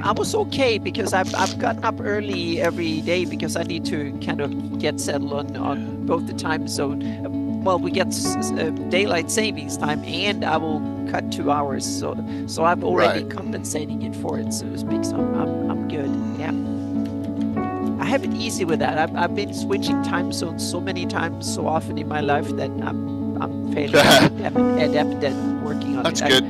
I was okay because I've gotten up early every day because I need to kind of get settled on both the time zone. Well, we get daylight savings time, and I will cut 2 hours. So I've already compensating it for it, so to speak. So I'm good. Yeah. I have it easy with that. I've been switching time zones so many times, so often in my life that I'm fairly adept at working on That's it. good.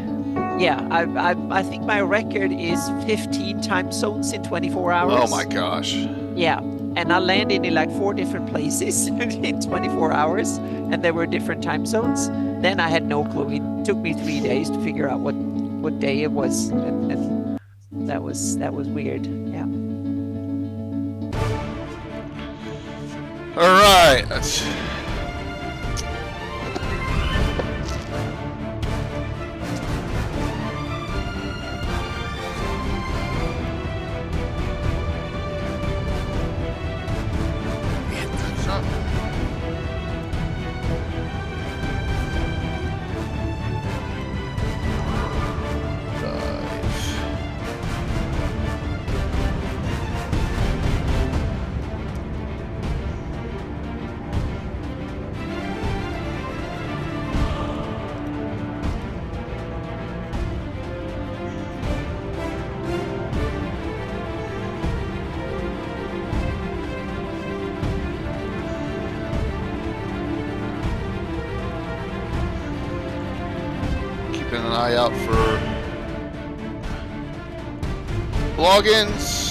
Yeah, I think my record is 15 time zones in 24 hours. Oh my gosh. Yeah, and I landed in like 4 different places in 24 hours, and there were different time zones. Then I had no clue. It took me 3 days to figure out what day it was, and that was weird. Yeah. All right. That's... Keeping an eye out for logins.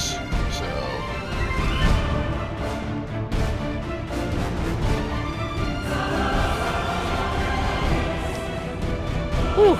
Whew.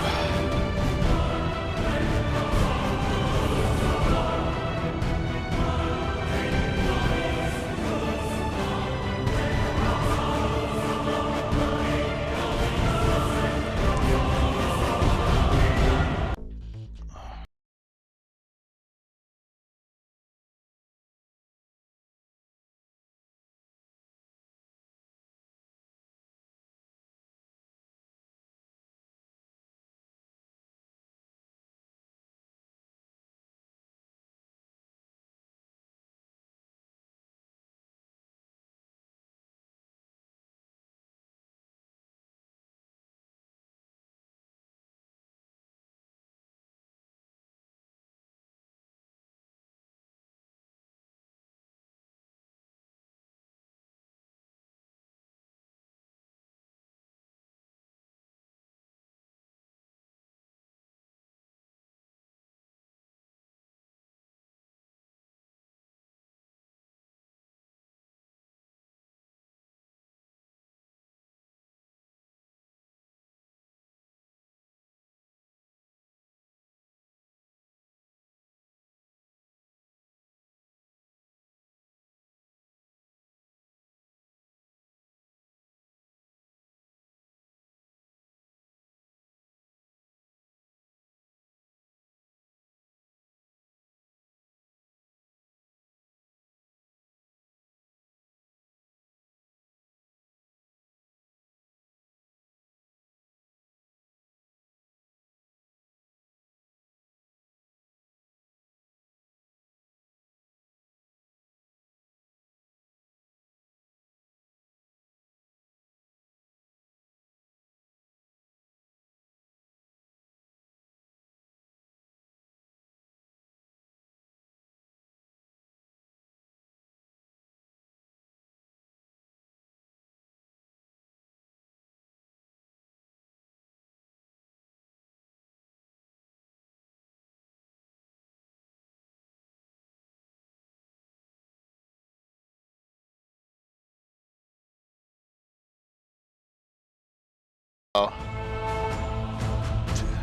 Oh.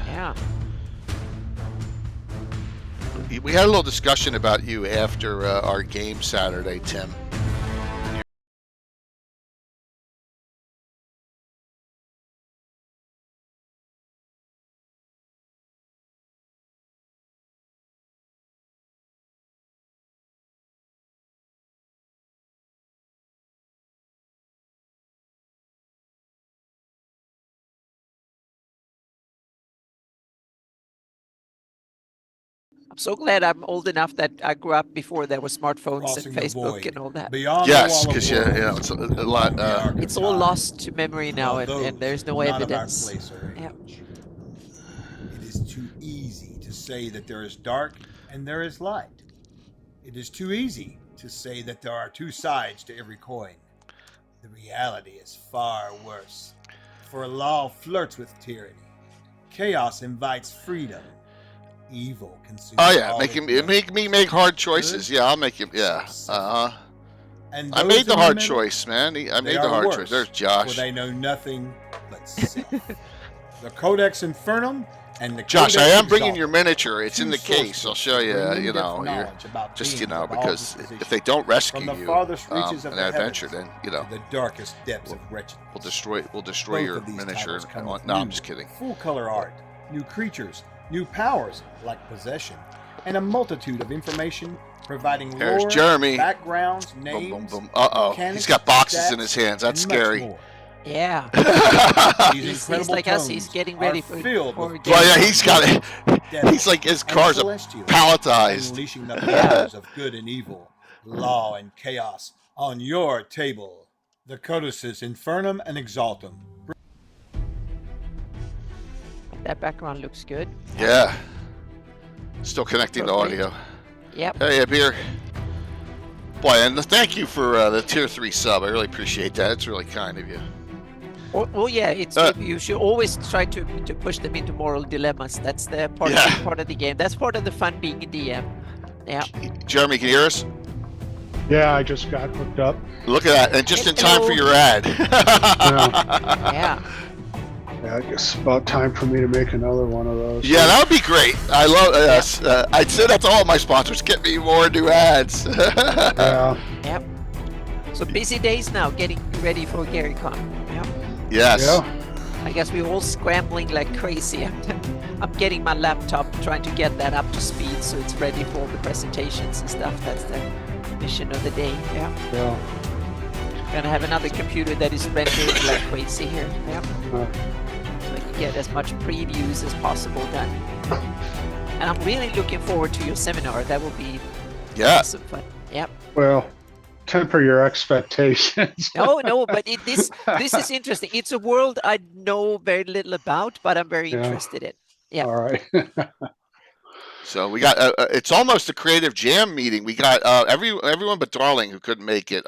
Yeah. We had a little discussion about you after our game Saturday, Tim. I'm so glad I'm old enough that I grew up before there were smartphones Crossing and the Facebook void, and all that. beyond Yes, the wall because of worlds, it's a lot. beyond the arc of It's all time, lost to memory now, while and there's no those not of our evidence. place or Yeah. age. It is too easy to say that there is dark and there is light. It is too easy to say that there are two sides to every coin. The reality is far worse. For law flirts with tyranny. Chaos invites freedom. Evil consumes Oh yeah, all make ignorance. me make hard choices. Yeah, I'll make him. Yeah. And I those made the in hard middle, choice, man. I they made the are hard worse, choice. There's For Josh. they know nothing but self. The Codex Infernum and the Josh, Codex I am bringing Exaltum, your miniature. It's in two the source case. I'll books show you. bring You in-depth know, you're knowledge about just beings of all because dispositions, if they don't rescue from the you farthest reaches of an the adventure, heavens then to the darkest depths of wretchedness. we'll destroy Both your of these miniature. titles come with No, I'm new, just kidding. full-color art, new creatures, new powers like possession, and a multitude of information providing There's lore, Jeremy. backgrounds, Boom, names, boom, boom. Uh-oh. mechanics, He's got boxes in stats, his hands. That's and much scary. more. Yeah. These He's incredible like us. He's tomes getting are ready for filled with Gabbin. Well, yeah, he's got it. devil, He's like his and car's are celestial, palletized. unleashing the powers of good and evil, law and chaos on your table. The Codices Infernum and Exaltum. That background looks good. Yeah. Still connecting to Perfect. audio. Yep. Hey, Abir. Boy, and thank you for the tier 3 sub. I really appreciate that. It's really kind of you. Well, yeah. It's you should always try to push them into moral dilemmas. That's the part of the game. That's part of the fun being a DM. Yeah. Jeremy, can you hear us? Yeah, I just got hooked up. Look at that. And just in time for Hello. your ad. Yeah. Yeah, I guess about time for me to make another one of those. Yeah, that would be great. I love I'd say that to all my sponsors. Get me more new ads. Yeah. Yep. So busy days now, getting ready for GaryCon. Yep. Yes. Yeah. I guess we're all scrambling like crazy. I'm getting my laptop, trying to get that up to speed so it's ready for all the presentations and stuff. That's the mission of the day. Yeah. Yeah. Gonna have another computer that is rendering like crazy here. Yep. So I can get as much previews as possible done. And I'm really looking forward to your seminar. That will be awesome fun. Yep. Well, temper your expectations. No, but this is interesting. It's a world I know very little about, but I'm very interested in. Yeah. All right. So we got it's almost a creative jam meeting. We got everyone but Darling who couldn't make it.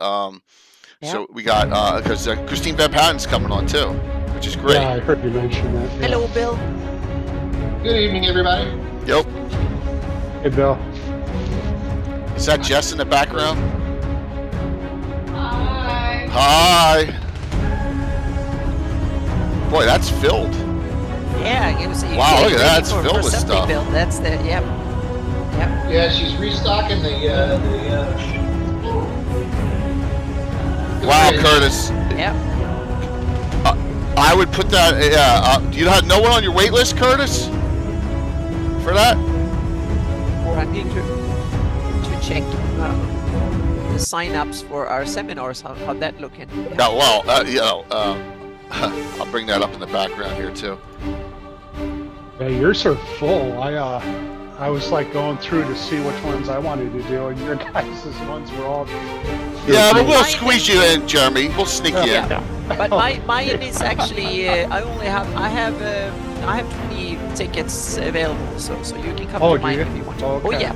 So we got because Christine Van Patten's coming on too, which is great. Yeah, I heard you mention that. Yeah. Hello, Bill. Good evening, everybody. Yep. Hey, Bill. Is that Jess in the background? Hi. Hi. Boy, that's filled. Yeah, it was. Wow, look at that. It's filled with stuff. Bill. That's the yep. Yeah, she's restocking Wow, Curtis. Yep. I would put that. Yeah. Do you have no one on your wait list, Curtis? For that? Or I need to check the sign-ups for our seminars. How that looking? Yeah. Well, I'll bring that up in the background here too. Yeah, yours are full. I was like going through to see which ones I wanted to do, and your guys' ones were all. Yeah, but we'll Mine squeeze you in, Jeremy. We'll sneak you in. Yeah. But mine is actually I have 20 tickets available, so you can come Oh, to mine do you? if you want to. Okay. Oh yeah.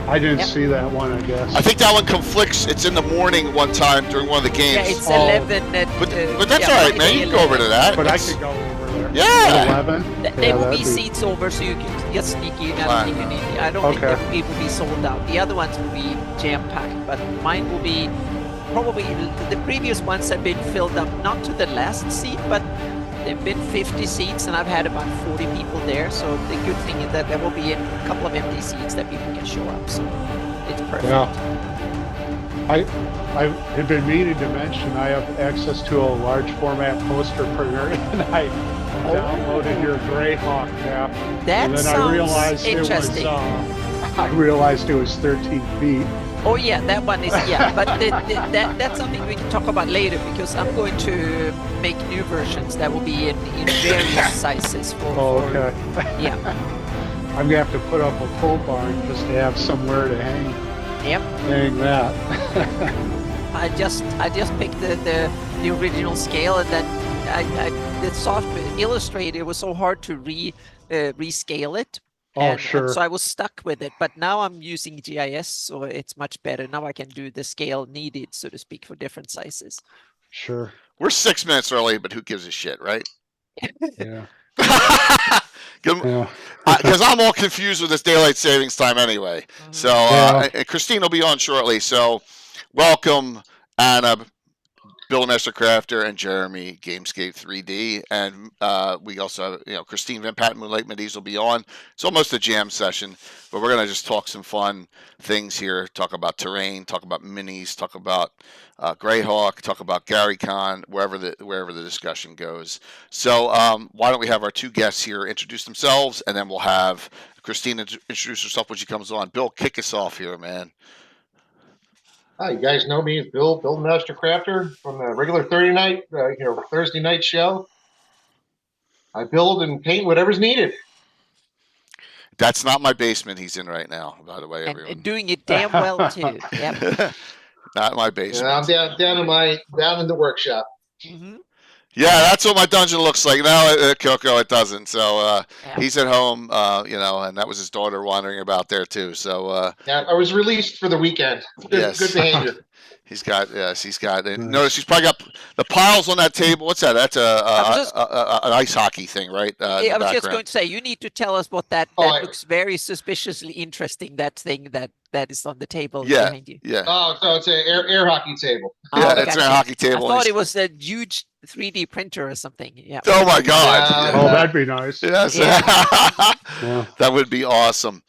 I didn't Yep. see that one, I guess. I think that one conflicts. It's in the morning one time during one of the games. Yeah, it's Oh. 11 at, but that's all right, man. You can go over to that. But I It's- could go over there. Yeah. 11? There will that'd be seats over, so you can just sneak in. Fine. I don't think Okay. it will be sold out. The other ones will be jam-packed, but mine will be probably, the previous ones have been filled up, not to the last seat, but they've been 50 seats, and I've had about 40 people there, so the good thing is that there will be a couple of empty seats that people can show up, so it's perfect. Yeah. I had been meaning to mention I have access to a large format poster printer, and I downloaded your Greyhawk app. That And then sounds I realized interesting. I realized it was 13 feet. Oh yeah, that one is, yeah, but that's something we can talk about later, because I'm going to make new versions that will be in various sizes for, Oh, okay. yeah. I'm gonna have to put up a pole barn just to have somewhere to hang that. I just picked the original scale, and then the software Illustrator was so hard to rescale it. And so I was stuck with it, but now I'm using GIS, so it's much better. Now I can do the scale needed, so to speak, for different sizes. Sure. We're 6 minutes early, but who gives a shit, right? Yeah. Because I'm all confused with this daylight savings time anyway. So and Christine will be on shortly. So welcome, Anna, Bill Master Crafter, and Jeremy, Gamescape 3D, and we also have, Christine Van Patten, Moonlight Middies will be on. It's almost a jam session, but we're gonna just talk some fun things here. Talk about terrain, talk about minis, talk about Greyhawk, talk about GaryCon, wherever the discussion goes. So why don't we have our two guests here introduce themselves, and then we'll have Christine introduce herself when she comes on. Bill, kick us off here, man. Hi, you guys know me as Bill the Master Crafter from the regular Thursday night show. I build and paint whatever's needed. That's not my basement he's in right now, by the way, everyone. And doing it damn well too. Yep. Not my basement. I'm down in the workshop. Mm-hmm. Yeah, that's what my dungeon looks like. No, Coco, it doesn't. So he's at home, and that was his daughter wandering about there too. So I was released for the weekend. Good behavior. He's got. Notice he's probably got the piles on that table. What's that? That's an ice hockey thing, right? I was just going to say, you need to tell us what that looks very suspiciously interesting. That thing that is on the table behind you. Yeah. Oh, so it's an air hockey table. Yeah, it's an air hockey table. I thought it was a huge 3D printer or something. Yeah. Oh my God. That'd be nice. Yes. Yeah. That would be awesome.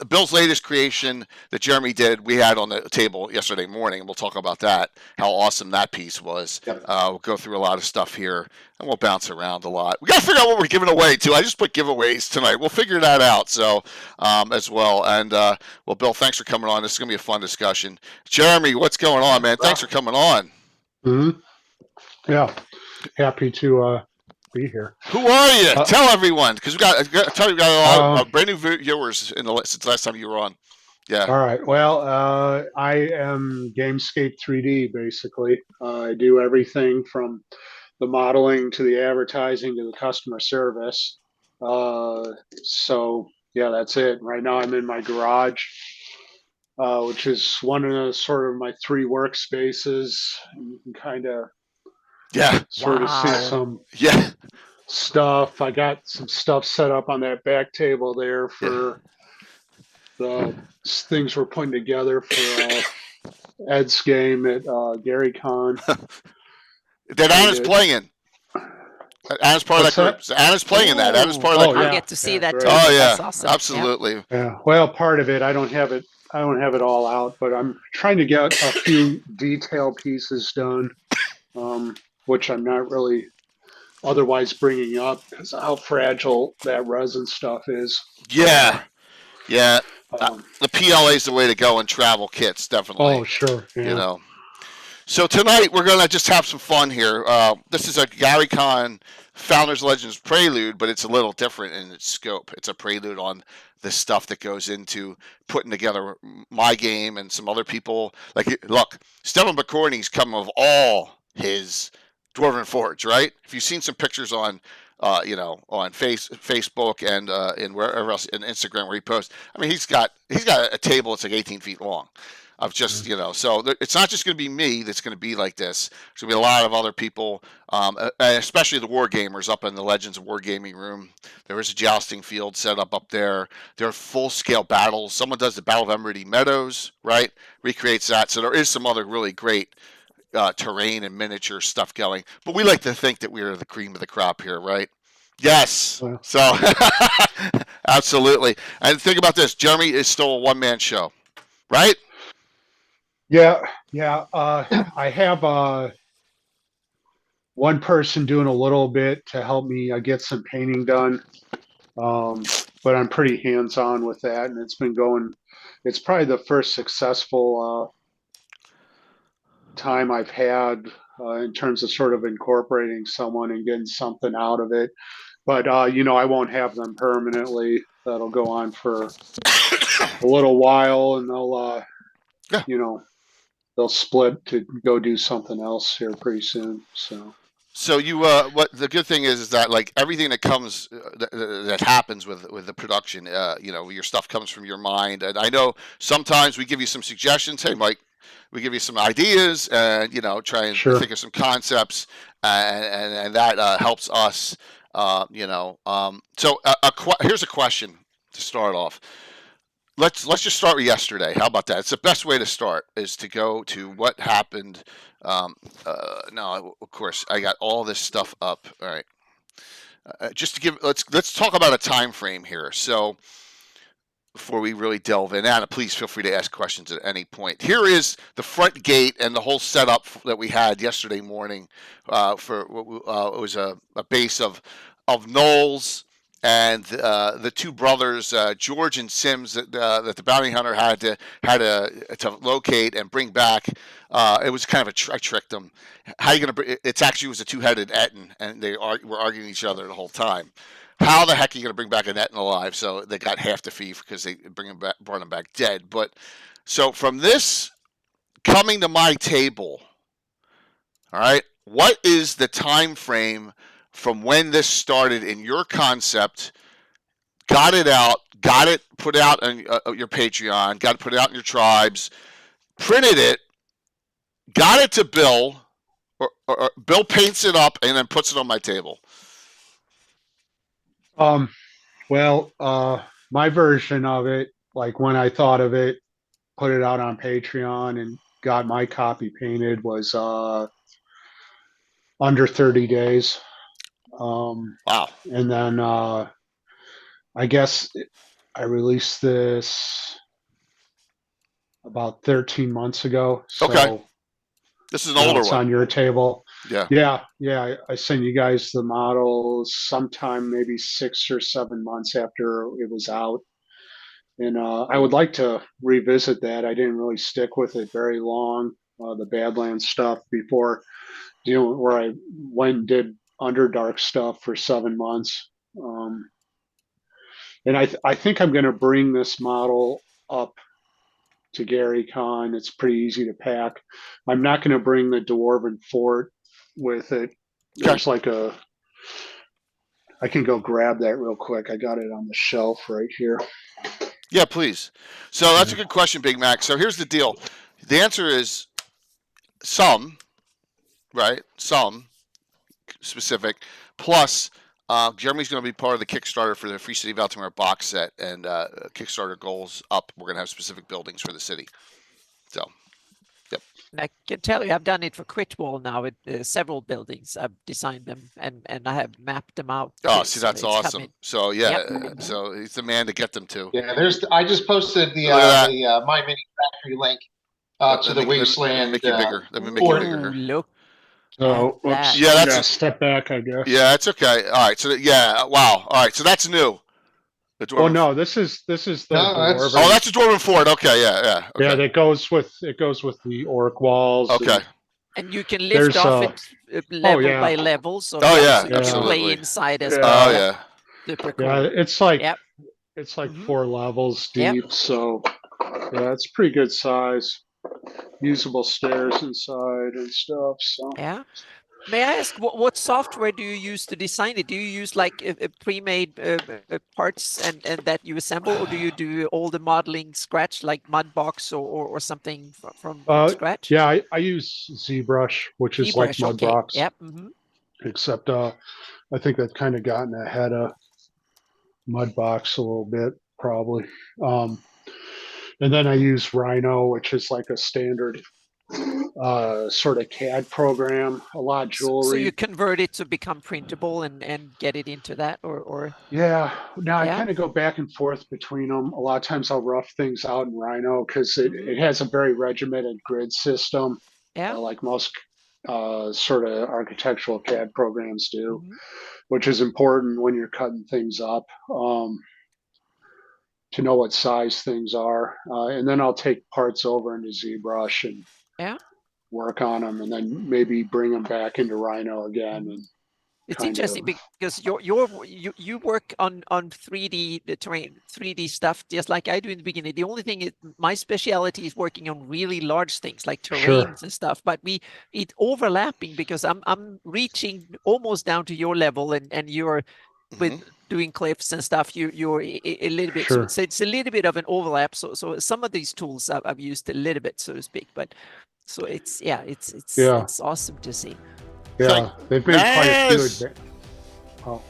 Bill's latest creation that Jeremy did, we had on the table yesterday morning, and we'll talk about that, how awesome that piece was. Yep. We'll go through a lot of stuff here, and we'll bounce around a lot. We got to figure out what we're giving away, too. I just put giveaways tonight. We'll figure that out, so as well. And, Bill, thanks for coming on. This is going to be a fun discussion. Jeremy, what's going on, man? Thanks for coming on. Mm-hmm. Yeah, happy to be here. Who are you? Tell everyone, because we got a lot of brand new viewers since last time you were on. Yeah. All right. Well, I am Gamescape 3D basically. I do everything from the modeling to the advertising to the customer service. So yeah, that's it. Right now, I'm in my garage, which is one of the sort of my three workspaces. You can kind of sort of see some stuff. I got some stuff set up on that back table there for the things we're putting together for Ed's game at GaryCon. That Anna's playing in. Anna's part of that group. So Anna's playing in that. Anna's part of that group. I get to see that too. Oh yeah, that's awesome. Absolutely. Yeah. Well, part of it, I don't have it all out, but I'm trying to get a few detail pieces done, which I'm not really otherwise bringing up because of how fragile that resin stuff is. Yeah. The PLA is the way to go in travel kits, definitely. Oh, sure. Yeah. So tonight we're gonna just have some fun here. This is a GaryCon Founders Legends prelude, but it's a little different in its scope. It's a prelude on the stuff that goes into putting together my game and some other people. Like, look, Stephen McCorney's come of all his Dwarven Forge, right? If you've seen some pictures on, on Facebook and wherever else, in Instagram where he posts, I mean, he's got a table that's like 18 feet long. Of just, so it's not just going to be me that's going to be like this. There's going to be a lot of other people, especially the war gamers up in the Legends of Wargaming room. There is a jousting field set up there. There are full-scale battles. Someone does the Battle of Emerald Meadows, right? Recreates that. So there is some other really great terrain and miniature stuff going. But we like to think that we're the cream of the crop here, right? Yes. Wow. So, absolutely. And think about this. Jeremy is still a one-man show, right? Yeah. I have one person doing a little bit to help me get some painting done, but I'm pretty hands-on with that, and it's been going. It's probably the first successful time I've had in terms of sort of incorporating someone and getting something out of it. but I won't have them permanently. That'll go on for a little while, and they'll Yeah. they'll split to go do something else here pretty soon. So you, what the good thing is that like everything that comes, that happens with the production, your stuff comes from your mind. And I know sometimes we give you some suggestions. Hey, Mike, we give you some ideas, and try and Sure. think of some concepts, and that helps us. So here's a question to start off. Let's just start with yesterday. How about that? It's the best way to start is to go to what happened. No, of course I got all this stuff up. All right. Just to give, let's talk about a time frame here. So before we really delve in, Anna, please feel free to ask questions at any point. Here is the front gate and the whole setup that we had yesterday morning. For it was a base of knolls. And the two brothers, George and Sims, that the bounty hunter had to locate and bring back. It was kind of I tricked them. How are you gonna? It's actually was a two-headed Etten, and they were arguing each other the whole time. How the heck are you gonna bring back an Etten alive? So they got half the fee because they brought him back dead. But so from this coming to my table, all right, what is the time frame from when this started in your concept, got it out, got it put out on your Patreon, got it put out in your tribes, printed it, got it to Bill, or Bill paints it up and then puts it on my table? Well, my version of it, like when I thought of it, put it out on Patreon and got my copy painted, was under 30 days. Wow. And then I guess I released this about 13 months ago. So Okay. This is an older it's one. on your table. Yeah. Yeah. I sent you guys the model sometime maybe 6 or 7 months after it was out. And I would like to revisit that. I didn't really stick with it very long, the Badlands stuff, before where I went and did Underdark stuff for 7 months. And I think I'm going to bring this model up to Gary Con. It's pretty easy to pack. I'm not going to bring the Dwarven Fort with it. There's like I can go grab that real quick. I got it on the shelf right here. Yeah, please. So that's a good question, Big Mac. So here's the deal. The answer is some, right? Some specific. Plus, Jeremy's going to be part of the Kickstarter for the Free City of Altamira box set, and Kickstarter goals up. We're going to have specific buildings for the city. So, yep. And I can tell you, I've done it for Critwall now with several buildings. I've designed them and I have mapped them out. Oh, see, that's awesome. So, yeah, so he's the man to get them to. Yeah, I just posted the My Mini Factory link to the Wasteland. Let me make it bigger. Let me make Fort. it bigger. Look. So, that. Yeah, that's step back, I guess. Yeah, it's okay. All right. So wow. All right. So that's new. Oh no, this is the Dwarven. Oh, that's a Dwarven Fort. Okay, yeah. Okay. Yeah, that goes with the orc walls. Okay. And you can lift off it level by level, so you can play inside as well. Oh yeah. Super cool. Yeah, it's like 4 levels deep, so yeah, it's pretty good size. Usable stairs inside and stuff. So yeah. May I ask what software do you use to design it? Do you use like a pre-made parts and that you assemble, or do you do all the modeling scratch, like Mudbox or something from scratch? Yeah, I use ZBrush, which is like Mudbox. Okay. Yep. Mm-hmm. Except I think they've kind of gotten ahead of Mudbox a little bit, probably. And then I use Rhino, which is like a standard sort of CAD program. A lot of jewelry. So you convert it to become printable and get it into that, or yeah. Now I kind of go back and forth between them. A lot of times I'll rough things out in Rhino because it has a very regimented grid system. Yeah. Like most sort of architectural CAD programs do, which is important when you're cutting things up. To know what size things are, and then I'll take parts over into ZBrush and work on them, and then maybe bring them back into Rhino again and It's kind interesting of. because you work on 3D the terrain 3D stuff just like I do in the beginning. The only thing is my specialty is working on really large things like Sure. terrains and stuff. But it's overlapping because I'm reaching almost down to your level and you're with doing cliffs and stuff. You're a little bit Sure. so it's a little bit of an overlap. So some of these tools I've used a little bit, so to speak. But so it's it's awesome to see. Yeah, they've made quite a Yes! few. Oh,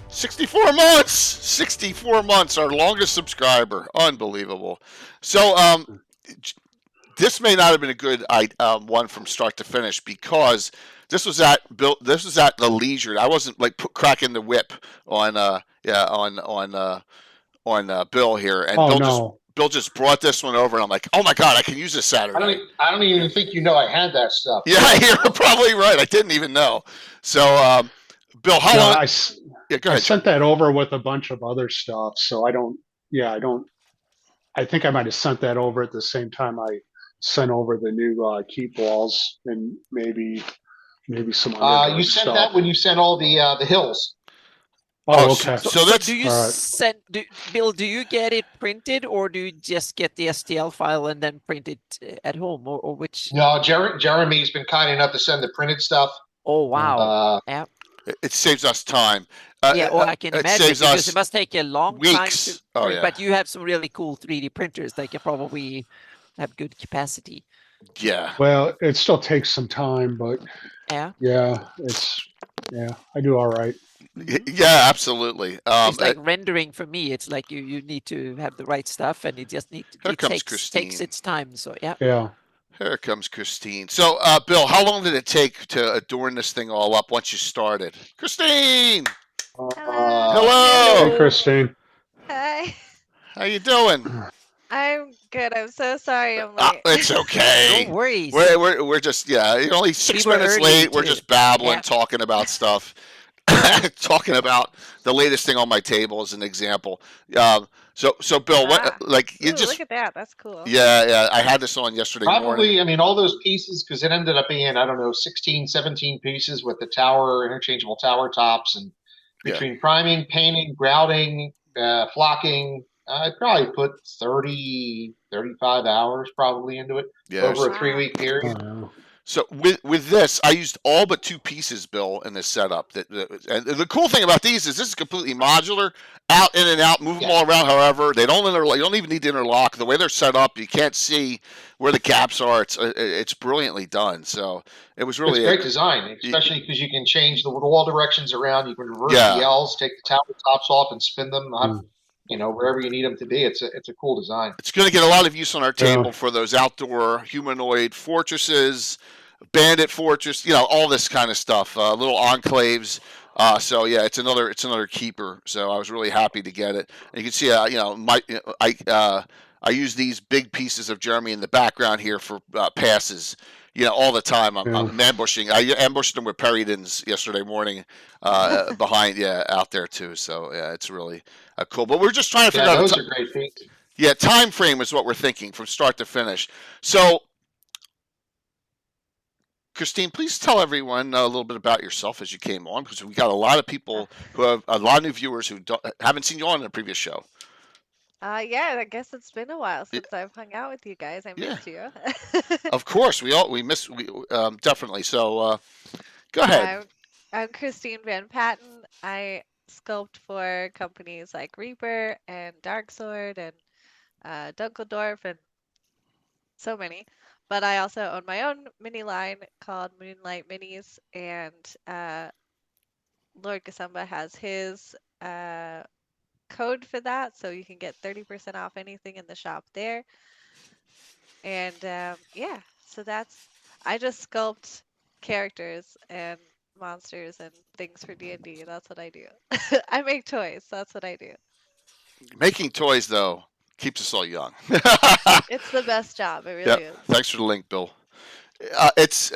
64 months. 64 months. Our longest subscriber. Unbelievable. So this may not have been a good one from start to finish because this was at the leisure. I wasn't like cracking the whip on Bill here, and oh Bill no. just brought this one over, and I'm like, oh my god, I can use this Saturday. I don't even think you know I had that stuff. Yeah, you're probably right. I didn't even know. So, Bill, how long? Yeah, go I ahead. sent that over with a bunch of other stuff, so I don't. Yeah, I don't. I think I might have sent that over at the same time I sent over the new keep walls and maybe some other You sent stuff. that when you sent all the hills. Oh, okay. So that's do you all right. send Bill? Do you get it printed, or do you just get the STL file and then print it at home, or which? No, Jeremy's been kind enough to send the printed stuff. Oh wow! Yeah. It saves us time. Yeah, I can imagine because it must take a long weeks. time to Oh, print. yeah. But you have some really cool 3D printers that can probably have good capacity. Yeah. Well, it still takes some time, but yeah, I do all right. Yeah, absolutely. It's like rendering for me. It's like you need to have the right stuff, and it just takes its time. So yeah. Yeah. Here comes Christine. So, Bill, how long did it take to adorn this thing all up once you started? Christine! Hello! Hey, Christine. Hi. How you doing? I'm good. I'm so sorry I'm late. It's okay. No worries. We're just, you're only 6 minutes late. We're just babbling, talking about stuff. Talking about the latest thing on my table as an example. So Bill, what you Ooh, just look at that. That's cool. Yeah, I had this on yesterday morning. Probably, I mean, all those pieces, because it ended up being, I don't know, 16, 17 pieces with the tower, interchangeable tower tops, and between priming, painting, grouting, flocking, I'd probably put 30, 35 hours probably into it over a 3-week period. So with this, I used all but 2 pieces, Bill, in this setup. And the cool thing about these is this is completely modular, out, in and out, move them all around. However, they don't interlock. You don't even need to interlock. The way they're set up, you can't see where the gaps are. It's brilliantly done. So it was really it's great design, especially because you can change the wall directions around. You can reverse the L's, take the tower tops off, and spin them. Wherever you need them to be. It's a cool design. It's going to get a lot of use on our table for those outdoor humanoid fortresses, bandit fortress, all this kind of stuff, little enclaves. So yeah, it's another keeper. So I was really happy to get it. And you can see, I use these big pieces of Jeremy in the background here for passes. All the time. I'm ambushing. I ambushed them with Peridans yesterday morning behind, out there too. So yeah, it's really cool. But we're just trying to figure out. Those are great feats. Yeah, time frame is what we're thinking from start to finish. So, Christine, please tell everyone a little bit about yourself as you came on, because we got a lot of people who have a lot of new viewers who haven't seen you on a previous show. Yeah, I guess it's been a while since I've hung out with you guys. I missed you. Of course, we miss definitely. So go ahead. I'm Christine Van Patten. I sculpt for companies like Reaper and Darksword and Dunkeldorf and so many. But I also own my own mini line called Moonlight Minis, and Lord Gasumba has his code for that, so you can get 30% off anything in the shop there. And so I just sculpt characters and monsters and things for D&D. That's what I do. I make toys. That's what I do. Making toys, though, keeps us all young. It's the best job. It really is. Thanks for the link, Bill. It's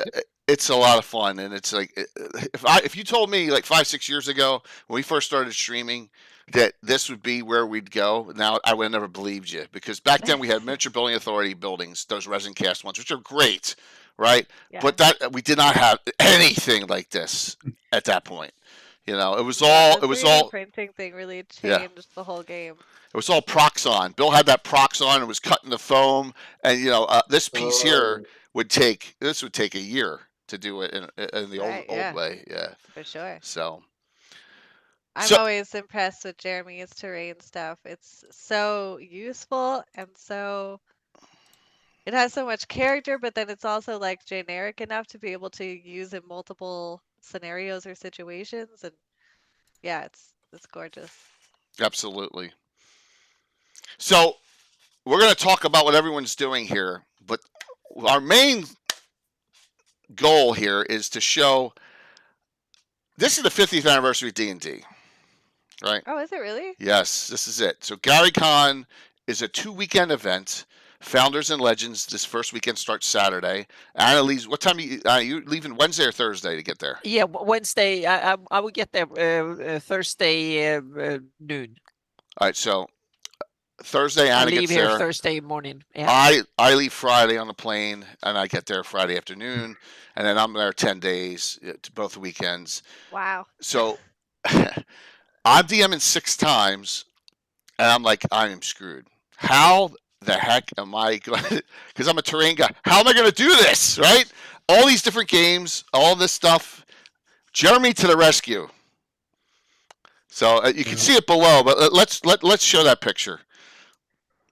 a lot of fun, and it's like if you told me like 5-6 years ago when we first started streaming that this would be where we'd go, now I would have never believed you, because back then we had Miniature Building Authority buildings, those resin cast ones, which are great, right? Yeah. But that we did not have anything like this at that point. You know, it was Yeah, all the it was 3D all printing thing really yeah. changed the whole game. It was all Proxon. Bill had that Proxon and was cutting the foam, and you know this piece here would take a year to do it in the Right, old yeah. way. Yeah. For sure. So I'm always impressed with Jeremy's terrain stuff. It's so useful and so it has so much character, but then it's also like generic enough to be able to use in multiple scenarios or situations. And yeah, it's gorgeous. absolutely. So we're going to talk about what everyone's doing here, but our main goal here is to show this is the 50th anniversary of D&D, right? Oh, is it really? Yes, this is it. So GaryCon is a 2-weekend event. Founders and Legends. This first weekend starts Saturday. Anna leaves. What time are you leaving? Wednesday or Thursday to get there? Yeah, Wednesday. I will get there Thursday noon. All right, so Thursday I Anna leave gets here there. Thursday morning. Yeah. I leave Friday on the plane, and I get there Friday afternoon, and then I'm there 10 days, both weekends. Wow. So I'm DMing 6 times, and I'm like, I am screwed. How the heck am I going to, because I'm a terrain guy, how am I going to do this, right? All these different games, all this stuff. Jeremy to the rescue. So you can see it below, but let's show that picture.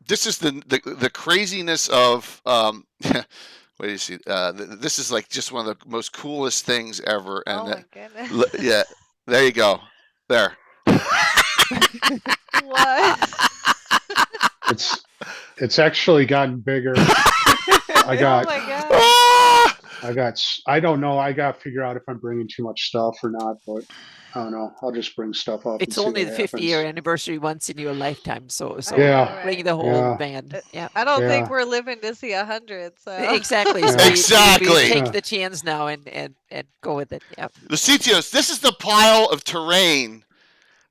This is the craziness of what do you see? This is like just one of the most coolest things ever. And oh my goodness. yeah, there you go. There. What? It's actually gotten bigger. I got. Oh my god. I don't know. I got to figure out if I'm bringing too much stuff or not, but I don't know. I'll just bring stuff up. It's and see only what the 50-year happens. anniversary once in your lifetime, so Yeah. bring the whole Yeah. band. Yeah, I don't think Yeah. we're living to see 100. So exactly. So Yeah. Exactly. we take Yeah. the chance now and go with it. Yeah. The CTOs. This is the pile of terrain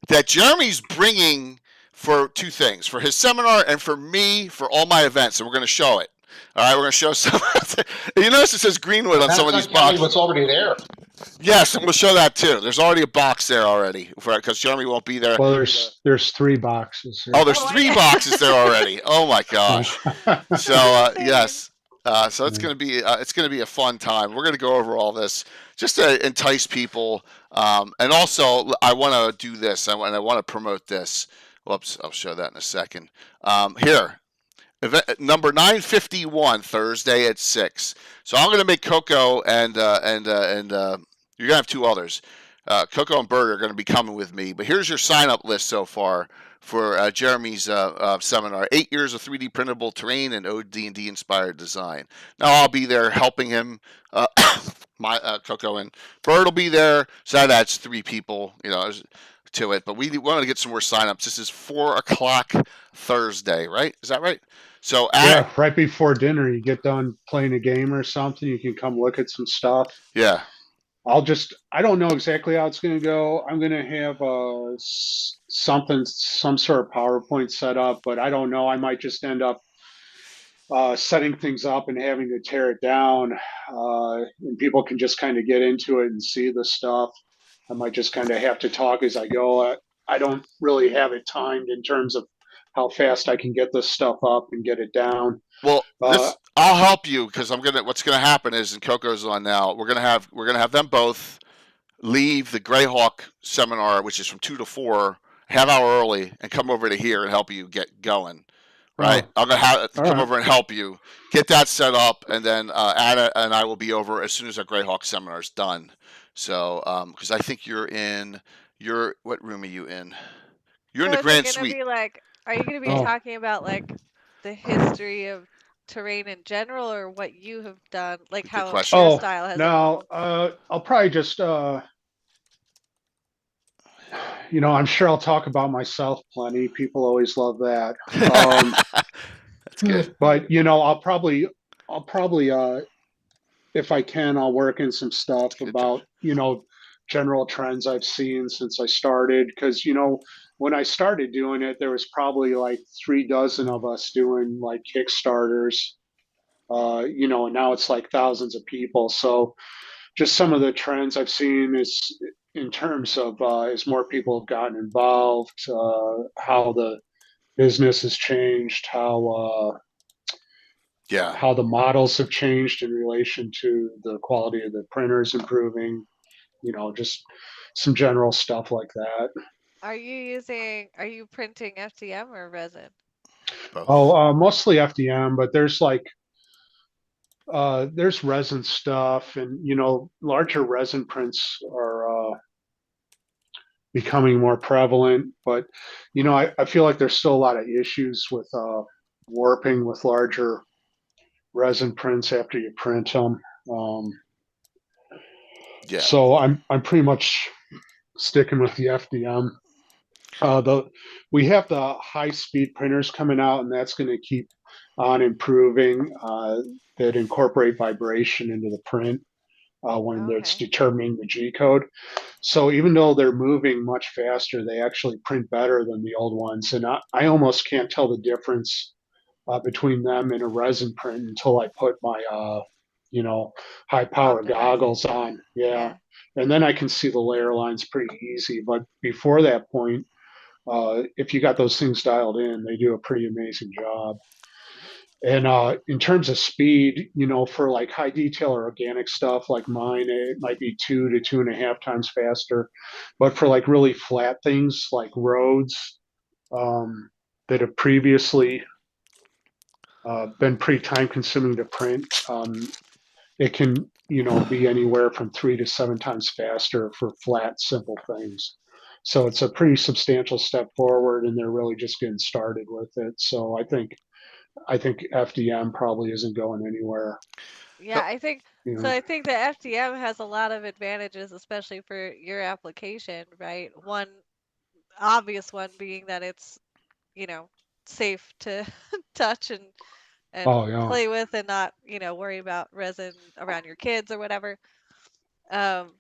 that Jeremy's bringing for 2 things: for his seminar and for me for all my events. And we're going to show it. All right, we're going to show some. You notice it says Greenwood on some of these boxes. What's already there? Yes, and we'll show that too. There's already a box there already because Jeremy won't be there. Well, there's 3 boxes. Here. Oh, there's 3 boxes there already. Oh my gosh. So yes. So it's gonna be a fun time. We're gonna go over all this just to entice people, and also I want to do this. I want to promote this. Whoops, I'll show that in a second. Here, event number 951, Thursday at 6. So I'm gonna make Coco and you're gonna have 2 others. Coco and Bert are gonna be coming with me. But here's your sign up list so far for Jeremy's seminar, 8 years of 3D printable terrain and OD&D inspired design. Now I'll be there helping him. My Coco and Bird will be there, so that adds 3 people, to it. But we want to get some more signups. This is 4:00 Thursday, right? Is that right? So yeah, right before dinner, you get done playing a game or something. You can come look at some stuff. Yeah. I don't know exactly how it's going to go. I'm going to have some sort of PowerPoint set up, but I don't know. I might just end up setting things up and having to tear it down, and people can just kind of get into it and see the stuff. I might just kind of have to talk as I go. I don't really have it timed in terms of how fast I can get this stuff up and get it down. Well, I'll help you because what's gonna happen is, and Coco's on now, we're gonna have them both leave the Greyhawk seminar, which is from 2 to 4, half hour early, and come over to here and help you get going. Right? I'm gonna come over and help you get that set up, and then Anna and I will be over as soon as our Greyhawk seminar is done. So, because I think what room are you in? You're in the Grand Suite. Are you going to be talking about like the history of terrain in general, or what you have done, like how your style has evolved? I'll probably just I'm sure I'll talk about myself plenty. People always love that. That's good. But I'll probably if I can, I'll work in some stuff about general trends I've seen since I started, because when I started doing it, there was probably like 3 dozen of us doing like Kickstarters, You know, and now it's like thousands of people. So just some of the trends I've seen is in terms of as more people have gotten involved, how the business has changed, Yeah. how the models have changed in relation to the quality of the printers improving. You know, just some general stuff like that. Are you printing FDM or resin? Both. Oh, mostly FDM, but there's resin stuff, and you know, larger resin prints are becoming more prevalent. But you know, I feel like there's still a lot of issues with warping with larger resin prints after you print them. Um, Yeah. so I'm pretty much sticking with the FDM. The We have the high speed printers coming out, and that's going to keep on improving. That incorporate vibration into the print when it's Okay. determining the G code. So even though they're moving much faster, they actually print better than the old ones. And I almost can't tell the difference between them and a resin print until I put my, you know, high power Optimize. goggles on. Yeah. Yeah. And then I can see the layer lines pretty easy. But before that point, if you got those things dialed in, they do a pretty amazing job. And in terms of speed, you know, for like high detail or organic stuff like mine, it might be 2 to 2.5 times faster. But for like really flat things like roads um, that have previously been pretty time consuming to print, it can, you know, be anywhere from 3 to 7 times faster for flat, simple things. So it's a pretty substantial step forward, and they're really just getting started with it. So I think FDM probably isn't going anywhere. Yeah, You so. know. I think the FDM has a lot of advantages, especially for your application, right? One obvious one being that it's, you know, safe to touch and Oh yeah. play with and not, worry about resin around your kids or whatever. Um,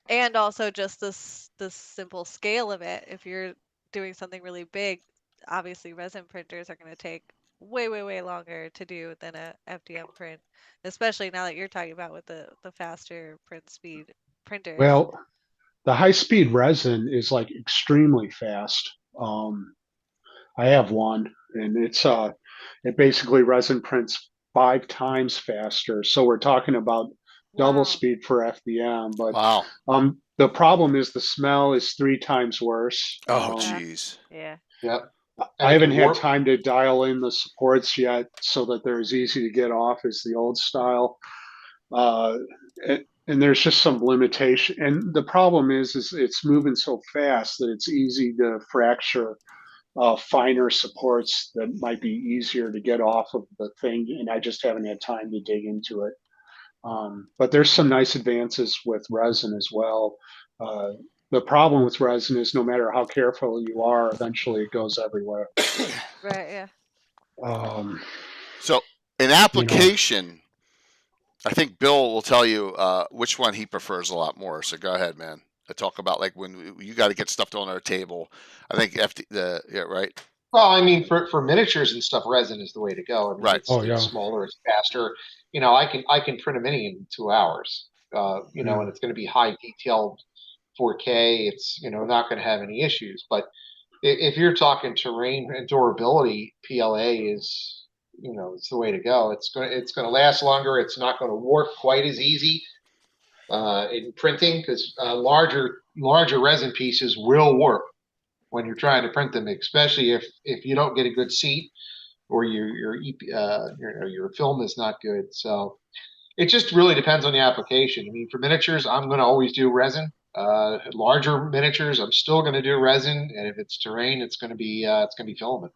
and also just this simple scale of it. If you're doing something really big, obviously resin printers are going to take way, way, way longer to do than a FDM print, especially now that you're talking about with the faster print speed printers. Well, the high speed resin is like extremely fast. I have one, and it basically resin prints 5 times faster. So we're talking about double Wow. speed for FDM. But Wow. the problem is the smell is 3 times worse. Oh, Uh, geez. yeah. Yep. I And it haven't can had warp. time to dial in the supports yet so that they're as easy to get off as the old style. Uh, and there's just some limitation. And the problem is it's moving so fast that it's easy to fracture finer supports that might be easier to get off of the thing. And I just haven't had time to dig into it. But there's some nice advances with resin as well. Uh, the problem with resin is no matter how careful you are, eventually it goes everywhere. Right. Yeah. Um, So, an you know, application, I think Bill will tell you which one he prefers a lot more. So go ahead, man. I talk about like when you got to get stuff on our table. I think yeah, right, Well, I mean, for miniatures and stuff, resin is the way to go. I mean, right. it's oh it's yeah, smaller, it's faster. You know, I can print a mini in 2 hours. yeah. And it's going to be high detailed 4K. It's not going to have any issues. But if you're talking terrain and durability, PLA is it's the way to go. It's going to last longer. It's not going to warp quite as easy in printing because larger resin pieces will warp when you're trying to print them, especially if you don't get a good seat or your film is not good. So it just really depends on the application. I mean, for miniatures, I'm going to always do resin. Larger miniatures, I'm still going to do resin, and if it's terrain, it's going to be filament.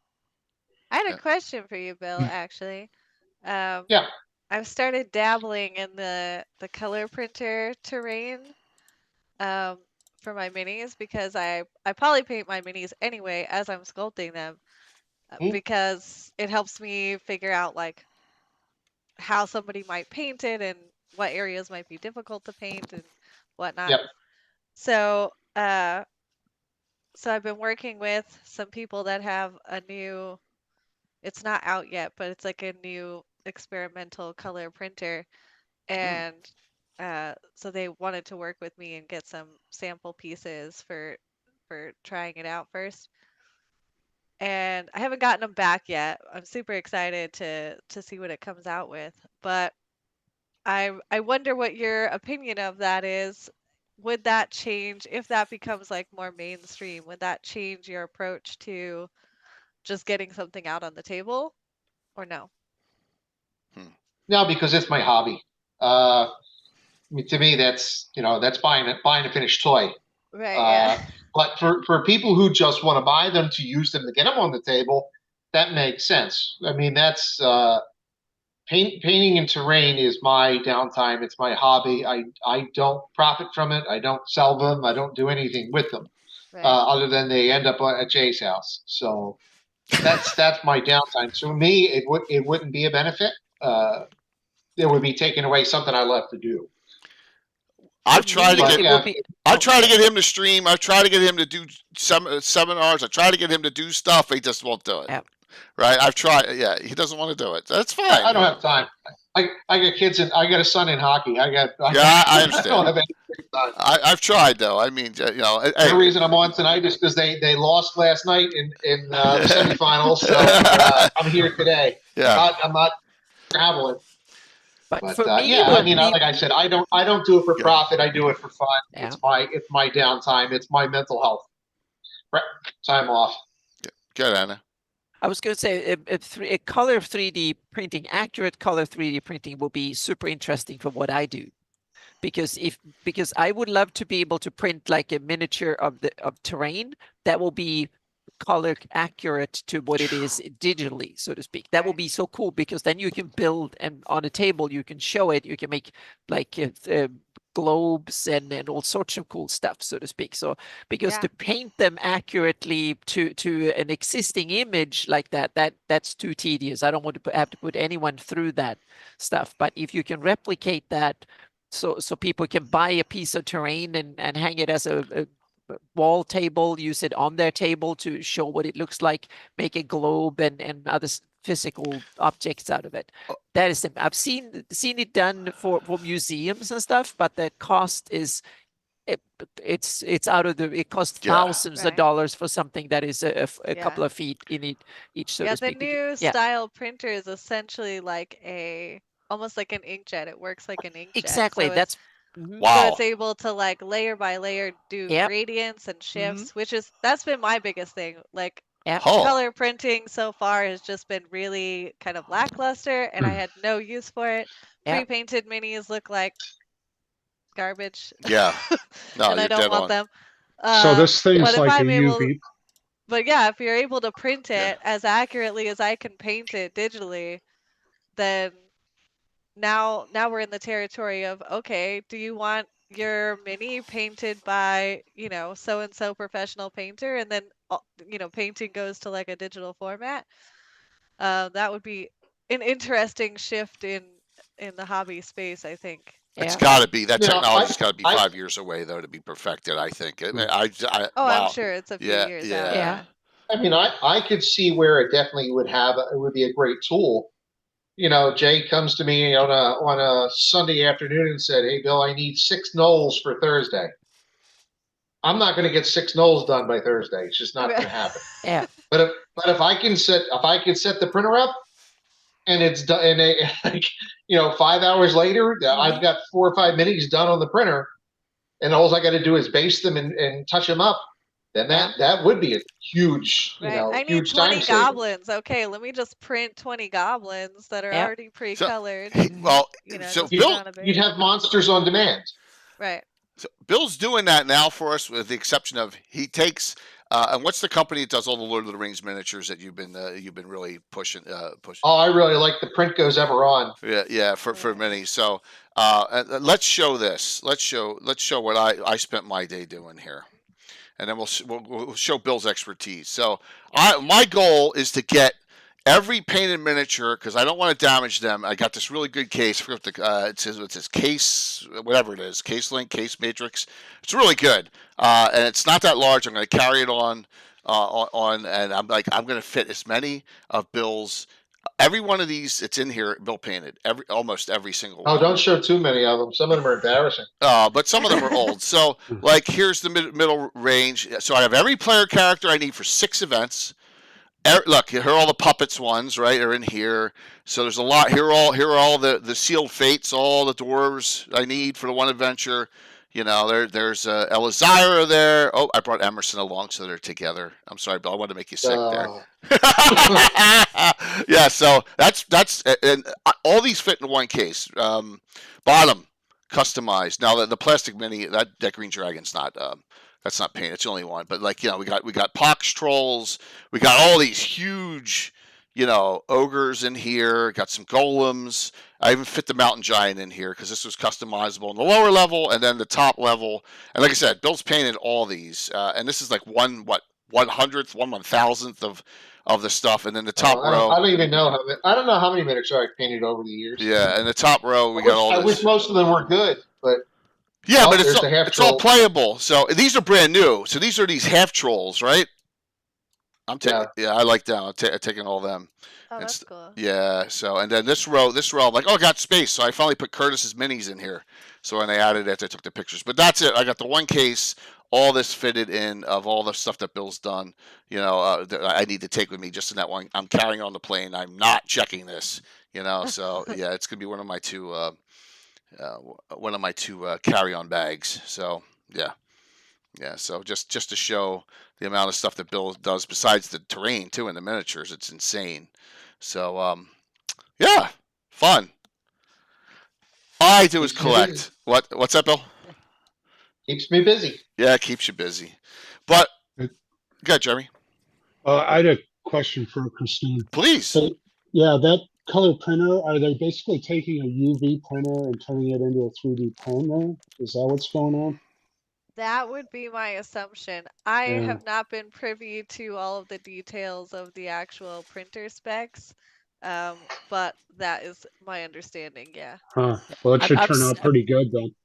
I had a Yeah. question for you, Bill, actually. Um, Yeah. I've started dabbling in the color printer terrain for my minis because I poly paint my minis anyway as I'm sculpting them Mhm. because it helps me figure out like how somebody might paint it and what areas might be difficult to paint and whatnot. Yep. So so I've been working with some people that have a new, it's not out yet, but it's like a new experimental color printer, and so they wanted to work with me and get some sample pieces for trying it out first. And I haven't gotten them back yet. I'm super excited to see what it comes out with. But I wonder what your opinion of that is. Would that change if that becomes like more mainstream? Would that change your approach to just getting something out on the table, or no? No, because it's my hobby. I mean, to me, that's buying a finished toy. Right. Yeah. But for people who just want to buy them to use them to get them on the table, that makes sense. I mean, that's painting in terrain is my downtime. It's my hobby. I don't profit from it. I don't sell them. I don't do anything with them, Right. other than they end up at Jay's house. So that's my downtime. So for me, it wouldn't be a benefit. It would be taking away something I love to do. I've tried to It get. will be. I've tried to get him to stream. I've tried to get him to do some seminars. I try to get him to do stuff. He just won't do it. Yeah. Right? I've tried. Yeah, he doesn't want to do it. That's fine. I don't have time. I got kids and I got a son in hockey. I I understand. don't have any time. I've tried though. I mean, The reason I'm on tonight is because they lost last night in the semifinals. So I'm here today. Yeah. I'm not traveling. But for me, yeah, I mean, like I said, I don't do it for profit. I do it for fun. Yeah. It's my downtime. It's my mental health. Time off. Good, Anna. I was going to say a color 3D printing, accurate color 3D printing will be super interesting for what I do, because I would love to be able to print like a miniature of terrain that will be color accurate to what it is digitally, so to speak. That will be so cool, because then you can build, and on a table you can show it. You can make like globes and all sorts of cool stuff, so to speak. So because to paint them accurately to an existing image like that's too tedious. I don't want to have to put anyone through that stuff. But if you can replicate that, so people can buy a piece of terrain and hang it as a wall table, use it on their table to show what it looks like, make a globe and other physical objects out of it. That is, I've seen it done for museums and stuff, but the cost is it's out of the, it costs thousands of dollars for something that is a couple of feet in each, so to speak. The new style printer is essentially like almost like an inkjet. It works like an inkjet. Exactly. So that's So it's able to like layer by layer do gradients and shifts, that's been my biggest thing. Like color printing so far has just been really kind of lackluster, and I had no use for it. Pre-painted minis look like garbage. Yeah. No, and I don't want them. So this thing's like a UV. But yeah, if you're able to print it as accurately as I can paint it digitally, then now we're in the territory of, okay, do you want your mini painted by, so and so professional painter, and then painting goes to like a digital format? That would be an interesting shift in the hobby space, I think. It's got to be, that technology's got to be 5 years away though to be perfected, I think. Wow. I'm sure it's a few years out. Yeah. I mean, I could see where it definitely would be a great tool. Jay comes to me on a Sunday afternoon and said, "Hey, Bill, I need 6 knolls for Thursday." I'm not going to get 6 knolls done by Thursday. It's just not going to happen. Yeah. But if I can set the printer up, and it's done, and 5 hours later, I've got 4 or 5 minis done on the printer, and all I got to do is base them and touch them up. Then that would be a huge, I need 20 goblins. Okay, let me just print 20 goblins that are already pre-colored. So Bill, you'd have monsters on demand. Right. So Bill's doing that now for us, with the exception of he takes. And what's the company that does all the Lord of the Rings miniatures that you've been really pushing? Oh, I really like the Print Goes Ever On. Yeah, for many. So let's show this. Let's show what I spent my day doing here. And then we'll show Bill's expertise. So my goal is to get every painted miniature, because I don't want to damage them. I got this really good case. I forget it says case, whatever it is, case link, case matrix. It's really good, and it's not that large. I'm going to carry it on, and I'm going to fit as many of Bill's every one of these, it's in here, Bill painted. Almost every single Oh, one. don't show too many of them. Some of them are embarrassing. But some of them are old. So, like, here's the middle range. So I have every player character I need for 6 events. Look, here are all the puppets ones, right? Are in here. So there's a lot. Here are all the sealed fates, all the dwarves I need for the one adventure. You know, there's Elizira there. Oh, I brought Emerson along, so they're together. I'm sorry, Bill. I wanted to make you sick there. Yeah, so that's and all these fit in one case. Bottom customized. Now the plastic mini, that Green Dragon's not. That's not paint. It's the only one. But like, you know, we got pox trolls. We got all these huge, you know, ogres in here. Got some golems. I even fit the mountain giant in here because this was customizable in the lower level and then the top level. And like I said, Bill's painted all these. And this is like 1/100th, 1/1000th of the stuff. And then the top row. I don't even know I don't know how many miniatures I've painted over the years. Yeah, and the top row we got all this. I wish most of them were good, but. Yeah, but it's all playable. So these are brand new. So these are these half trolls, right? I'm taking. Yeah, I like them. I'm taking all them. Oh, that's cool. Yeah. So and then this row, I'm like, oh, I got space. So I finally put Curtis's minis in here. So when I added it, I took the pictures. But that's it. I got the one case. All this fitted in of all the stuff that Bill's done. You know, that I need to take with me just in that one. I'm carrying on the plane. I'm not checking this. You know, so yeah, it's gonna be one of my two. Carry-on bags. So yeah. So just to show the amount of stuff that Bill does besides the terrain too and the miniatures, it's insane. So yeah, fun. All I do is collect. What's that, Bill? Keeps me busy. Yeah, it keeps you busy. But go ahead, Jeremy. I had a question for Christine. Please. So, yeah, that color printer, are they basically taking a UV printer and turning it into a 3D printer? Is that what's going on? That would be my assumption. I have not been privy to all of the details of the actual printer specs, but that is my understanding, yeah. Huh. Well, it should turn out pretty good then.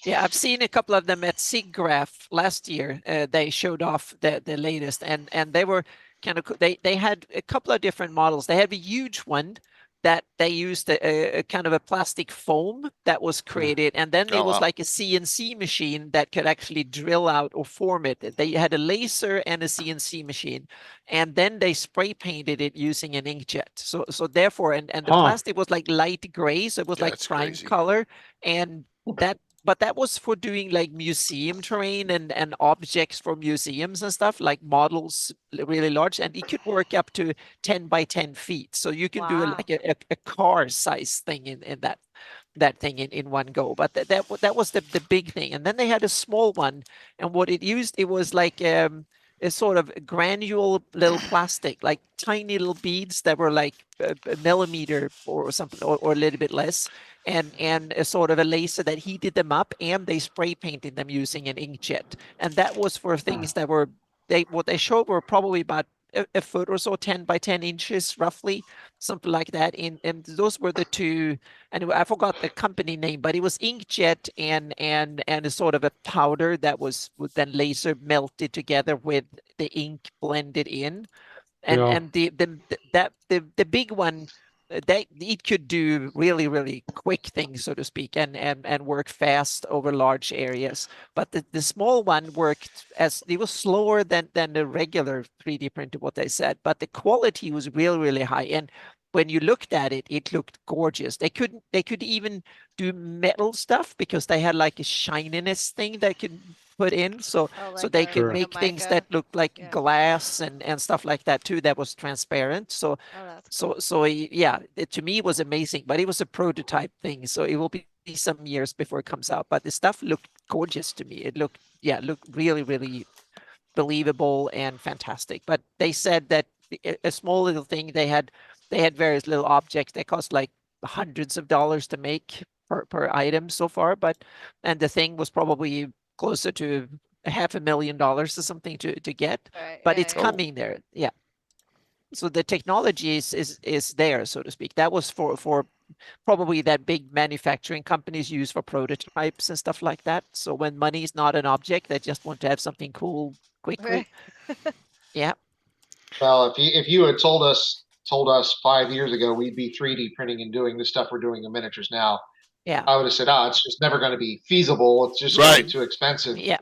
Yeah, I've seen a couple of them at SIGGRAPH last year. They showed off the latest, and they were kind of they had a couple of different models. They had a huge one that they used a kind of a plastic foam that was created, and then there was like a CNC machine that could actually drill out or form it. They had a laser and a CNC machine, and then they spray painted it using an inkjet. So therefore, and the plastic was like light gray, so it was like prime color, and that. But that was for doing like museum terrain and objects for museums and stuff, like models really large, and it could work up to 10 by 10 feet. So you can do like a car size thing in that thing in one go. But that was the big thing. And then they had a small one, and what it used, it was like a sort of granule little plastic, like tiny little beads that were like a millimeter or something, or a little bit less. And a sort of a laser that heated them up, and they spray painted them using an inkjet. And that was for things that were, what they showed were probably about a foot or so, 10 by 10 inches, roughly, something like that. And those were the two, and I forgot the company name, but it was inkjet and a sort of a powder that was then laser melted together with the ink blended in. And the big one, it could do really, really quick things, so to speak, and work fast over large areas. But the small one worked as it was slower than the regular 3D printer, what they said, but the quality was really, really high. And when you looked at it, it looked gorgeous. They could even do metal stuff because they had like a shininess thing they could put in, so they could make things that looked like glass and stuff like that too, that was transparent. So yeah, to me it was amazing, but it was a prototype thing, so it will be some years before it comes out. But the stuff looked gorgeous to me. It looked really, really believable and fantastic. But they said that a small little thing, they had various little objects that cost like hundreds of dollars to make per item so far, and the thing was probably closer to $500,000 or something to get, but it's coming there. Yeah. So the technology is there, so to speak. That was for probably that big manufacturing companies use for prototypes and stuff like that. So when money is not an object, they just want to have something cool quickly. Yeah. Well, if you had told us told us 5 years ago we'd be 3D printing and doing the stuff we're doing in miniatures now, Yeah. I would have said, it's just never going to be feasible. It's just going to be too expensive. Yeah.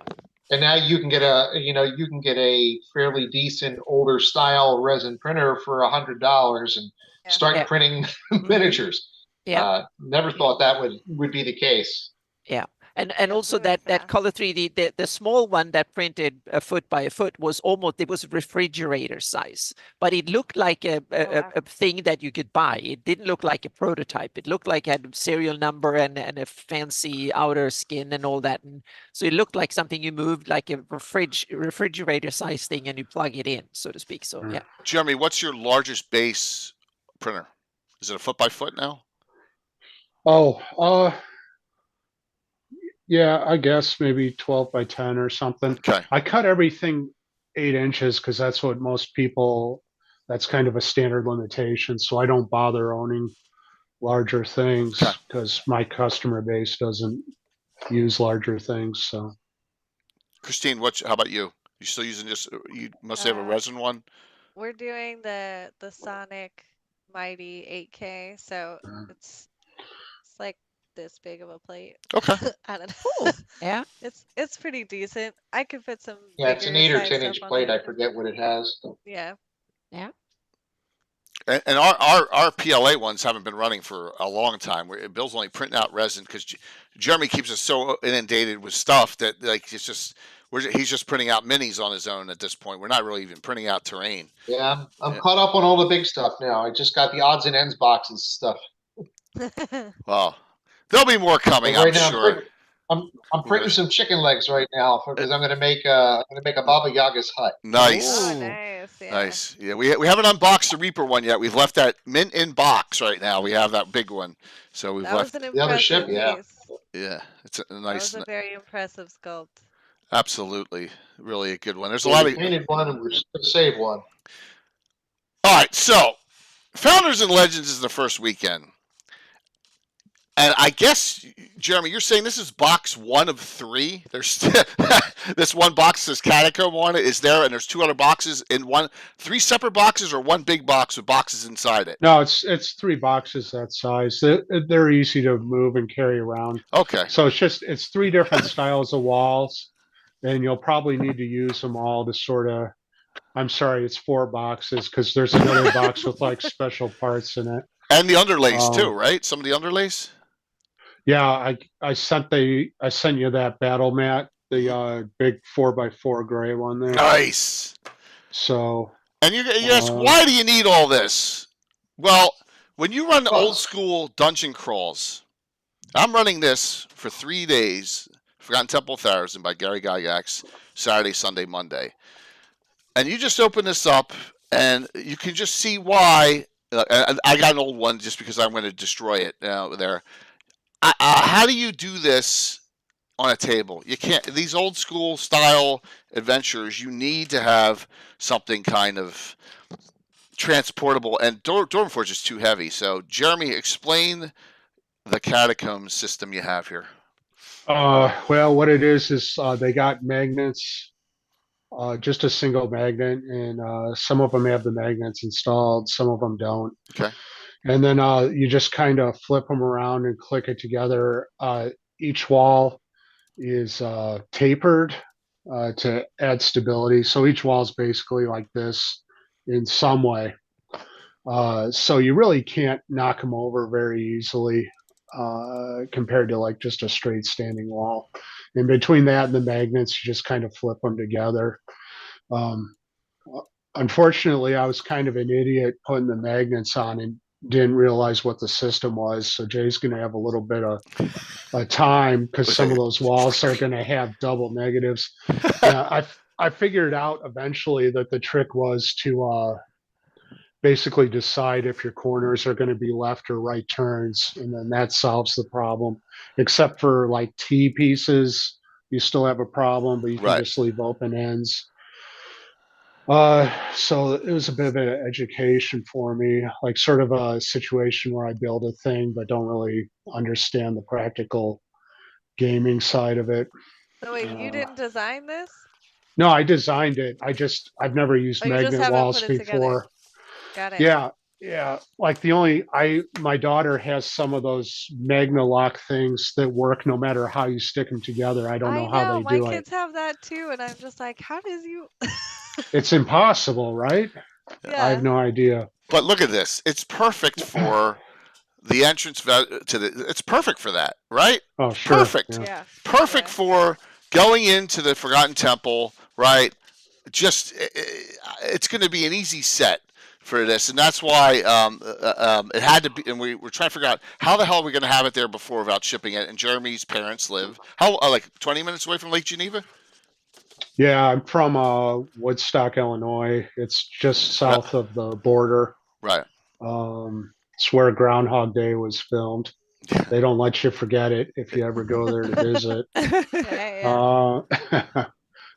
And now you can get a fairly decent older style resin printer for $100 and start printing miniatures. Yeah. Never thought that would be the case. Yeah. And also that Color 3D, the small one that printed a foot by a foot it was refrigerator size, but it looked like a thing that you could buy. It didn't look like a prototype. It looked like it had a serial number and a fancy outer skin and all that. And so it looked like something you moved, like a refrigerator size thing, and you plug it in, so to speak. So yeah. Jeremy, what's your largest base printer? Is it a foot by foot now? Yeah, I guess maybe 12 by 10 or something. Okay. I cut everything 8 inches because that's what most people, that's kind of a standard limitation. So I don't bother owning larger things because my customer base doesn't use larger things. So, Christine, how about you? You still using you must have a resin one? We're doing the Sonic Mighty 8K. So it's like this big of a plate. Okay. I don't know. Yeah. It's pretty decent. I could fit some. Yeah, it's an 8 or 10 inch plate. I forget what it has. Yeah. Yeah. And our PLA ones haven't been running for a long time. Bill's only printing out resin because Jeremy keeps us so inundated with stuff that he's just printing out minis on his own at this point. We're not really even printing out terrain. Yeah, I'm caught up on all the big stuff now. I just got the odds and ends boxes stuff. Well, there'll be more coming, I'm sure. I'm printing some chicken legs right now because I'm gonna make a Baba Yaga's hut. Nice. Oh, nice. Yeah. Nice. Yeah, we haven't unboxed the Reaper one yet. We've left that mint in box right now. We have that big one, so we've left the other ship. Yeah. Yeah, it's a nice. That was a very impressive sculpt. Absolutely, really a good one. There's a lot of painted one, and we're gonna save one. All right, so Founders and Legends is the first weekend. And I guess, Jeremy, you're saying this is box 1 of 3. There's this one box says Catacomb on it is there, and there's 2 other boxes in 3 separate boxes, or 1 big box with boxes inside it. No, it's 3 boxes that size. They're easy to move and carry around. Okay. So it's 3 different styles of walls, and you'll probably need to use them all to sort of. I'm sorry, it's 4 boxes because there's another box with like special parts in it. And the underlays too, right? Some of the underlays. Yeah, I sent you that battle mat, the big 4x4 gray one there. Nice. So. And you ask, why do you need all this? Well, when you run old school dungeon crawls, I'm running this for 3 days. Forgotten Temple Thousand by Gary Gygax, Saturday, Sunday, Monday. And you just open this up, and you can just see why. I got an old one just because I'm going to destroy it there. How do you do this on a table? You can't. These old school style adventures, you need to have something kind of transportable, and Dormforge is too heavy. So, Jeremy, explain the Catacomb system you have here. Well, what it is they got magnets, just a single magnet, and some of them have the magnets installed, some of them don't. Okay. And then you just kind of flip them around and click it together. Each wall is tapered to add stability. So each wall is basically like this in some way. So you really can't knock them over very easily compared to like just a straight standing wall. And between that and the magnets, you just kind of flip them together. Unfortunately, I was kind of an idiot putting the magnets on and didn't realize what the system was. So Jay's going to have a little bit of time because some of those walls are going to have double negatives. I figured out eventually that the trick was to basically decide if your corners are going to be left or right turns, and then that solves the problem. Except for like T pieces, you still have a problem, but you can just leave open ends. So it was a bit of an education for me, like sort of a situation where I build a thing but don't really understand the practical gaming side of it. So wait, you didn't design this? No, I designed it. I've never used magnet walls before. Got it. Yeah, Yeah, like my daughter has some of those Magna lock things that work no matter how you stick them together. I don't I know how know they my do it. kids have that too, and I'm just like, how does you? It's impossible, right? I have Yeah. no idea. But look at this. It's perfect for the entrance to the. It's perfect for that, right? Oh, sure. Perfect. Yeah. Yeah. Perfect Yeah. for going into the Forgotten Temple, right? Just it's going to be an easy set for this, and that's why it had to be. And we were trying to figure out how the hell are we going to have it there before without shipping it. And Jeremy's parents live like 20 minutes away from Lake Geneva. Yeah, I'm from Woodstock, Illinois. It's just south of the border. Right. It's where Groundhog Day was filmed. They don't let you forget it if you ever go there to visit. Yeah.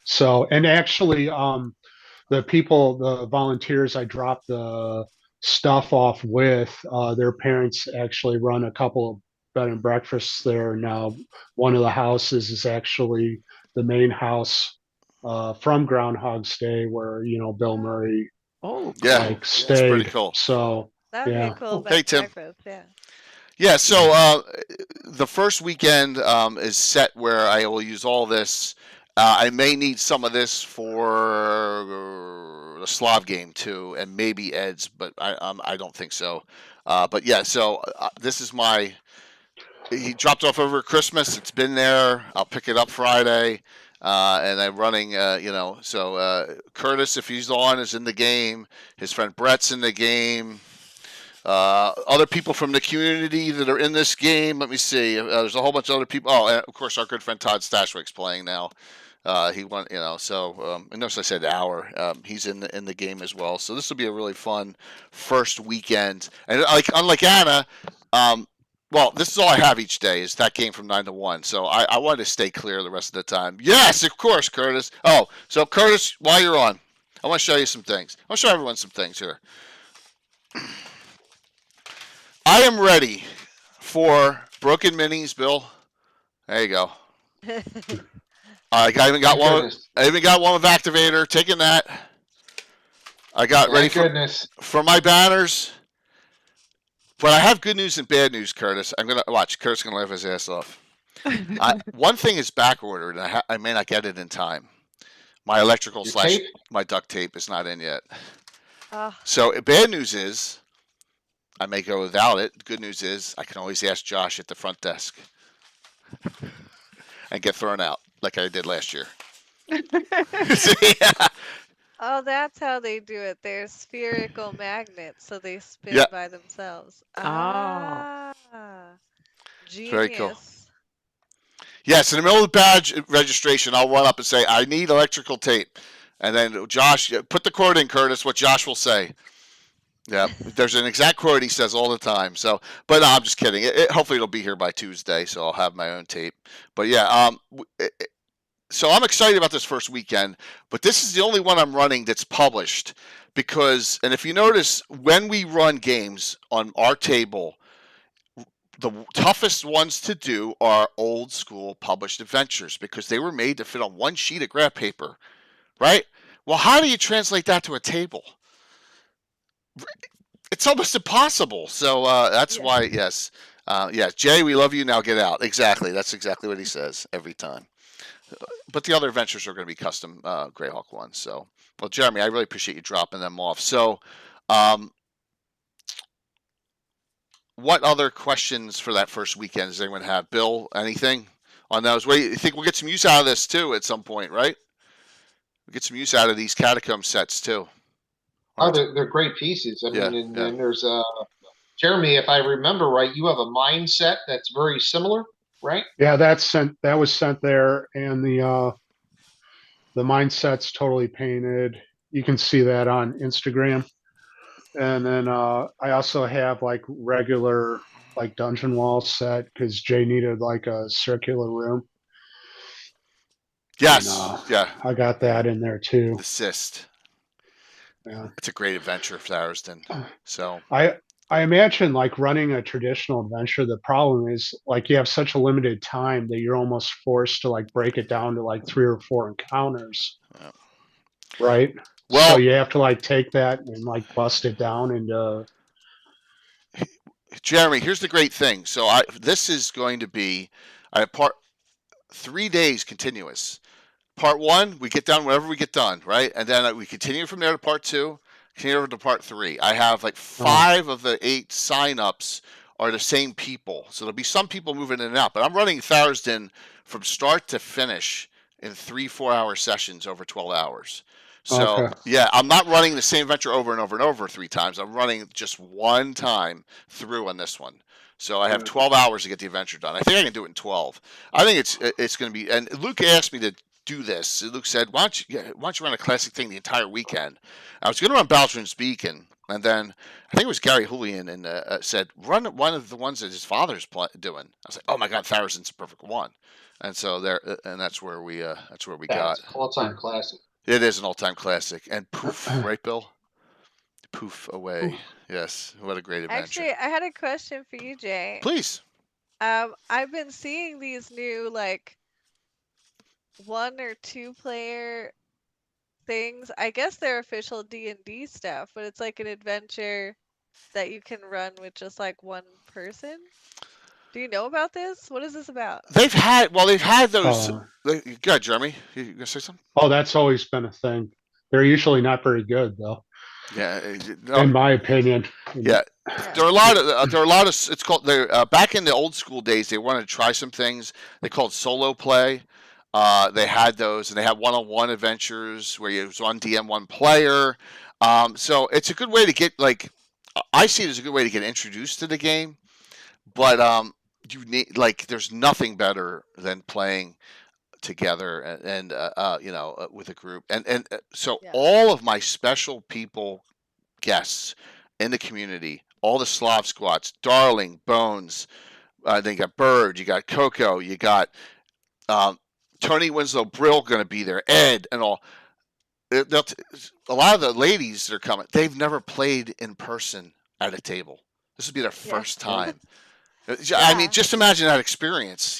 So, and actually, the volunteers I dropped the stuff off with, their parents actually run a couple of bed and breakfasts there now. One of the houses is actually the main house from Groundhog's Day, where Bill Murray Oh, Yeah, cool. like it's pretty stayed. cool. So That would be yeah, a cool Hey, bed Tim. breakfast. Yeah. Yeah, so the first weekend is set where I will use all this. I may need some of this for the Slav game too, and maybe Ed's, but I don't think so. But yeah, so this is my. He dropped off over Christmas. It's been there. I'll pick it up Friday, and I'm running. So Curtis, if he's on, is in the game. His friend Brett's in the game. Other people from the community that are in this game. Let me see. There's a whole bunch of other people. Oh, and of course, our good friend Todd Stashwick's playing now. He won, So, and notice I said hour. He's in the game as well. So this will be a really fun first weekend. And unlike Anna, well, this is all I have each day is that game from 9 to 1. So I wanted to stay clear the rest of the time. Yes, of course, Curtis. Oh, so Curtis, while you're on, I want to show you some things. I want to show everyone some things here. I am ready for broken minis, Bill. There you go. I even got one. Goodness. I even got one with Activator. Taking that. I got ready Thank goodness. for my banners. But I have good news and bad news, Curtis. I'm gonna watch. Curtis is gonna laugh his ass off. One thing is back ordered, and I may not get it in time. My electrical Your / tape? my duct tape is not in yet. Oh, So bad news is I may go without it. Good news is I can always ask Josh at the front desk and get thrown out like I did last year. Yeah. oh, that's how they do it. They're spherical magnets, so they spin Yeah. by themselves. Oh. Ah, Very cool. genius. Yes, in the middle of the badge registration, I'll run up and say, I need electrical tape. And then Josh, put the quote in, Curtis, what Josh will say. Yeah, there's an exact quote he says all the time. So, but no, I'm just kidding. Hopefully it'll be here by Tuesday, so I'll have my own tape. But yeah, so I'm excited about this first weekend. But this is the only one I'm running that's published because, and if you notice, when we run games on our table, the toughest ones to do are old school published adventures because they were made to fit on one sheet of graph paper, right? Well, how do you translate that to a table? It's almost impossible. So that's Yeah. why, yes. Jay, we love you. Now get out. Exactly. That's exactly what he says every time. But the other adventures are going to be custom Greyhawk ones. So, well, Jeremy, I really appreciate you dropping them off. So, what other questions for that first weekend does anyone have? Bill, anything on those? Wait, you think we'll get some use out of this too at some point, right? We'll get some use out of these catacomb sets too. Oh, they're great pieces. I Yeah, mean, and, yeah. and there's Jeremy, if I remember right, you have a mindset that's very similar, right? yeah, that was sent there, and the mindset's totally painted. You can see that on Instagram. And then I also have like regular like dungeon wall set because Jay needed like a circular room. Yes, And, yeah. I got that in there too. The cyst. Yeah. It's a great adventure for Thurston. So I imagine like running a traditional adventure, the problem is like you have such a limited time that you're almost forced to like break it down to like 3 or 4 encounters. Yeah. Right? Well, so you have to like take that and like bust it down into Jeremy, here's the great thing. So this is going to be I have 3 days continuous. Part 1, we get done whenever we get done, right? And then we continue from there to part 2, continue over to part 3. I have like 5 of the 8 signups are the same people. So there'll be some people moving in and out, but I'm running Thursday from start to finish in 3-4 hour sessions over 12 hours. So yeah, I'm not running the same adventure over and over and over 3 times. I'm running just one time through on this one. So I have 12 hours to get the adventure done. I think I can do it in 12. I think it's going to be. And Luke asked me to do this. Luke said, "Why don't you run a classic thing the entire weekend?" I was going to run Belgium's Beacon, and then I think it was Gary Julian and said, "Run one of the ones that his father's doing." I was like, "Oh my God, Tharazen's a perfect one." And so there, and that's where we got all-time classic. It is an all-time classic. And poof, right, Bill? Poof away. Yes, what a great adventure. Actually, I had a question for you, Jay. Please. I've been seeing these new like 1 or 2 player things. I guess they're official D&D stuff, but it's like an adventure that you can run with just like one person. Do you know about this? What is this about? They've had those. Go ahead, Jeremy. You gonna say something? Oh, that's always been a thing. They're usually not very good, though. Yeah, in my opinion. Yeah, there are a lot of. It's called. Back in the old school days, they wanted to try some things. They called solo play. They had those, and they had one-on-one adventures where you was one DM, one player. So it's a good way to get I see it as a good way to get introduced to the game. But you need there's nothing better than playing together and with a group. And so all of my special guests in the community, all the Slav squats, Darling, Bones, then you got Bird, you got Coco, you got Tony Winslow Brill going to be there, Ed, and all. A lot of the ladies that are coming, they've never played in person at a table. This would be their first time. I mean, just imagine that experience,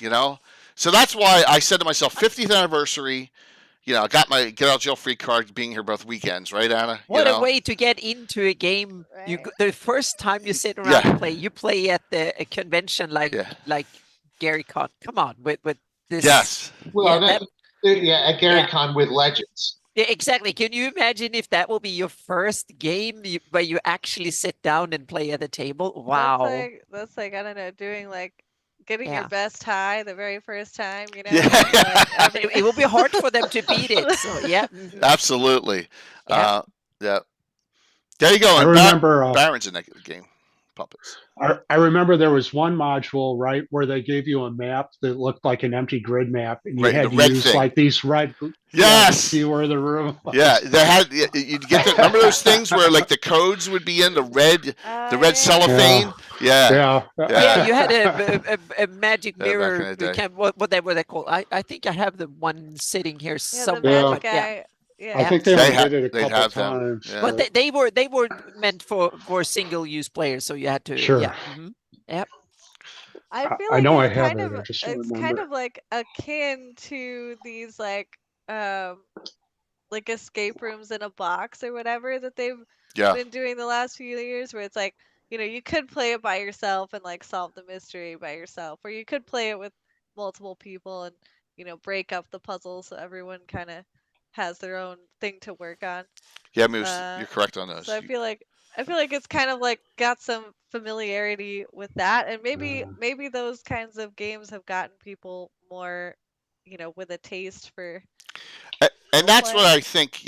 So that's why I said to myself, 50th anniversary, I got my get out jail free card being here both weekends, right, Anna? What a way to get into a game. Right. The first time you sit around and play, you play at a convention like Gary Con. Come on, with this. Yes. Well, at Gary Con with legends. Yeah, exactly. Can you imagine if that will be your first game where you actually sit down and play at the table? Wow. That's like I don't know, doing getting your best high the very first time, Yeah. It will be hard for them to beat it. So yeah. Absolutely. Yeah. There you go. I remember Baron's in that game. Puppets. I remember there was one module, right, where they gave you a map that looked like an empty grid map, and you had to use these red. Yes. To see where the room was. Yeah, they had. You'd get remember those things where the codes would be in the red cellophane. Yeah. You had a magic mirror. What they were called? I think I have the one sitting here somewhere. The guy. Yeah. I think they did it a couple times. Yeah. But they were meant for single use players, so you had to. Sure. Yeah. Mm-hmm. Yep. I feel I know I have it. It's kind of like akin to these escape rooms in a box or whatever that they've been doing the last few years, where it's you could play it by yourself and solve the mystery by yourself, or you could play it with multiple people and break up the puzzle so everyone kind of has their own thing to work on. Yeah, Moose, you're correct on those. So I feel like it's kind of got some familiarity with that, and maybe those kinds of games have gotten people more, with a taste for. And that's what I think,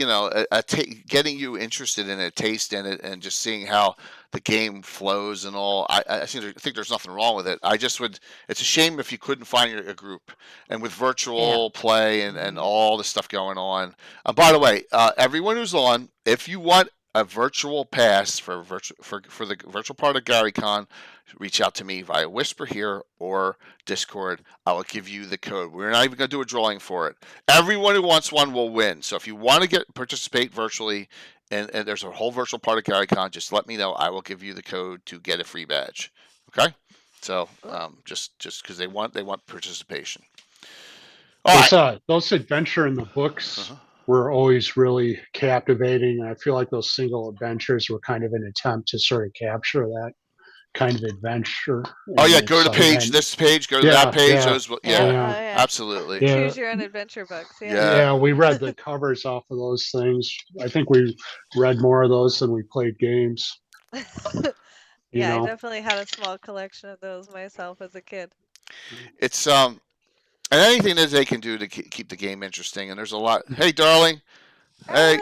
getting you interested in it, taste in it, and just seeing how the game flows and all. I think there's nothing wrong with it. It's a shame if you couldn't find a group. And with virtual play and all the stuff going on. By the way, everyone who's on, if you want a virtual pass for the virtual part of GaryCon, reach out to me via Whisper here or Discord. I will give you the code. We're not even going to do a drawing for it. Everyone who wants one will win. So if you want to participate virtually, and there's a whole virtual part of GaryCon, just let me know. I will give you the code to get a free badge. Okay? So just because they want participation. Those adventure in the books were always really captivating. And I feel like those single adventures were kind of an attempt to sort of capture that. kind of adventure. Oh and yeah, go to the it's, page. and- This page. Go to that page. yeah, Those. Yeah, Oh, yeah, yeah. absolutely. yeah, Choose your own adventure books. Yeah. Yeah. yeah. We read the covers off of those things. I think we read more of those than we played games. You Yeah, I know, definitely had a small collection of those myself as a kid. It's and anything that they can do to keep the game interesting. And there's a lot. Hey, darling. Hey.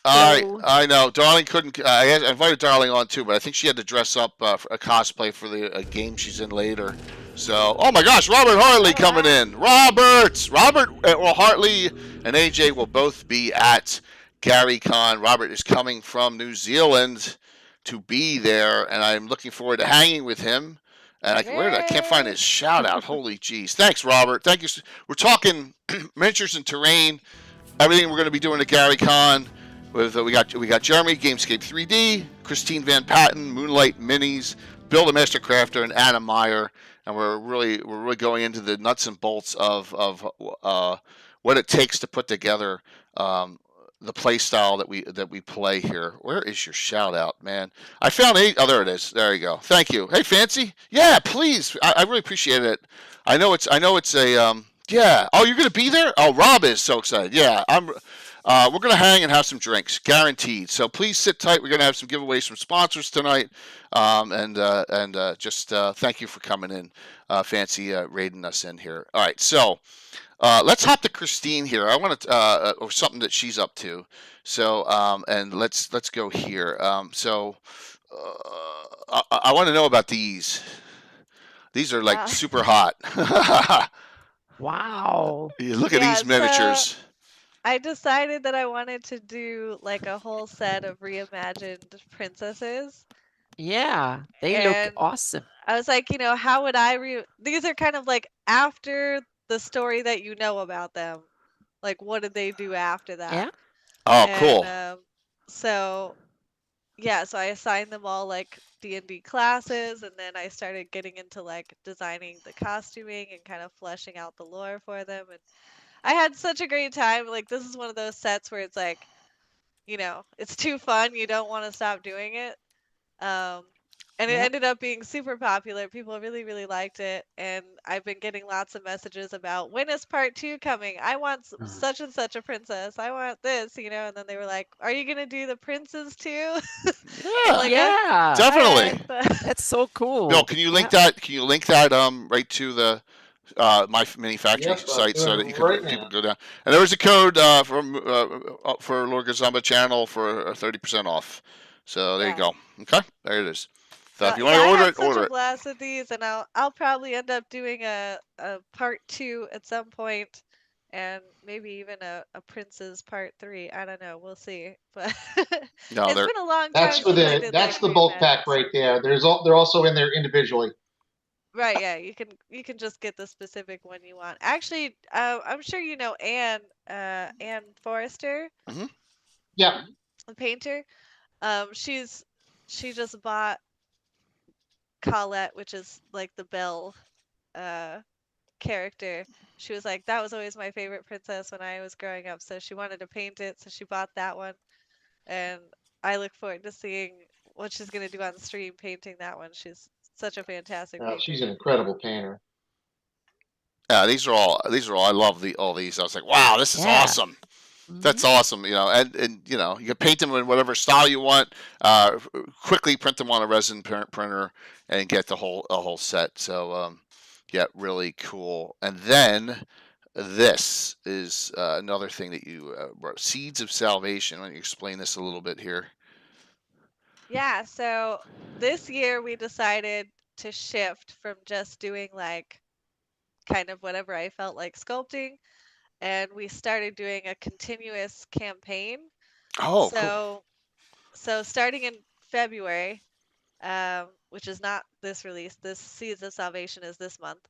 Darling! Hello. I know. Darling couldn't. I invited Darling on too, but I think she had to dress up for a cosplay for the game she's in later. So, oh my gosh, Robert Hartley coming in. Robert, well, Hartley and AJ will both be at GaryCon. Robert is coming from New Zealand to be there, and I'm looking forward to hanging with him. And I can't find his shout out. Holy jeez. Thanks, Robert. Thank you. We're talking miniatures and terrain. Everything we're going to be doing at GaryCon. With we got Jeremy, Gamescape 3D, Christine Van Patten, Moonlight Minis, Bill the Master Crafter, and Anna Meyer, and we're really going into the nuts and bolts of what it takes to put together the play style that we play here. Where is your shout out, man? I found 8. Oh, there it is. There you go. Thank you. Hey, Fancy. Yeah, please. I really appreciate it. I know it's a yeah. Oh, you're gonna be there? Oh, Rob is so excited. Yeah, we're going to hang and have some drinks, guaranteed. So please sit tight. We're going to have some giveaways from sponsors tonight. Just thank you for coming in, Fancy, raiding us in here. All right, so let's hop to Christine here. I want to, or something that she's up to. So, and let's go here. I want to know about these. These are like super hot. Wow. Look at these miniatures. I decided that I wanted to do like a whole set of reimagined princesses. Yeah, they look awesome. I was like, how would these are kind of like after the story that you know about them. Like, what did they do after that? Yeah. Oh, cool. So I assigned them all like D&D classes, and then I started getting into like designing the costuming and kind of fleshing out the lore for them, and I had such a great time. Like, this is one of those sets where it's like, it's too fun. You don't want to stop doing it. And it ended up being super popular. People really, really liked it. And I've been getting lots of messages about, when is part 2 coming? I want such and such a princess. I want this, And then they were like, are you going to do the princes too? Yeah, like, yeah, definitely. That's so cool. Bill, can you link that? Can you link that right to the my manufacturing site so that people go down? And there was a code for Lord Gazamba channel for 30% off. So there you go. Okay, there it is. So if you want to order it, order it. I had such a blast with these, and I'll probably end up doing a part 2 at some point, and maybe even a Prince's part 3. I don't know. We'll see. But no, it's been a long time. That's the bulk pack right there. They're also in there individually. Right, yeah. You can just get the specific one you want. Actually, I'm sure you know Anne Forrester. Mm-hmm. Yeah. The painter. She just bought Colette, which is like the Belle character. She was like, that was always my favorite princess when I was growing up, so she wanted to paint it, so she bought that one. And I look forward to seeing what she's going to do on the stream painting that one. She's such a fantastic painter. She's an incredible painter. Yeah, these are all. I love all these. I was like, wow, this is awesome. That's awesome, and you can paint them in whatever style you want. Quickly print them on a resin printer and get the whole set. So, yeah, really cool. And then this is another thing that you wrote, Seeds of Salvation. Why don't you explain this a little bit here? Yeah, so this year we decided to shift from just doing like kind of whatever I felt like sculpting, and we started doing a continuous campaign. Oh, cool. So starting in February, which is not this release, this Seeds of Salvation is this month,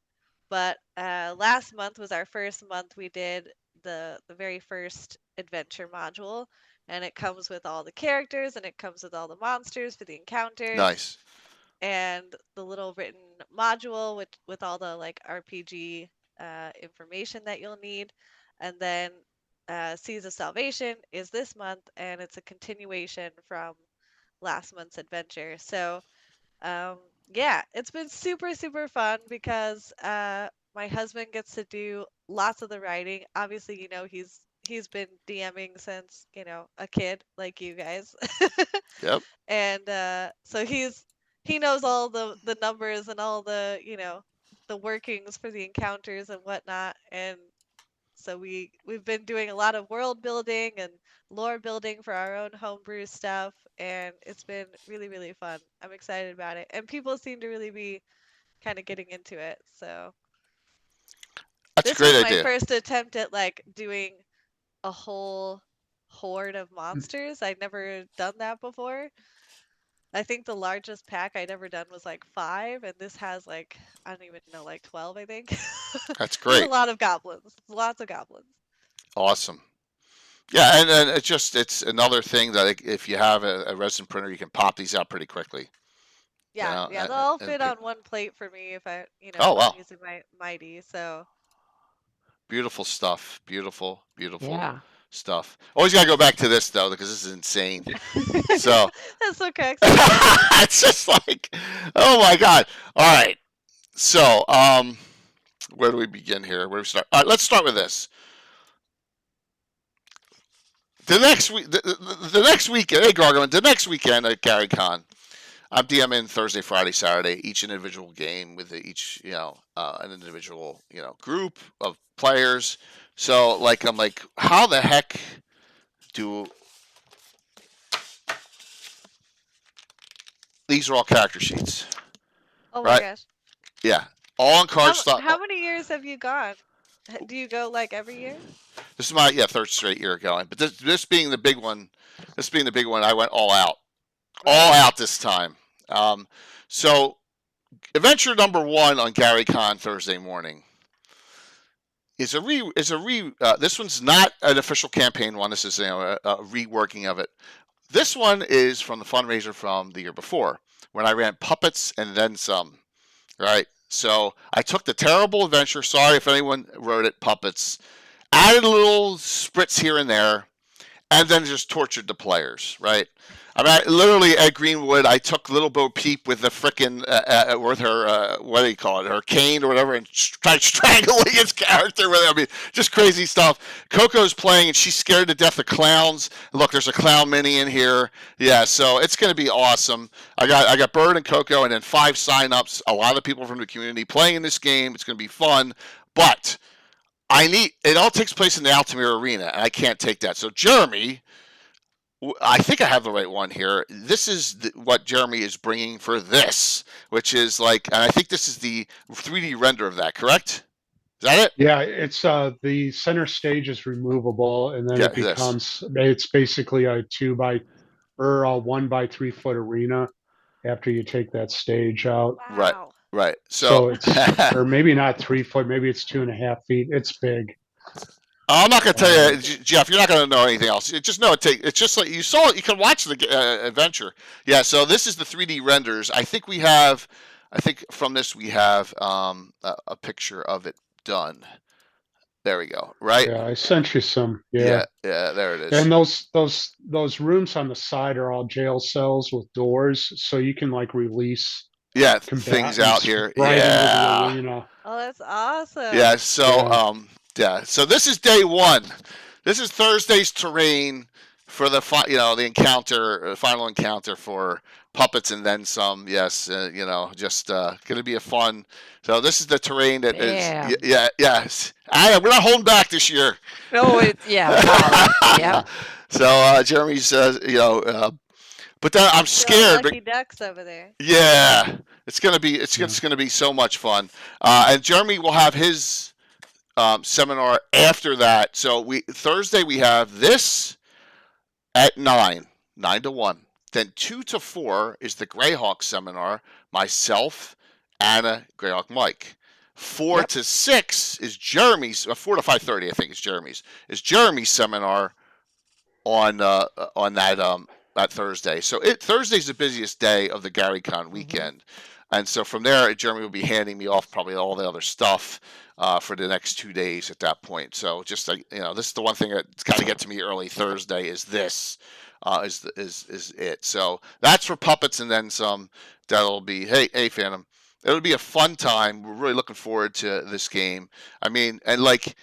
but last month was our first month we did the very first adventure module, and it comes with all the characters, and it comes with all the monsters for the encounters. Nice. And the little written module with all the like RPG information that you'll need. And then Seeds of Salvation is this month, and it's a continuation from last month's adventure. So Yeah, it's been super, super fun because my husband gets to do lots of the writing. Obviously, he's been DMing since, a kid like you guys. Yep. And so he knows all the numbers and all the workings for the encounters and whatnot. And so we've been doing a lot of world building and lore building for our own homebrew stuff, and it's been really, really fun. I'm excited about it, and people seem to really be kind of getting into it. So That's a this great was my idea. first attempt at like doing a whole horde of monsters. I'd never done that before. I think the largest pack I'd ever done was like 5, and this has like, I don't even know, like 12, I think. That's There's a great. lot of goblins. Lots of goblins. Awesome. Yeah, and it's another thing that if you have a resin printer, you can pop these out pretty quickly. Yeah, Yeah. they'll all fit on one plate for me if Oh, if wow. I'm using my Mighty. So Beautiful stuff. Beautiful Yeah. stuff. Always gotta go back to this though, because this is insane. So that's okay. it's just like, oh my god. All right. So, where do we begin here? Where do we start? All right, let's start with this. The next week, the next weekend, hey Gargamon, the next weekend at GaryCon, I'm DMing Thursday, Friday, Saturday, each individual game with each, an individual, group of players. So, like, I'm like, how the heck do these are all character sheets, Oh my right? gosh. Yeah, all on card stuff. How many years have you gone? Do you go like every year? This is my third straight year going, but this being the big one, I went all out, this time. So adventure number 1 on GaryCon Thursday morning is this one's not an official campaign one. This is a reworking of it. This one is from the fundraiser from the year before when I ran Puppets and then some. Right. So I took the terrible adventure. Sorry if anyone wrote it, Puppets. Added a little spritz here and there, and then just tortured the players, right? I mean, literally at Greenwood, I took Little Bo Peep with the frickin' with her what do you call it, her cane or whatever, and tried strangling his character with it. I mean, just crazy stuff. Coco's playing, and she's scared to death of clowns. Look, there's a clown mini in here. Yeah, so it's gonna be awesome. I got Bird and Coco, and then 5 signups. A lot of people from the community playing this game. It's gonna be fun, but it all takes place in the Altamira Arena, and I can't take that. So Jeremy, I think I have the right one here. This is what Jeremy is bringing for this, which is like, and I think this is the 3D render of that, correct? Is that it? Yeah, it's the center stage is removable, and then it becomes it's basically a 1 by 3 foot arena after you take that stage out. Wow. Right. So it's, or maybe not 3 foot, maybe it's 2.5 feet. It's big. I'm not going to tell you, Jeff. You're not going to know anything else. It's just like you saw it. You can watch the adventure. Yeah. So this is the 3D renders. I think from this we have a picture of it done. There we go. Right. Yeah, I sent you some. Yeah. Yeah. There it is. And those rooms on the side are all jail cells with doors, so you can like release. Yeah, things out here. Right into the Yeah. arena. Oh, that's awesome. Yeah. So so this is day 1. This is Thursday's terrain for the final encounter for Puppets and then some. Yes, just going to be a fun. So this is the terrain that is. Yes. We're not holding back this year. No, yeah. So Jeremy's, but then I'm scared. Lucky ducks over there. Yeah, it's gonna be so much fun. And Jeremy will have his seminar after that. So Thursday we have this at 9 to 1. Then 2 to 4 is the Greyhawk seminar. Myself, Anna, Greyhawk, Mike. 4 to 6 is Jeremy's. 4 to 5:30, I think, is Jeremy's. Is Jeremy's seminar on that Thursday. So Thursday's the busiest day of the GaryCon weekend. And so from there, Jeremy will be handing me off probably all the other stuff for the next 2 days at that point. So just like, this is the one thing that's got to get to me early Thursday is this. is it. So that's for puppets and then some. That'll be hey Phantom. It'll be a fun time. We're really looking forward to this game. I mean, and like,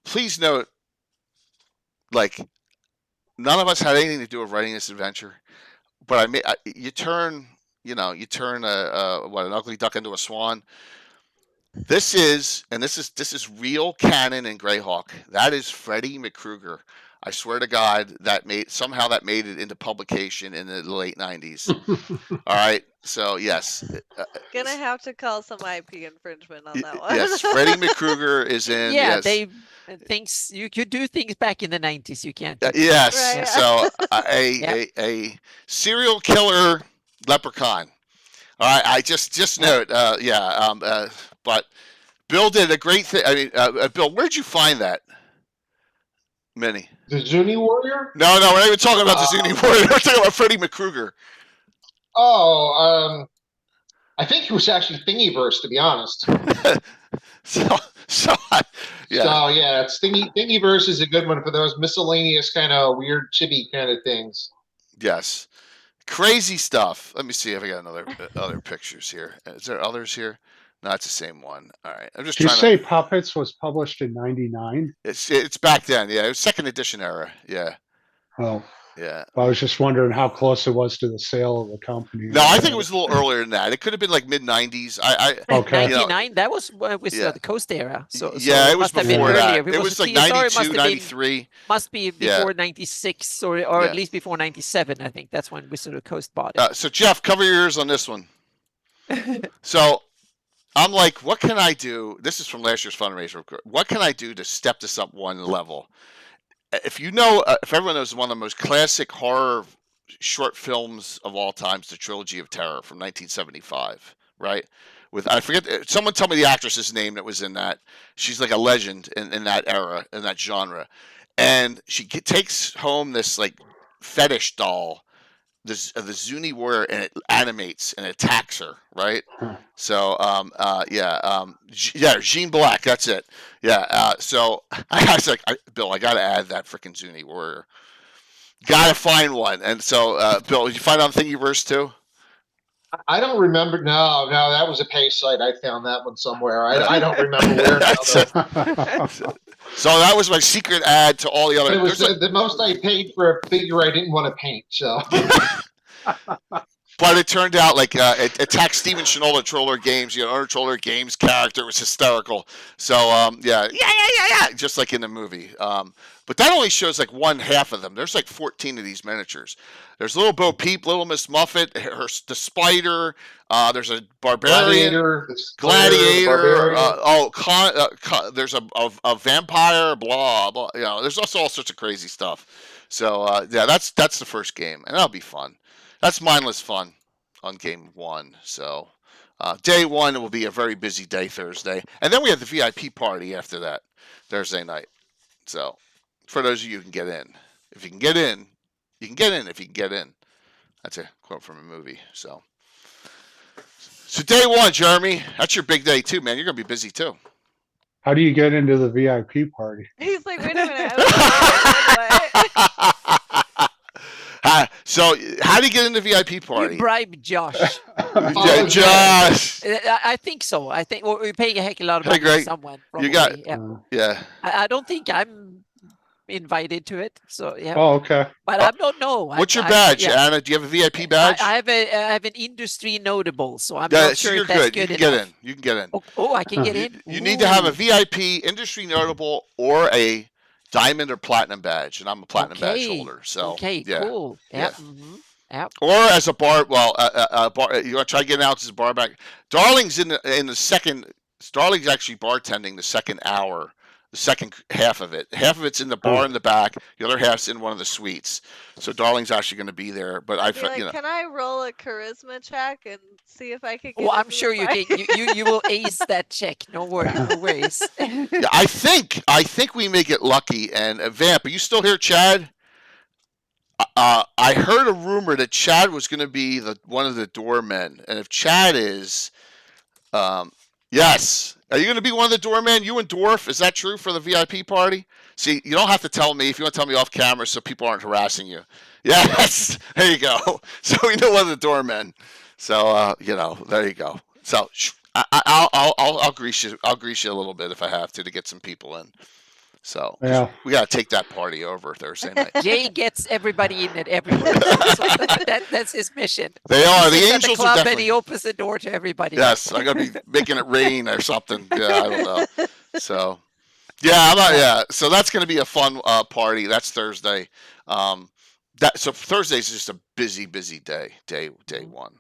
please note, like, none of us had anything to do with writing this adventure, but you turn an ugly duck into a swan. This is real canon in Greyhawk. That is Freddie McCruger. I swear to God, that made it into publication in the late 90s. All right, so yes, Gonna have to call some IP infringement on that one. yes, Freddie McCruger is in. Yeah, yes. they things you could do things back in the 90s. You can't. Yes, Right. so Yeah. a serial killer leprechaun. All right, I just note, but Bill did a great thing. I mean, Bill, where'd you find that? Minnie. The Zuni Warrior? No, we're not even talking about the Zuni Warrior. We're talking about Freddie McCruger. Oh, I think it was actually Thingiverse, to be honest. So yeah. So yeah, it's Thingiverse is a good one for those miscellaneous kind of weird chibi kind of things. Yes. Crazy stuff. Let me see if I got other pictures here. Is there others here? No, it's the same one. All right. I'm just Did you trying say Puppets was published in '99? it's back then. Yeah, it was second edition era. Yeah. Well, Yeah. I was just wondering how close it was to the sale of the company. No, I think it was a little earlier than that. It could have been like mid 90s. Okay. 99. That was Yeah. the Coast era. So yeah, it was must have been before that. earlier. If It was like TSR, it 92, 93. Must be Yeah. before 96 or Yeah. at least before 97. I think that's when Wizard of the Coast bought it. So Jeff, cover your ears on this one. So I'm like, what can I do? This is from last year's fundraiser. What can I do to step this up one level? If everyone knows one of the most classic horror short films of all times, the Trilogy of Terror from 1975, right? I forget, someone tell me the actress's name that was in that. She's like a legend in that era, in that genre. And she takes home this like fetish doll, the Zuni Warrior, and it animates and attacks her, right? So, Jean Black, that's it. Yeah. So I was like, Bill, I got to add that freaking Zuni Warrior. Got to find one. And so, Bill, did you find on Thingiverse too? I don't remember. No, that was a pay site. I found that one somewhere. I don't remember where. That's it. So that was my secret ad to all the other. It was the most I paid for a figure I didn't want to paint. So. But it turned out like it attacked Steven Shinola Troller Games, our Troller Games character was hysterical. So yeah, just like in the movie. But that only shows like one half of them. There's like 14 of these miniatures. There's Little Bo Peep, Little Miss Muffet, the Spider. There's a barbarian, gladiator. There's a vampire. Blah blah. There's also all sorts of crazy stuff. So yeah, that's the first game, and that'll be fun. That's mindless fun on game one. So day one, it will be a very busy day Thursday. And then we have the VIP party after that, Thursday night. So for those of you who can get in. If you can get in, you can get in if you can get in. That's a quote from a movie. So day one, Jeremy, that's your big day too, man. You're going to be busy too. How do you get into the VIP party? He's like, wait a minute. I So how do you get into the VIP party? You bribe Josh. Josh. I think so. I think we're paying a heck of a lot of money Greg, to someone. you got- Probably, Yeah. I don't think I'm invited to it. So yeah. Oh, okay. But I don't know. What's your badge, Anna? Do you have a VIP badge? I have an industry notable, so I'm Yeah, not so sure you're if that's good. You good can enough. get in. You can get in. Oh, I can get in. You need to have a Ooh. VIP industry notable or a diamond or platinum badge, and I'm a platinum badge holder. So okay, yeah. cool. Yeah. Yep. Mm-hmm. Yep. Or as a bar, you want to try getting out as a bar back. Darling's in the second. Darling's actually bartending the second hour, the second half of it. Half of it's in the bar in the back. The other half's in one of the suites. So Darling's actually going to be there. But can I roll a charisma check and see if I can get Well, I'm into sure the you party? can. You will ace that check. No worries. No worries. yeah, I think we may get lucky. And Vamp, are you still here, Chad? I heard a rumor that Chad was going to be one of the doormen, and if Chad is, Yes. Are you going to be one of the doormen? You and Dwarf? Is that true for the VIP party? See, you don't have to tell me if you want to tell me off camera so people aren't harassing you. Yes. There you go. So we know one of the doormen. So there you go. So I'll grease you. I'll grease you a little bit if I have to get some people in. So Yeah. we got to take that party over Thursday night. Jay gets everybody in it everywhere. So that's his mission. They are. The He's at Angels club are and definitely. he opens the door to everybody. Yes, I'm gonna be making it rain or something. Yeah, I don't know. So, yeah, I'm not. Yeah, so that's gonna be a fun party. That's Thursday. So Thursday's just a busy day. Day one.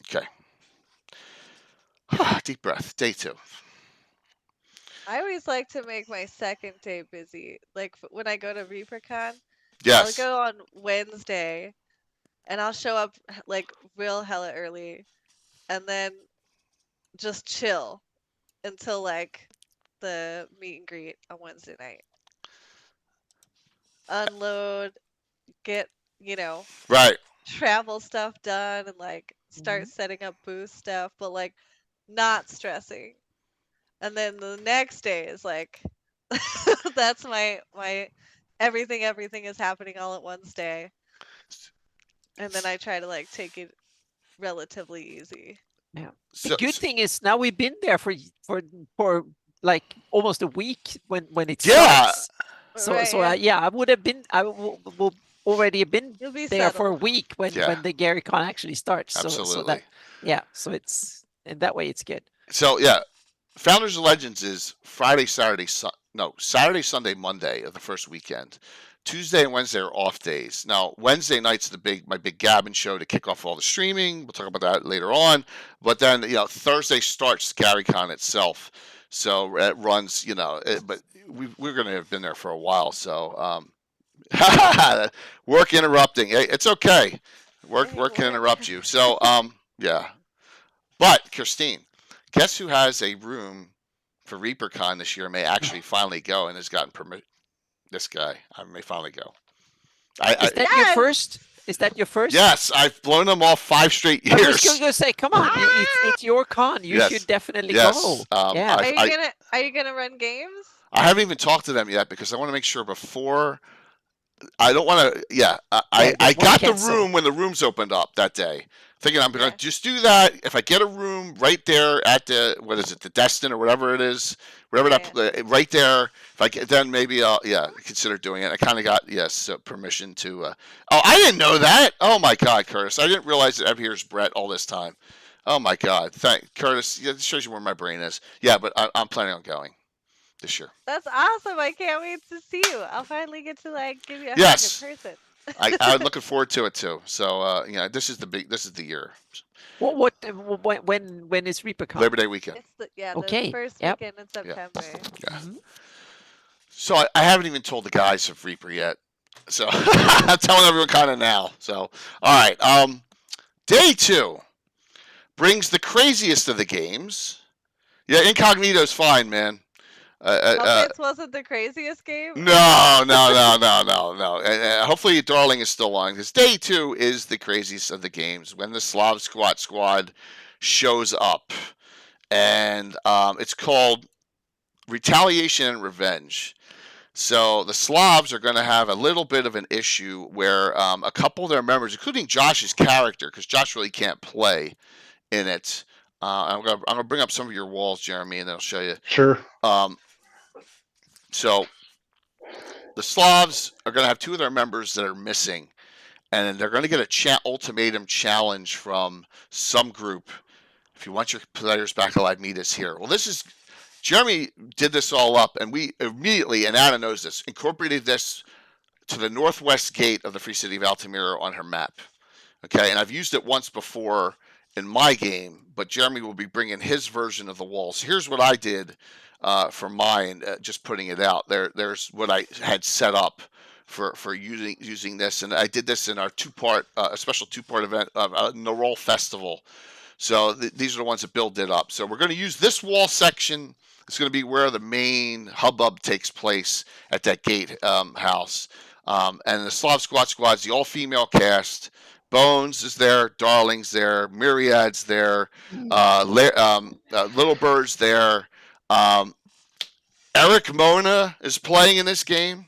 Okay. Deep breath. Day two. I always like to make my second day busy. Like when I go to ReaperCon, Yes. I'll go on Wednesday and I'll show up like real hella early and then just chill until like the meet and greet on Wednesday night. Unload, get, Right. travel stuff done and like start setting up booth stuff, but like not stressing. And then the next day is like that's my everything is happening all at once day. And then I try to like take it relatively easy. Yeah. So, The good thing is now we've been there for like almost a week when it Yeah. starts. So Right, so yeah. I would have been will already have been You'll be there for a settled. week when the GaryCon actually starts. So absolutely. so it's in that way it's good. So yeah, Founders of Legends is Friday, Saturday, Saturday, Sunday, Monday of the first weekend. Tuesday and Wednesday are off days. Now Wednesday night's my big Gabbin show to kick off all the streaming. We'll talk about that later on. But then Thursday starts GaryCon itself. So it runs, but we're going to have been there for a while. So work interrupting. Hey, it's okay. Work can interrupt you. So yeah. But Christine, guess who has a room for ReaperCon this year? May actually finally go and has gotten permission. This guy, I may finally go. Is that your first? Is that your first? Yes, I've blown them off 5 straight I was years. going to say, come on, it's your con. You Yes. should definitely Yes. go. Yeah. Are you gonna run games? I haven't even talked to them yet because I want to make sure before. I don't want to. Yeah, I got the room when the rooms opened up that day. Thinking I'm going to just do that. If I get a room right there at the the Destin or whatever it is, whatever that right there. If I get, then maybe I'll consider doing it. I kind of got permission to. Oh, I didn't know that. Oh my God, Curtis! I didn't realize that here's Brett all this time. Oh my God, thank Curtis. Yeah, it shows you where my brain is. Yeah, but I'm planning on going this year. That's awesome. I can't wait to see you. I'll finally get to like give you a Yes. hug in person. I'm looking forward to it too. So this is the year. When is ReaperCon? Labor Day weekend. It's the Okay, first yep. weekend in September. Yeah. So I haven't even told the guys of Reaper yet. So I'm telling everyone kind of now. So all right. Day 2 brings the craziest of the games. Yeah, Incognito's fine, man. Puppets wasn't the craziest game? No. Hopefully Darling is still on because Day 2 is the craziest of the games when the Slav Squad shows up. And it's called Retaliation and Revenge. So the Slavs are going to have a little bit of an issue where a couple of their members, including Josh's character, because Josh really can't play in it. I'm gonna bring up some of your walls, Jeremy, and then I'll show you. Sure. So the Slavs are going to have 2 of their members that are missing, and they're going to get a ultimatum challenge from some group. If you want your players back alive, meet us here. Well, Jeremy did this all up, and we immediately, and Anna knows this, incorporated this to the northwest gate of the Free City of Altamira on her map. Okay, and I've used it once before in my game, but Jeremy will be bringing his version of the wall. So here's what I did for mine, just putting it out. There's what I had set up for using this, and I did this in our a special 2-part event of Narol Festival. So these are the ones that Bill did up. So we're going to use this wall section. It's going to be where the main hubbub takes place at that gate house. And the Slav Squad's the all-female cast. Bones is there, Darling's there, Myriad's there, Little Bird's there. Eric Mona is playing in this game,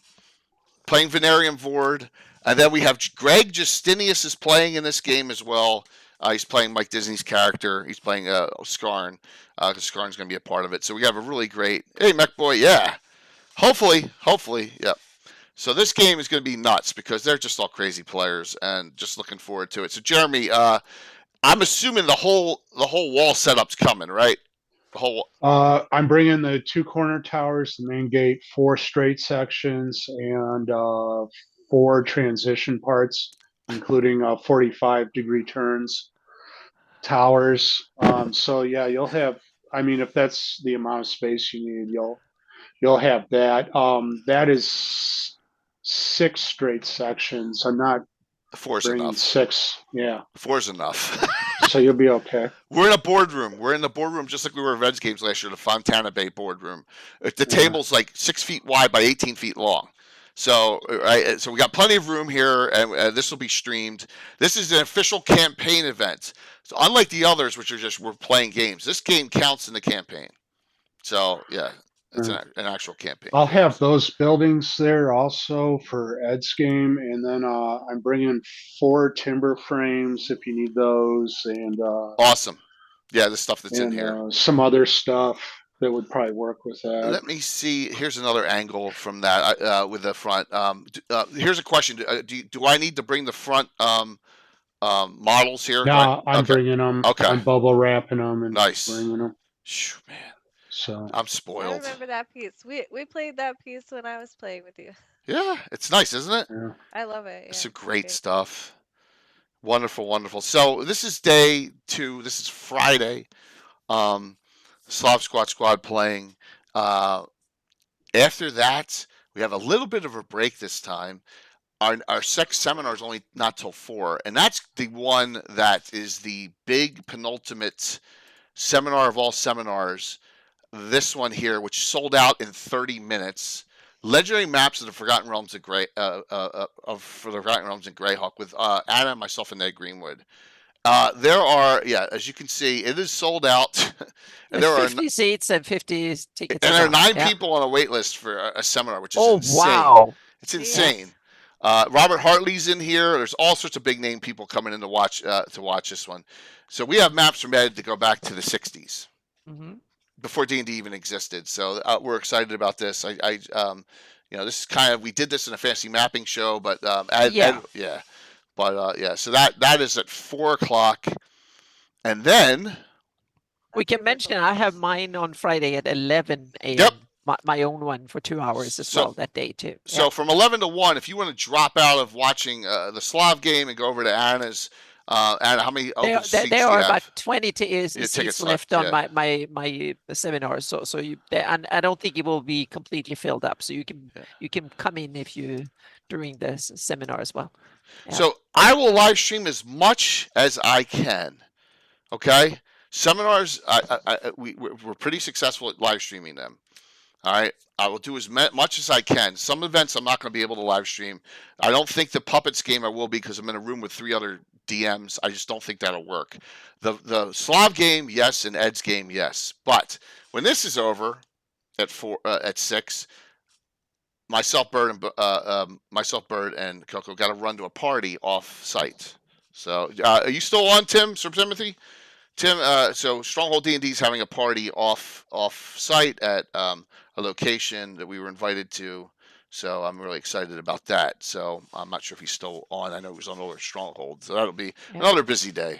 playing Venarium Vord. And then we have Greg Justinius is playing in this game as well. He's playing Mike Disney's character. He's playing Skarn, because Skarn's going to be a part of it. So we have a really great, hey, Mech Boy, yeah. Hopefully, yep. So this game is going to be nuts because they're just all crazy players, and just looking forward to it. So Jeremy, I'm assuming the whole wall setup's coming, right? The whole. I'm bringing the 2 corner towers, the main gate, 4 straight sections, and 4 transition parts, including 45-degree turns, towers. So yeah, you'll have. I mean, if that's the amount of space you need, you'll have that. That is 6 straight sections. I'm not 4's bringing enough. 6. Yeah. 4's enough. So you'll be okay. We're in a boardroom. We're in the boardroom just like we were at Reds games last year, the Fontana Bay boardroom. The table's like 6 feet wide by 18 feet long. So, right, so we got plenty of room here, and this will be streamed. This is an official campaign event. So unlike the others, which are just we're playing games, this game counts in the campaign. So yeah, it's an actual campaign. I'll have those buildings there also for Ed's game, and then I'm bringing 4 timber frames if you need those, and Awesome. Yeah, the stuff that's in here. Some other stuff that would probably work with that. Let me see. Here's another angle from that with the front. Here's a question: Do I need to bring the front models here? No, I'm bringing them. Okay. I'm bubble wrapping them and Nice. bringing them. Man, So I'm I spoiled. remember that piece. We played that piece when I was playing with you. Yeah, it's nice, isn't it? yeah. I love it. It's Yeah, some great okay. stuff. Wonderful, wonderful. So this is day 2. This is Friday. Slav Squad playing. After that, we have a little bit of a break this time. Our sex seminar is only not till 4, and that's the one that is the big penultimate seminar of all seminars. This one here, which sold out in 30 minutes. Legendary Maps of the Forgotten Realms of for the Forgotten Realms in Greyhawk with Anna, myself, and Ned Greenwood. There are, as you can see, it is sold out. And there 50 seats and 50 tickets. And there are 9 people on a wait list for a seminar, which is insane. Wow. It's insane. Robert Hartley's in here. There's all sorts of big name people coming in to watch this one. So we have maps from Ed to go back to the 60s. Mm-hmm. Before D&D even existed. So we're excited about this. This is kind of, we did this in a fantasy mapping show, but So that is at 4:00, and then We can mention I have mine on Friday at 11 a.m. Yep. My own one for 2 hours as well that day too. So from 11 to 1, if you want to drop out of watching the Slav game and go over to Anna's. Anna, how many open seats do you there are have? about 20 tickets seats left, left on my seminar. So and I don't think it will be completely filled up. So you can come in if you during the seminar as well. Yeah. So I will live stream as much as I can. Okay, seminars. We're pretty successful at live streaming them. All right, I will do as much as I can. Some events I'm not going to be able to live stream. I don't think the Puppets game I will be because I'm in a room with 3 other DMs. I just don't think that'll work. The Slav game, yes, and Ed's game, yes. But when this is over at 6, myself, Bird, and Coco got to run to a party off site. So are you still on, Tim? Sir Timothy? Tim, so Stronghold D&D is having a party off site at a location that we were invited to. So I'm really excited about that. So I'm not sure if he's still on. I know he was on over Stronghold. So that'll be another busy day.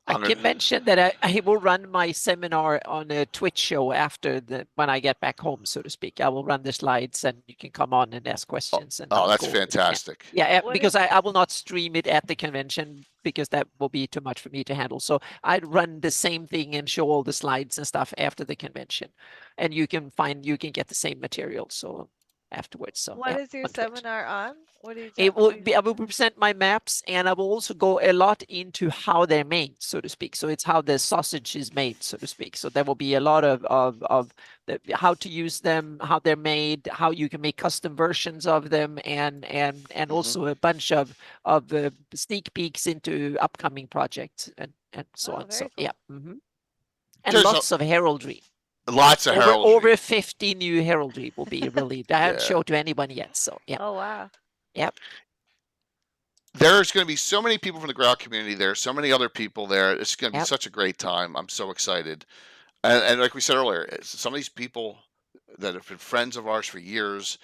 I can mention that I will run my seminar on a Twitch show after when I get back home, so to speak. I will run the slides and you can come on and ask questions. That's fantastic. Yeah, because I will not stream it at the convention because that will be too much for me to handle. So I'd run the same thing and show all the slides and stuff after the convention. And you can get the same material. So afterwards. So What yeah, is your on Twitch. seminar on? What do you It talk will about? be, I will present my maps, and I will also go a lot into how they're made, so to speak. So it's how the sausage is made, so to speak. So there will be a lot of how to use them, how they're made, how you can make custom versions of them, and also a bunch of sneak peeks into upcoming projects and so Oh, on. So very cool. yeah, and There's lots of heraldry. lots of heraldry. Over 50 new heraldry will be released. I haven't Yeah. showed to anyone yet. So yeah. Oh wow. Yep. There's going to be so many people from the Greyhawk community there, so many other people there. It's going to be Yep. such a great time. I'm so excited. And like we said earlier, some of these people that have been friends of ours for years,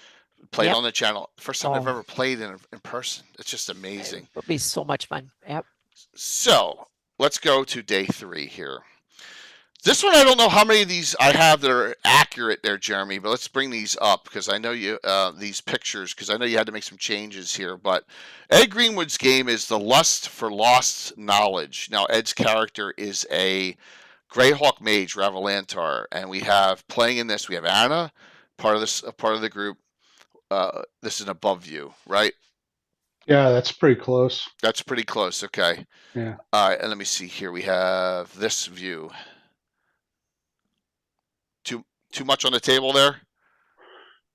played Yep. on the channel. First time I've Oh. ever played in person. It's just amazing. It'll be so much fun. Yep. So let's go to day 3 here. This one, I don't know how many of these I have that are accurate there, Jeremy, but let's bring these up because I know you, these pictures, because I know you had to make some changes here. But Ed Greenwood's game is The Lust for Lost Knowledge. Now, Ed's character is a Greyhawk mage, Ravalantar, and we have playing in this, we have Anna, part of the group. This is an above view, right? Yeah, that's pretty close. That's pretty close. Okay. Yeah. All right, and let me see here. We have this view. Too much on the table there?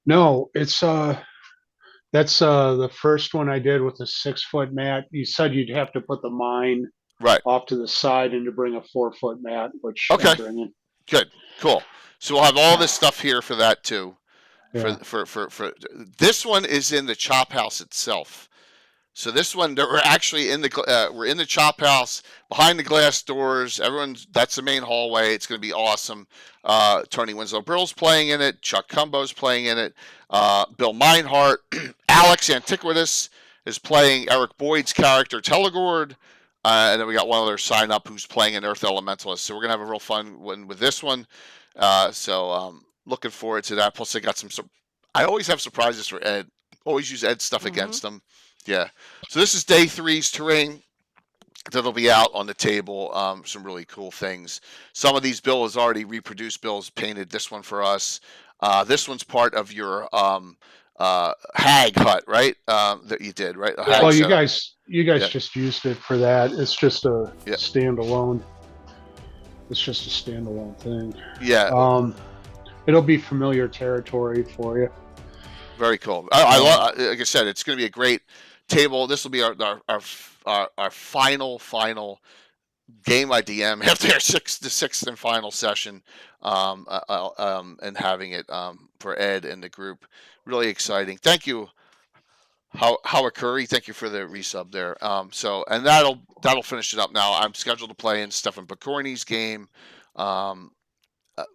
No, it's that's the first one I did with a 6-foot mat. You said you'd have to put the mine Right. off to the side and to bring a 4-foot mat, which Okay. I'm bringing. Good. Cool. So we'll have all this stuff here for that too. Yeah. For this one is in the chop house itself. So this one, we're actually in the chop house behind the glass doors. That's the main hallway. It's going to be awesome. Tony Winslow Brill's playing in it. Chuck Cumbo's playing in it. Bill Meinhardt, Alex Antiquitous is playing Eric Boyd's character Telegord. And then we got one other sign up who's playing an Earth Elementalist. So we're going to have a real fun one with this one. Looking forward to that. Plus I got I always have surprises for Ed. Always use Ed's stuff against him. Yeah. So this is day 3's terrain that'll be out on the table. Some really cool things. Some of these Bill has already reproduced. Bill's painted this one for us. This one's part of your hag hut, right? That you did, right? Well, you guys just used it for that. It's just a standalone. It's just a standalone thing. Yeah. It'll be familiar territory for you. Very cool. I love. Like I said, it's going to be a great table. This will be our final game by DM after our sixth and final session, and having it for Ed and the group. Really exciting. Thank you, Howard Curry. Thank you for the resub there. And that'll finish it up now. I'm scheduled to play in Stefan Picorni's game.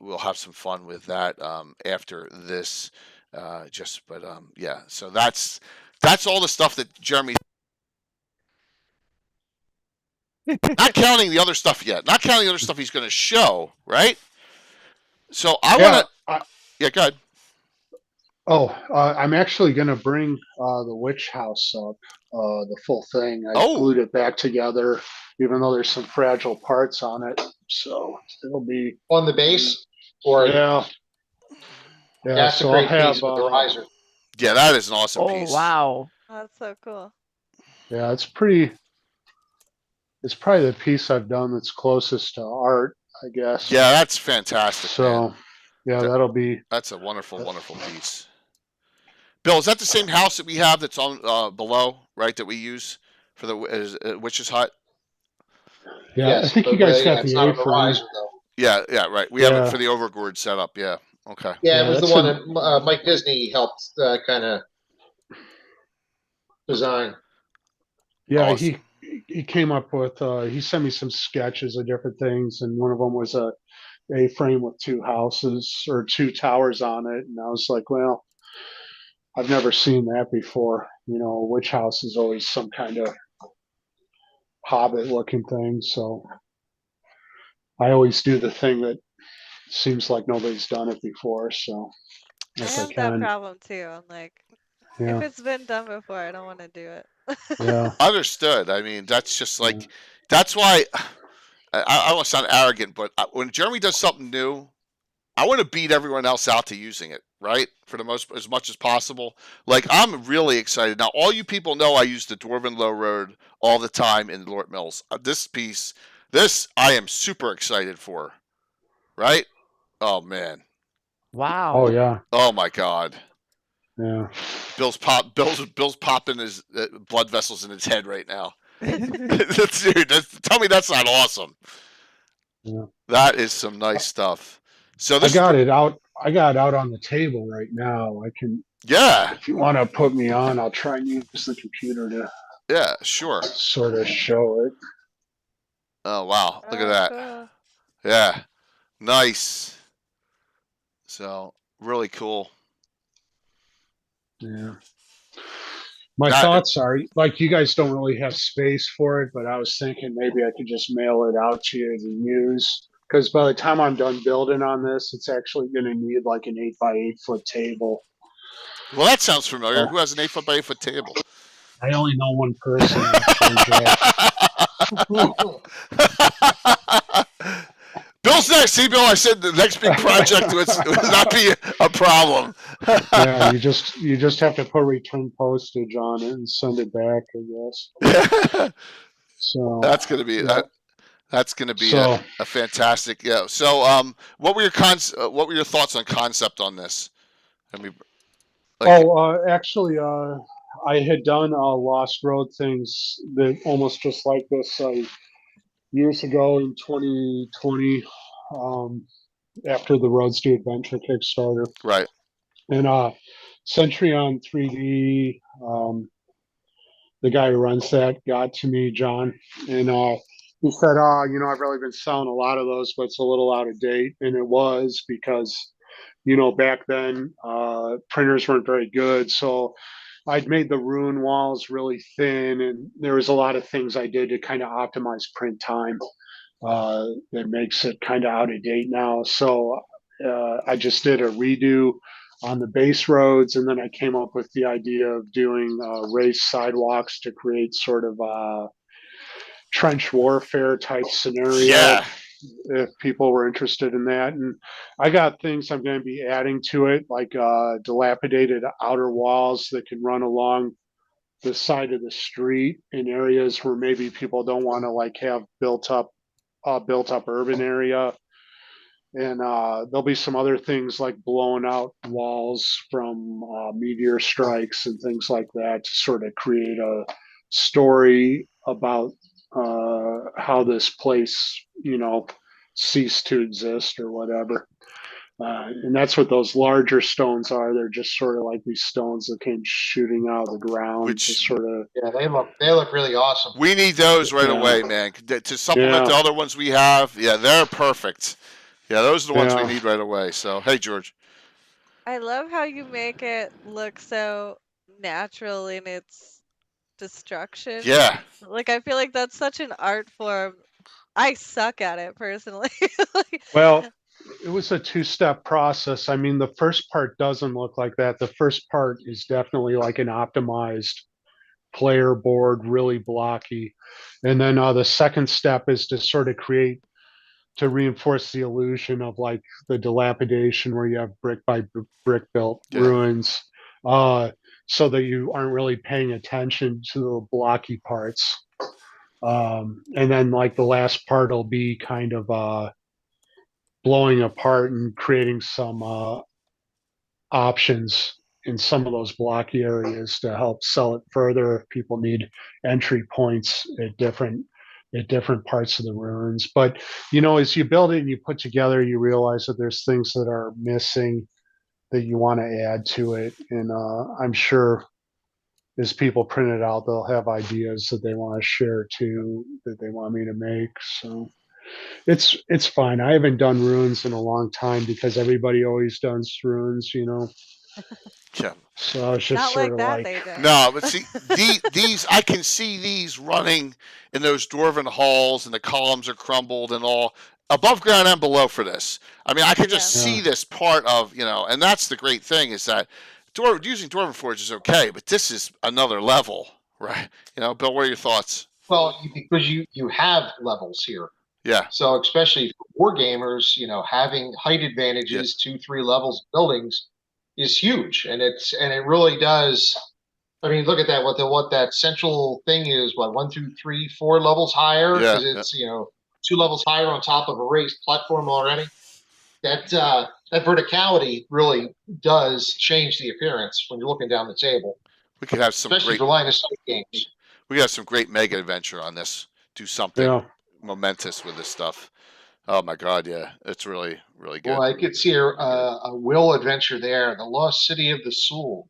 We'll have some fun with that after this. Yeah. So that's all the stuff that Jeremy. Not counting the other stuff yet. Not counting the other stuff he's going to show, right? So I want to. Yeah, go ahead. Oh, I'm actually going to bring the witch house up, the full thing. I glued it back together, even though there's some fragile parts on it. So it'll be on the base, or yeah. That's so a great I'll have piece with the riser. Yeah, that is an awesome piece. Oh wow, that's so cool. Yeah, it's pretty. It's probably the piece I've done that's closest to art, I guess. Yeah, that's fantastic. So, man. Yeah, that's a wonderful piece. Bill, is that the same house that we have that's on below, right? That we use for the witch's hut? Yeah, yes, I think you guys got the A-frame. Yeah, right. We have it for the overboard setup. Yeah. Okay. Yeah, it was the one that Mike Disney helped kind of design. Yeah, awesome. He came up with. He sent me some sketches of different things, and one of them was a frame with 2 houses or 2 towers on it, and I was like, well, I've never seen that before. You know, a witch house is always some kind of hobbit-looking thing, so I always do the thing that seems like nobody's done it before. So I have that problem too. I'm like, yeah. if it's been done before, I don't want to do it. Yeah. Understood. I mean, that's just like, that's why I don't want to sound arrogant, but when Jeremy does something new, I want to beat everyone else out to using it, right? For the most, as much as possible. Like, I'm really excited. Now, all you people know I use the Dwarven Low Road all the time in Lort Mills. This piece, this I am super excited for, right? Oh, man. Wow. Oh yeah, Oh, my God. yeah. Bill's popping his blood vessels in his head right now. Dude, tell me that's not awesome. Yeah. That is some nice stuff. So I this got it out. I got it out on the table right now. I can, yeah, if you want to put me on, I'll try and use the computer to yeah, sure. sort of show it. Oh wow, look at Oh, that. cool. Yeah, nice. So really cool. Yeah. My That- thoughts are like you guys don't really have space for it, but I was thinking maybe I could just mail it out to you to use. Because by the time I'm done building on this, it's actually going to need like an 8x8 foot table. Well, that sounds familiar. Oh. Who has an 8 foot by 8 foot table? I only know one person actually, Jack. Bill's next. See, Bill, I said the next big project would not be a problem. Yeah, you just have to put return postage on it and send it back, I guess. So That's gonna be yeah. that's gonna be So- a fantastic. Yeah. So, what were your what were your thoughts on concept on this? I mean, like, Actually, I had done Lost Road things that almost just like this years ago in 2020, after the Roads to Adventure Kickstarter. right. And Century on 3D, the guy who runs that got to me, John, and he said, I've really been selling a lot of those, but it's a little out of date. And it was because, back then printers weren't very good. So I'd made the rune walls really thin, and there was a lot of things I did to kind of optimize print time that makes it kind of out of date now. So I just did a redo on the base roads, and then I came up with the idea of doing raised sidewalks to create sort of a trench warfare type scenario. Yeah. If people were interested in that. And I got things I'm going to be adding to it, like dilapidated outer walls that can run along the side of the street in areas where maybe people don't want to like have built up urban area. And there'll be some other things like blowing out walls from meteor strikes and things like that to sort of create a story about how this place, ceased to exist or whatever. And that's what those larger stones are. They're just sort of like these stones that came shooting out of the ground to sort of. Yeah, they look really awesome. We need those right Yeah. away, man, to supplement Yeah. the other ones we have. Yeah, they're perfect. Yeah, those are the ones we Yeah. need right away. So, hey, George. I love how you make it look so natural in its destruction. Yeah. Like, I feel like that's such an art form. I suck at it personally. Like, Well, it was a two-step process. I mean, the first part doesn't look like that. The first part is definitely like an optimized player board, really blocky. And then the second step is to sort of to reinforce the illusion of like the dilapidation where you have brick by brick built Yeah. ruins, so that you aren't really paying attention to the blocky parts. And then like the last part will be kind of blowing apart and creating some options in some of those blocky areas to help sell it further if people need entry points at different parts of the ruins. But as you build it and you put together, you realize that there's things that are missing that you want to add to it. And I'm sure as people print it out, they'll have ideas that they want to share too, that they want me to make. So it's fine. I haven't done runes in a long time because everybody always does runes, Yeah. So it's just not sort like of that like, they don't. No, but see, these I can see these running in those dwarven halls, and the columns are crumbled and all above ground and below for this. I mean, I can just Yeah. see this part of and that's the great thing is that using Dwarven Forge is okay, but this is another level, right? Bill, what are your thoughts? Well, because you have levels here. Yeah. So especially for war gamers, having height advantages, 2-3 levels of buildings is huge, and it really does. I mean, look at that. What that central thing is? What, 1, 2, 3, 4 levels higher? Yeah, Because it's 2 levels higher on top of a raised platform already. That verticality really does change the appearance when you're looking down the table, We could have some especially great. for line of sight games. We got some great mega adventure on this. Do something Yeah. momentous with this stuff. Oh my God, yeah, it's really, really good. Well, I could see a Will adventure there, the Lost City of the Soul.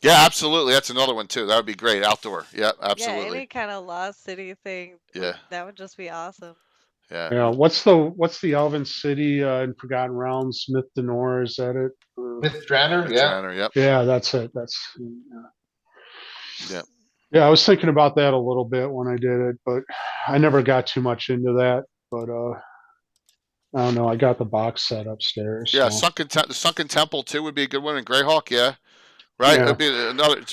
Yeah, absolutely. That's another one too. That would be great. Outdoor. Yeah, Yeah, absolutely. any kind of Lost City thing. Yeah. That would just be awesome. Yeah. Yeah. What's the Elven City in Forgotten Realms? Myth Denor, is that it? Myth Draenor, Myth yeah. Draenor, yep. Yeah, that's it. Yeah. Yeah, I was thinking about that a little bit when I did it, but I never got too much into that. But I don't know. I got the box set upstairs. Yeah, so. the Sunken Temple too would be a good one in Greyhawk. Yeah. Right. Yeah. It'd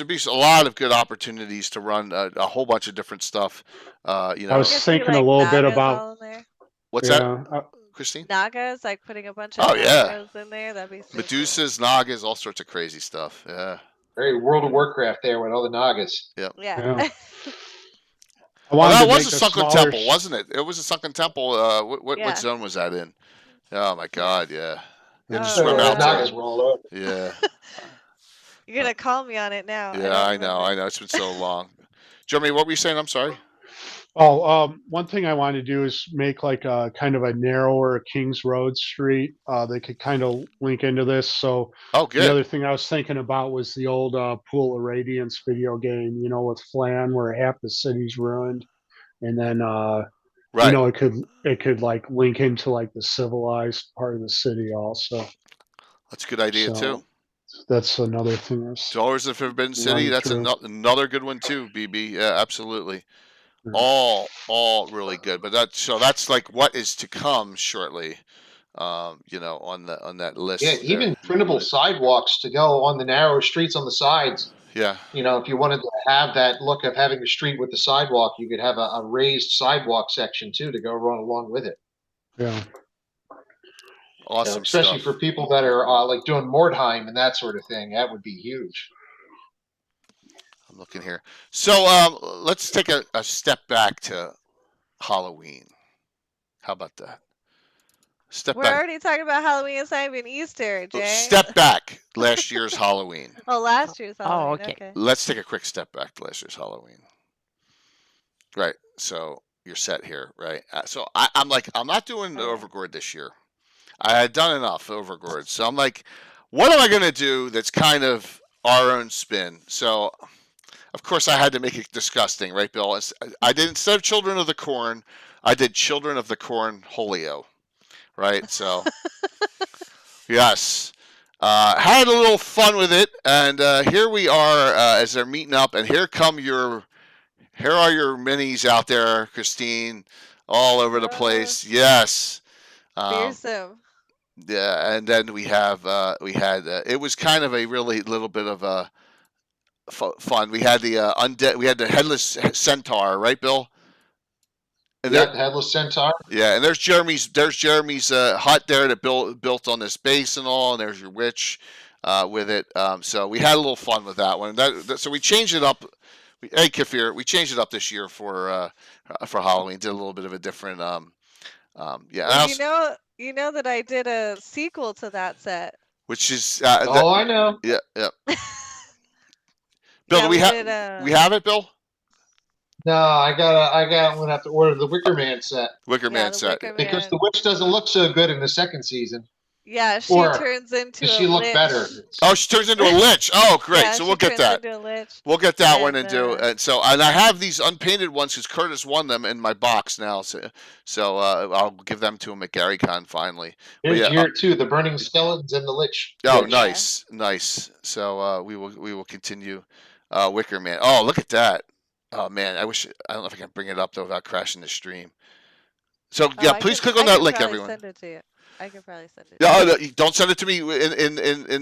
be a lot of good opportunities to run a whole bunch of different stuff. I You was could see, thinking a like, little bit Nagas about. all in there. What's Yeah. that, Christine? Nagas, like putting a bunch of Oh, yeah. Nagas in there. That'd be super. Medusas, Nagas, all sorts of crazy stuff. Yeah. Very World of Warcraft there with all the Nagas. Yeah. Yeah. I Well, wanted that to was make a Sunken smaller Temple, wasn't it? It was a Sunken Temple. What Yeah. zone was that in? Oh my God, yeah. You had to Oh, swim yeah. out Nagas there. were all over. Yeah. You're gonna call me on it now. Yeah, don't I know. remember. I know. It's been so long. Jeremy, what were you saying? I'm sorry. Oh, one thing I want to do is make like a kind of a narrower Kings Road street. They could kind of link into this. So Oh, the good. other thing I was thinking about was the old Pool of Radiance video game, with Flan, where half the city's ruined, and then Right. it could like link into like the civilized part of the city also. That's a good idea So too. that's another thing. Dollars of Forbidden City. Run That's through. another good one too, BB. Yeah, absolutely. Yeah. All really good. But that's like what is to come shortly. On that list. Yeah, there. even printable sidewalks to go on the narrow streets on the sides. Yeah. If you wanted to have that look of having a street with the sidewalk, you could have a raised sidewalk section too to go run along with it. Yeah. Awesome especially stuff. for people that are like doing Mordheim and that sort of thing. That would be huge. I'm looking here. So let's take a step back to Halloween. How about that? We're already talking about Halloween. It's not even Easter, Jay. Step back. Last year's Halloween. Oh, last year's Halloween. Oh, okay. Let's take a quick step back to last year's Halloween. Right. So you're set here, right? So I'm not doing the Overgord this year. I had done enough Overgord. So I'm like, what am I going to do that's kind of our own spin? So, of course, I had to make it disgusting, right, Bill? I did, instead of Children of the Corn, I did Children of the Corn Holio. Right, so yes, had a little fun with it, and here we are as they're meeting up, and here are your minis out there, Christine, all over the place. Yes, fearsome. Yeah, and then we had it was kind of a really little bit of a fun. We had the undead, we had the headless centaur, right, Bill? And yeah, headless centaur. Yeah, and there's Jeremy's hut there that built on this base and all, and there's your witch with it. So we had a little fun with that one. So we changed it up. Hey, Kafir, we changed it up this year for Halloween. Did a little bit of a different. Yeah. Well, you know that I did a sequel to that set. Which is. I know. Yeah. Bill, yeah, do we have it, Bill? No, I would have to order the Wicker Man set. Wicker Man set. Because the witch doesn't look so good in the second season. Yeah, she turns into she looked lich. better. Oh, she turns into a lich. Oh, great. Yeah, so we'll get that. We'll get that one and do. And I have these unpainted ones because Curtis won them in my box now. So I'll give them to him at GaryCon finally. Here's year 2, the Burning Skeletons and the Lich. Oh, nice. So we will continue Wicker Man. Oh, look at that. Oh man, I don't know if I can bring it up though without crashing the stream. So yeah, please click on that link, everyone. Send it to you. I can probably send it. No, don't send it to me in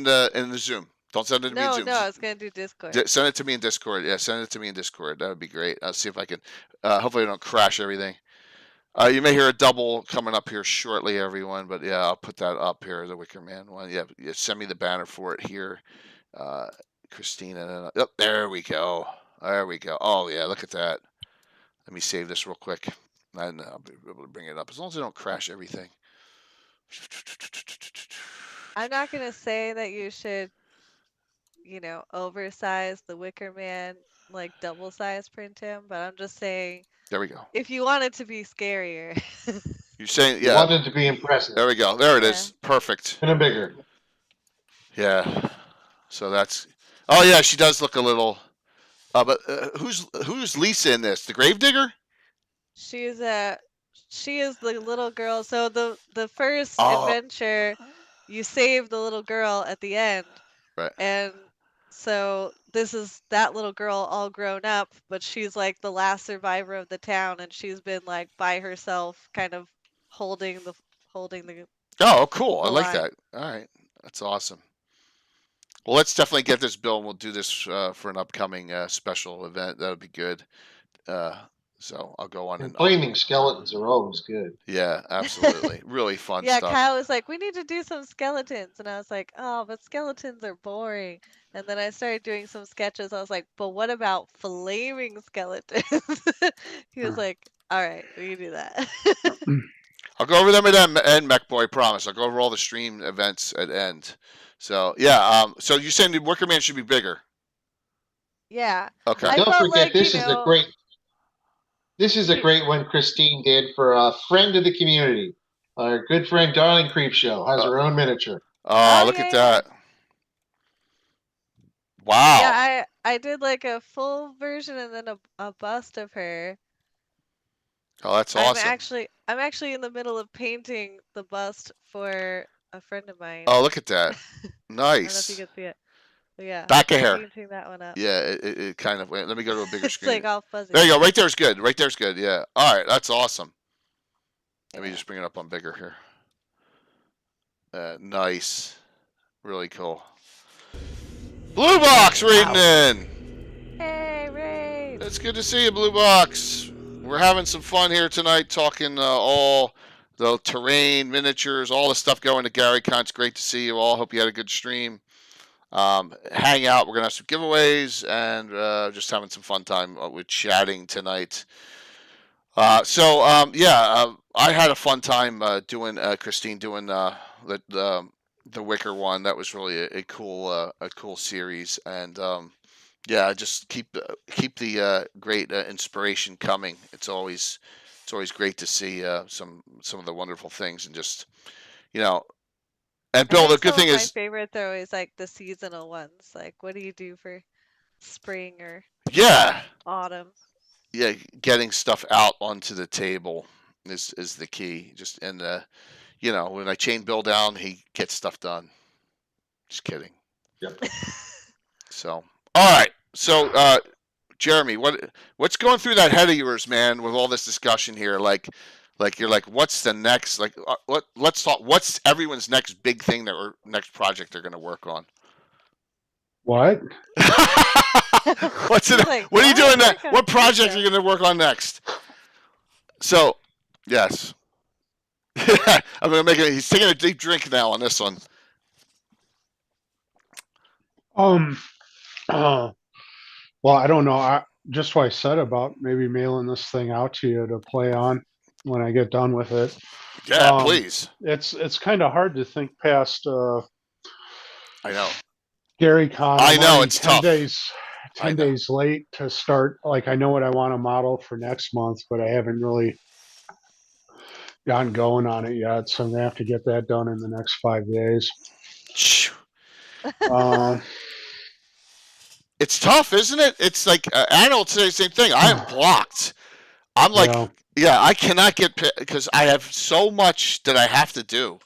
the Zoom. Don't send it to me in Zoom. No, I was gonna do Discord. Send it to me in Discord. Yeah, send it to me in Discord. That would be great. I'll see if I can. Hopefully, I don't crash everything. You may hear a double coming up here shortly, everyone. But yeah, I'll put that up here, the Wicker Man one. Yeah, send me the banner for it here, Christina. Oh, there we go. There we go. Oh yeah, look at that. Let me save this real quick, and I'll be able to bring it up as long as I don't crash everything. I'm not gonna say that you should, oversize the Wicker Man, like double size print him, but I'm just saying There we go. if you want it to be scarier. You're saying, You yeah. want it to be impressive. There we go. There it Yeah. is. Perfect. And a bigger. Yeah. So that's. Oh yeah, she does look a little. But who's Lisa in this? The Gravedigger? She is the little girl. So the first Oh. adventure, you save the little girl at the end. Right. And so this is that little girl all grown up, but she's like the last survivor of the town, and she's been like by herself, kind of holding the. Oh, cool. I the like line. that. All right. That's awesome. Well, let's definitely get this bill, and we'll do this for an upcoming special event. That would be good. So I'll go on And and flaming skeletons are always good. Yeah, absolutely. Really fun Yeah, stuff. Kyle was like, we need to do some skeletons. And I was like, oh, but skeletons are boring. And then I started doing some sketches. I was like, but what about flaming skeletons? He was like, all right, we can do that. I'll go over them at end, Mech Boy, promise. I'll go over all the stream events at end. So, yeah. So you're saying the Wicker Man should be bigger? Yeah. Okay. I Don't felt forget, like, this is a great one Christine did for a friend of the community. Our good friend Darling Creepshow has her own miniature. Oh, look at that. Wow. Yeah, I did like a full version and then a bust of her. Oh, that's awesome. I'm actually in the middle of painting the bust for a friend of mine. Oh, look at that. I don't know if you Nice. can see it. But yeah. Back of hair. Painting that one up. Yeah, it kind of. Let me go to a bigger It's screen. like all fuzzy. There you go. Right there's good. Right there's good. Yeah. All right. That's awesome. Let me Yeah. just bring it up on bigger here. Nice. Really cool. Blue Box reading in. Hey, Ray. It's good to see you, Blue Box. We're having some fun here tonight, talking all the terrain, miniatures, all the stuff going to GaryCon. It's great to see you all. Hope you had a good stream. Hang out. We're gonna have some giveaways and just having some fun time with chatting tonight. I had a fun time doing Christine doing the Wicker one. That was really a cool series, and just keep the great inspiration coming. It's always great to see some of the wonderful things, and just And Bill, the good thing is, my favorites are always like the seasonal ones. Like, what do you do for spring or autumn? Yeah, getting stuff out onto the table is the key. Just when I chain Bill down, he gets stuff done. Just kidding. Yep. So, all right. So, Jeremy, what's going through that head of yours, man, with all this discussion here? Like you're like, what's the next? Let's talk. What's everyone's next big thing or next project they're going to work on? What? What's it? Like, what are you doing next? What project are you going to work on next? So, yes. I'm going to make it. He's taking a deep drink now on this one. Well, I don't know. Just what I said about maybe mailing this thing out to you to play on when I get done with it. Yeah, please. It's kind of hard to think past. I know. GaryCon. I know it's 10 tough. days. 10 days late to start. Like, I know what I want to model for next month, but I haven't really gotten going on it yet. So I'm gonna have to get that done in the next 5 days. It's tough, isn't it? It's like Anna will say the same thing. I am blocked. I'm like, I cannot get because I have so much that I have to do.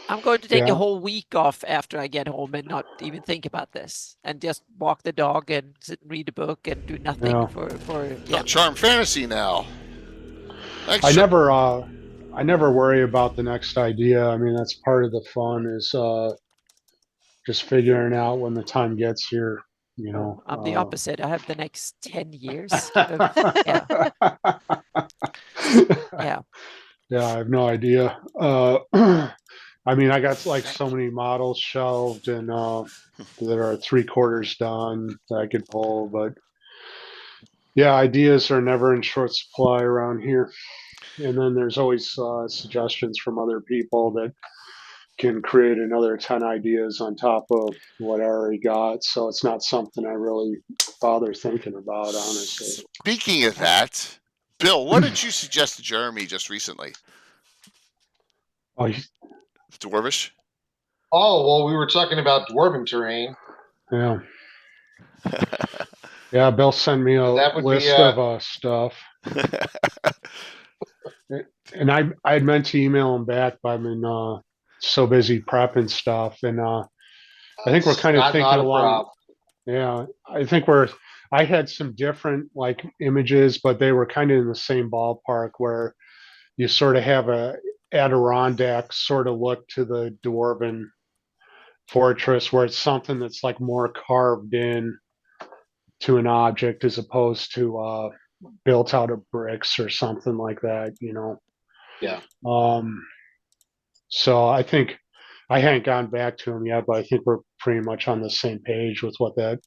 I'm going to take a whole week off after I get home and not even think about this, and just walk the dog and sit and read a book and do nothing for Charm Fantasy now. Thanks, I never worry about the next idea. I mean, that's part of the fun is just figuring out when the time gets here. I'm the opposite. I have the next 10 years. Yeah. Yeah, I have no idea. I mean, I got like so many models shelved and that are 3/4 done that I could pull, but yeah, ideas are never in short supply around here. And then there's always suggestions from other people that can create another 10 ideas on top of what I already got. So it's not something I really bother thinking about, honestly. Speaking of that, Bill, what did you suggest to Jeremy just recently? Oh, Dwarvish? Oh, well, we were talking about dwarven terrain. yeah. Yeah, Bill sent me a That would be, list of stuff. And I had meant to email him back, but I've been so busy prepping stuff. And I think we're kind of thinking not a along. problem. Yeah, I think I had some different like images, but they were kind of in the same ballpark where you sort of have a Adirondack sort of look to the dwarven fortress, where it's something that's like more carved in to an object as opposed to built out of bricks or something like that, you know. Yeah. So I think I hadn't gone back to him yet, but I think we're pretty much on the same page with what that.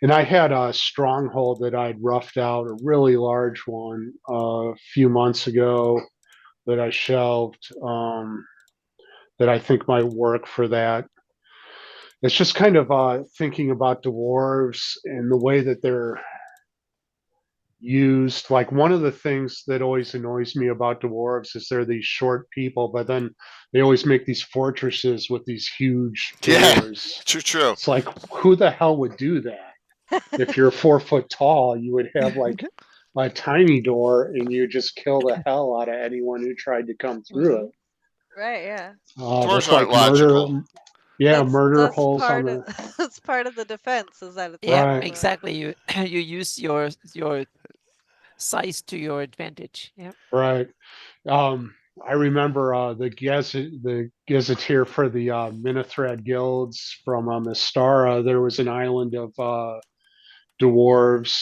And I had a stronghold that I'd roughed out, a really large one, a few months ago that I shelved. That I think might work for that. It's just kind of thinking about dwarves and the way that they're used. Like one of the things that always annoys me about dwarves is they're these short people, but then they always make these fortresses with these huge doors. Yeah, true. It's like, who the hell would do that? If you're 4 foot tall, you would have like a tiny door and you just kill the hell out of anyone who tried to come through it. Right, yeah. Doors Like aren't logical. Murder holes on the. That's part of the defense, is that it's Yeah, Right. exactly. You you use your size to your advantage. Yeah. Right. I remember the gazetteer for the Minithred guilds from Mystara. There was an island of dwarves,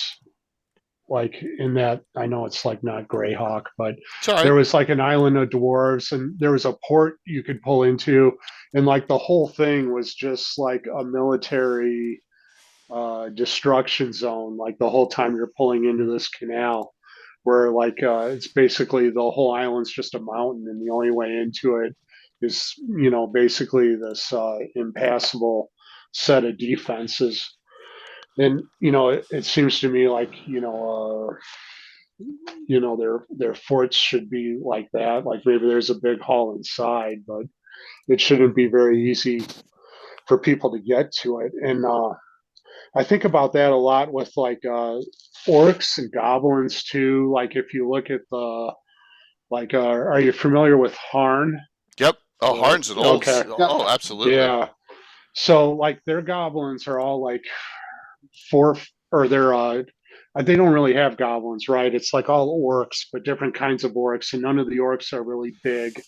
like in that. I know it's like not Greyhawk, but there was like an island of dwarves, and there was a port you could pull into, and like the whole thing was just like a military destruction zone. Like the whole time you're pulling into this canal. Where like it's basically the whole island's just a mountain, and the only way into it is, you know, basically this impassable set of defenses. And you know, it seems to me like their forts should be like that. Like maybe there's a big hall inside, but it shouldn't be very easy for people to get to it. And I think about that a lot with like orcs and goblins too. Like if you look at the are you familiar with Harn? Yep. Oh, Harn's an old. Okay. Oh, absolutely. Yeah. So like their goblins are all like they don't really have goblins, right? It's like all orcs, but different kinds of orcs, and none of the orcs are really big.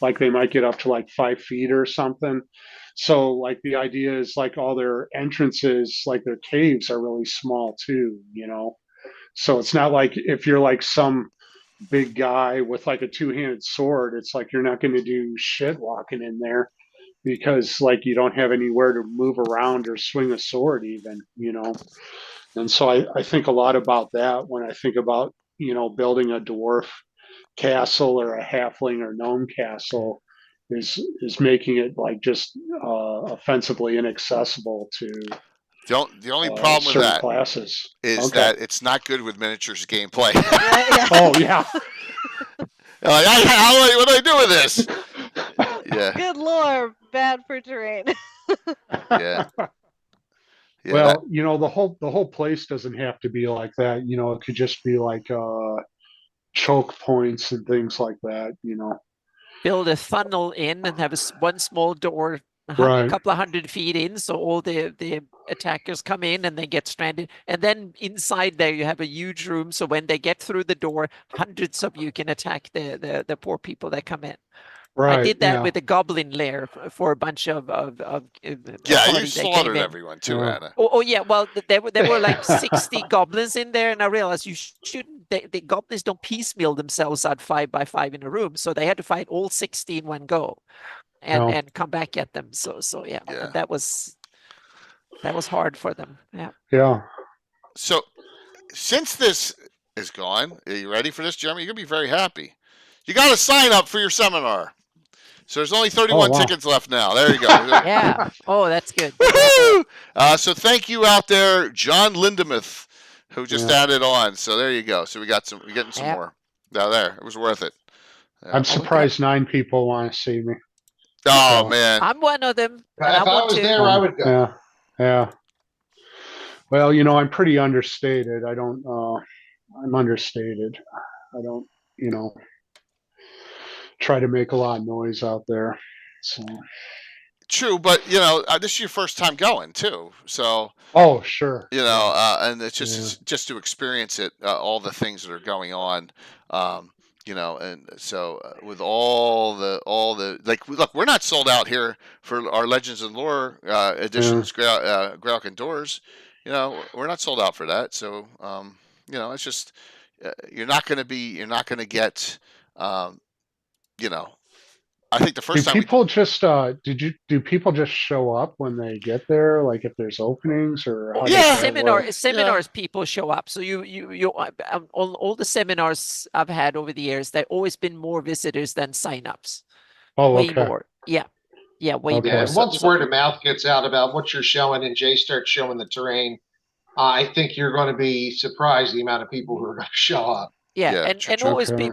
Like they might get up to like 5 feet or something. So like the idea is like all their entrances, like their caves are really small too, you know? So it's not like if you're like some big guy with like a 2-handed sword, it's like you're not going to do shit walking in there because like you don't have anywhere to move around or swing a sword even, you know? And so I think a lot about that when I think about, you know, building a dwarf castle or a halfling or gnome castle is making it like just offensively inaccessible to the only problem with that classes is that it's not good with miniatures gameplay. Oh yeah. Like, what do I do with this? Yeah. Good lore, bad for terrain. Yeah. Yeah, well, you know, the whole place doesn't have to be like that. You know, it could just be like choke points and things like that. You know, Build a funnel in and have one small door a couple of 100 feet in, so all the attackers come in and they get stranded. And then inside there you have a huge room, so when they get through the door, hundreds of you can attack the poor people that come in. Right. I did that yeah. with the Goblin Lair for a bunch of Yeah, party you that came slaughtered in. everyone too, Yeah. Anna. Oh yeah, well there were like 60 goblins in there, and I realized you shouldn't. The goblins don't piecemeal themselves out 5 by 5 in a room, so they had to fight all 60 in one go, and No. and come back at them. So yeah, Yeah. and that was hard for them. Yeah. Yeah. So since this is gone, are you ready for this, Jeremy? You're gonna be very happy. You got to sign up for your seminar. So there's only 31 wow. tickets left now. There you go. Yeah. Oh, that's good. Woohoo! So thank you out there, John Lindemuth, who just Yeah. added on. So there you go. So we're getting some Yeah. more. Now there, it was worth it. Yeah. I'm surprised 9 people want to see me. Oh So, man. I'm one of them. And If I was there, I would go. Yeah. Yeah. Well, you know, I'm pretty understated. I'm understated. I don't, you know, try to make a lot of noise out there. So. True, but you know, this is your first time going too. So. Oh, sure. You know, and it's just to experience it, all the things that are going on. You know, and so with all the like, look, we're not sold out here for our Legends and Lore editions, Greyhawk and Doors. You know, we're not sold out for that. So, you know, it's just you're not going to get, you know. I think the first time people do people just show up when they get there, like if there's openings, or how does that work? seminars people show up. So you all the seminars I've had over the years, there've always been more visitors than signups. Oh, way okay. more. Yeah, way Okay. more. Yeah, once word of mouth gets out about what you're showing and Jay starts showing the terrain, I think you're going to be surprised the amount of people who are going to show up. Yeah, and always Okay.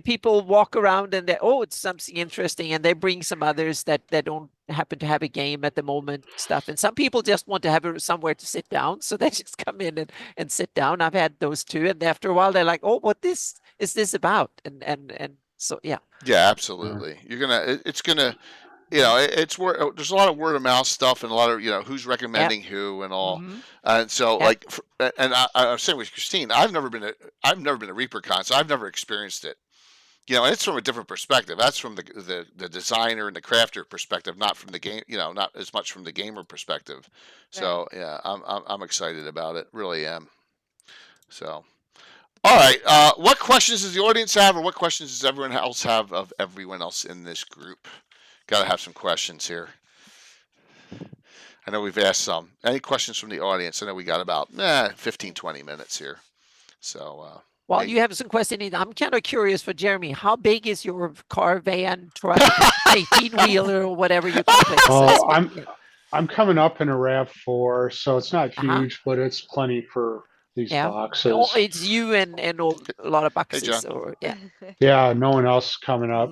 people walk around and it's something interesting, and they bring some others that don't happen to have a game at the moment, stuff. And some people just want to have somewhere to sit down, so they just come in and sit down. I've had those too, and after a while they're like, "Oh, what is this about?" And so yeah. Yeah, absolutely. It's gonna. You know, there's a lot of word of mouth stuff and a lot of, you know, who's recommending who and all. And so like, and I was saying with Christine, I've never been a ReaperCon, so I've never experienced it. You know, and it's from a different perspective. That's from the designer and the crafter perspective, not from the game. You know, not as much from the gamer perspective. So yeah, I'm excited about it. Really am. So, all right. What questions does the audience have, or what questions does everyone else have of everyone else in this group? Got to have some questions here. I know we've asked some. Any questions from the audience? I know we got about 15, 20 minutes here. So, well, you have some questions. I'm kind of curious for Jeremy. How big is your car, van, truck, 18-wheeler, or whatever you call it? Oh, I'm coming up in a RAV4, so it's not huge, but it's plenty for these boxes. Oh, it's you and a lot of boxes. Hey, John. Or yeah, no one else coming up.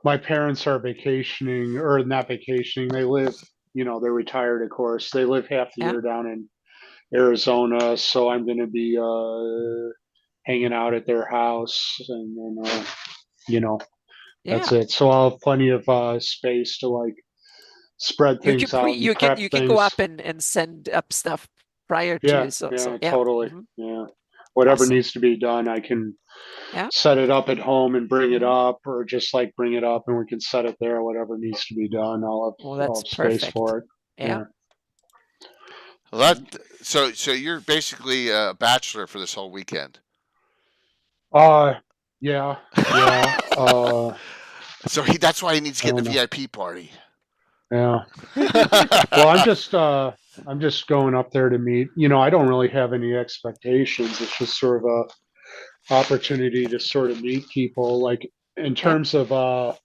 My parents are vacationing, or not vacationing. They live, you know, they're retired, of course. They live half the year down in Arizona, so I'm going to be hanging out at their house, and you know, that's it. So I'll have plenty of space to like spread things out. You can go up and send up stuff prior to. Totally. Yeah, whatever needs to be done, I can set it up at home and bring it up, or just like bring it up and we can set it there. Whatever needs to be done, I'll have space for it. Yeah. Well, so you're basically a bachelor for this whole weekend. Yeah. So that's why he needs to get in the VIP party. Yeah. Well, I'm just going up there to meet. You know, I don't really have any expectations. It's just sort of a opportunity to sort of meet people. Like in terms of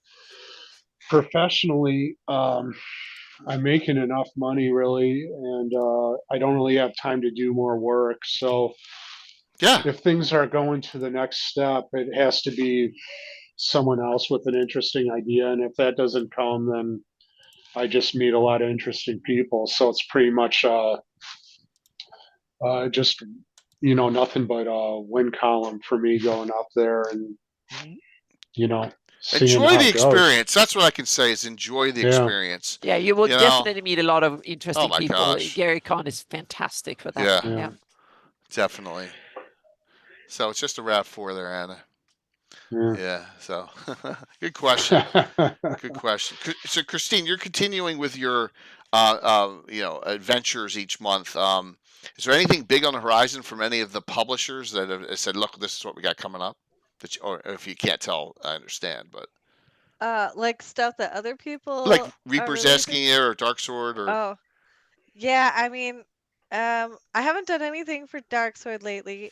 professionally, I'm making enough money really, and I don't really have time to do more work. So if things are going to the next step, it has to be someone else with an interesting idea. And if that doesn't come, then I just meet a lot of interesting people. So it's pretty much just, you know, nothing but a win column for me going up there and, you know, enjoy the experience. That's what I can say is enjoy the experience. Yeah, you will definitely meet a lot of interesting people. Gosh. Gary Con is fantastic for that. Yeah. Definitely. So it's just a RAV4 there, Anna. Yeah. So good question. Good question. So, Christine, you're continuing with your, adventures each month. Is there anything big on the horizon from any of the publishers that have said, "Look, this is what we got coming up"? Or if you can't tell, I understand. But Like stuff that other like people are Reaper's releasing. asking you, or Dark Sword, or Oh, yeah. I mean, I haven't done anything for Dark Sword lately.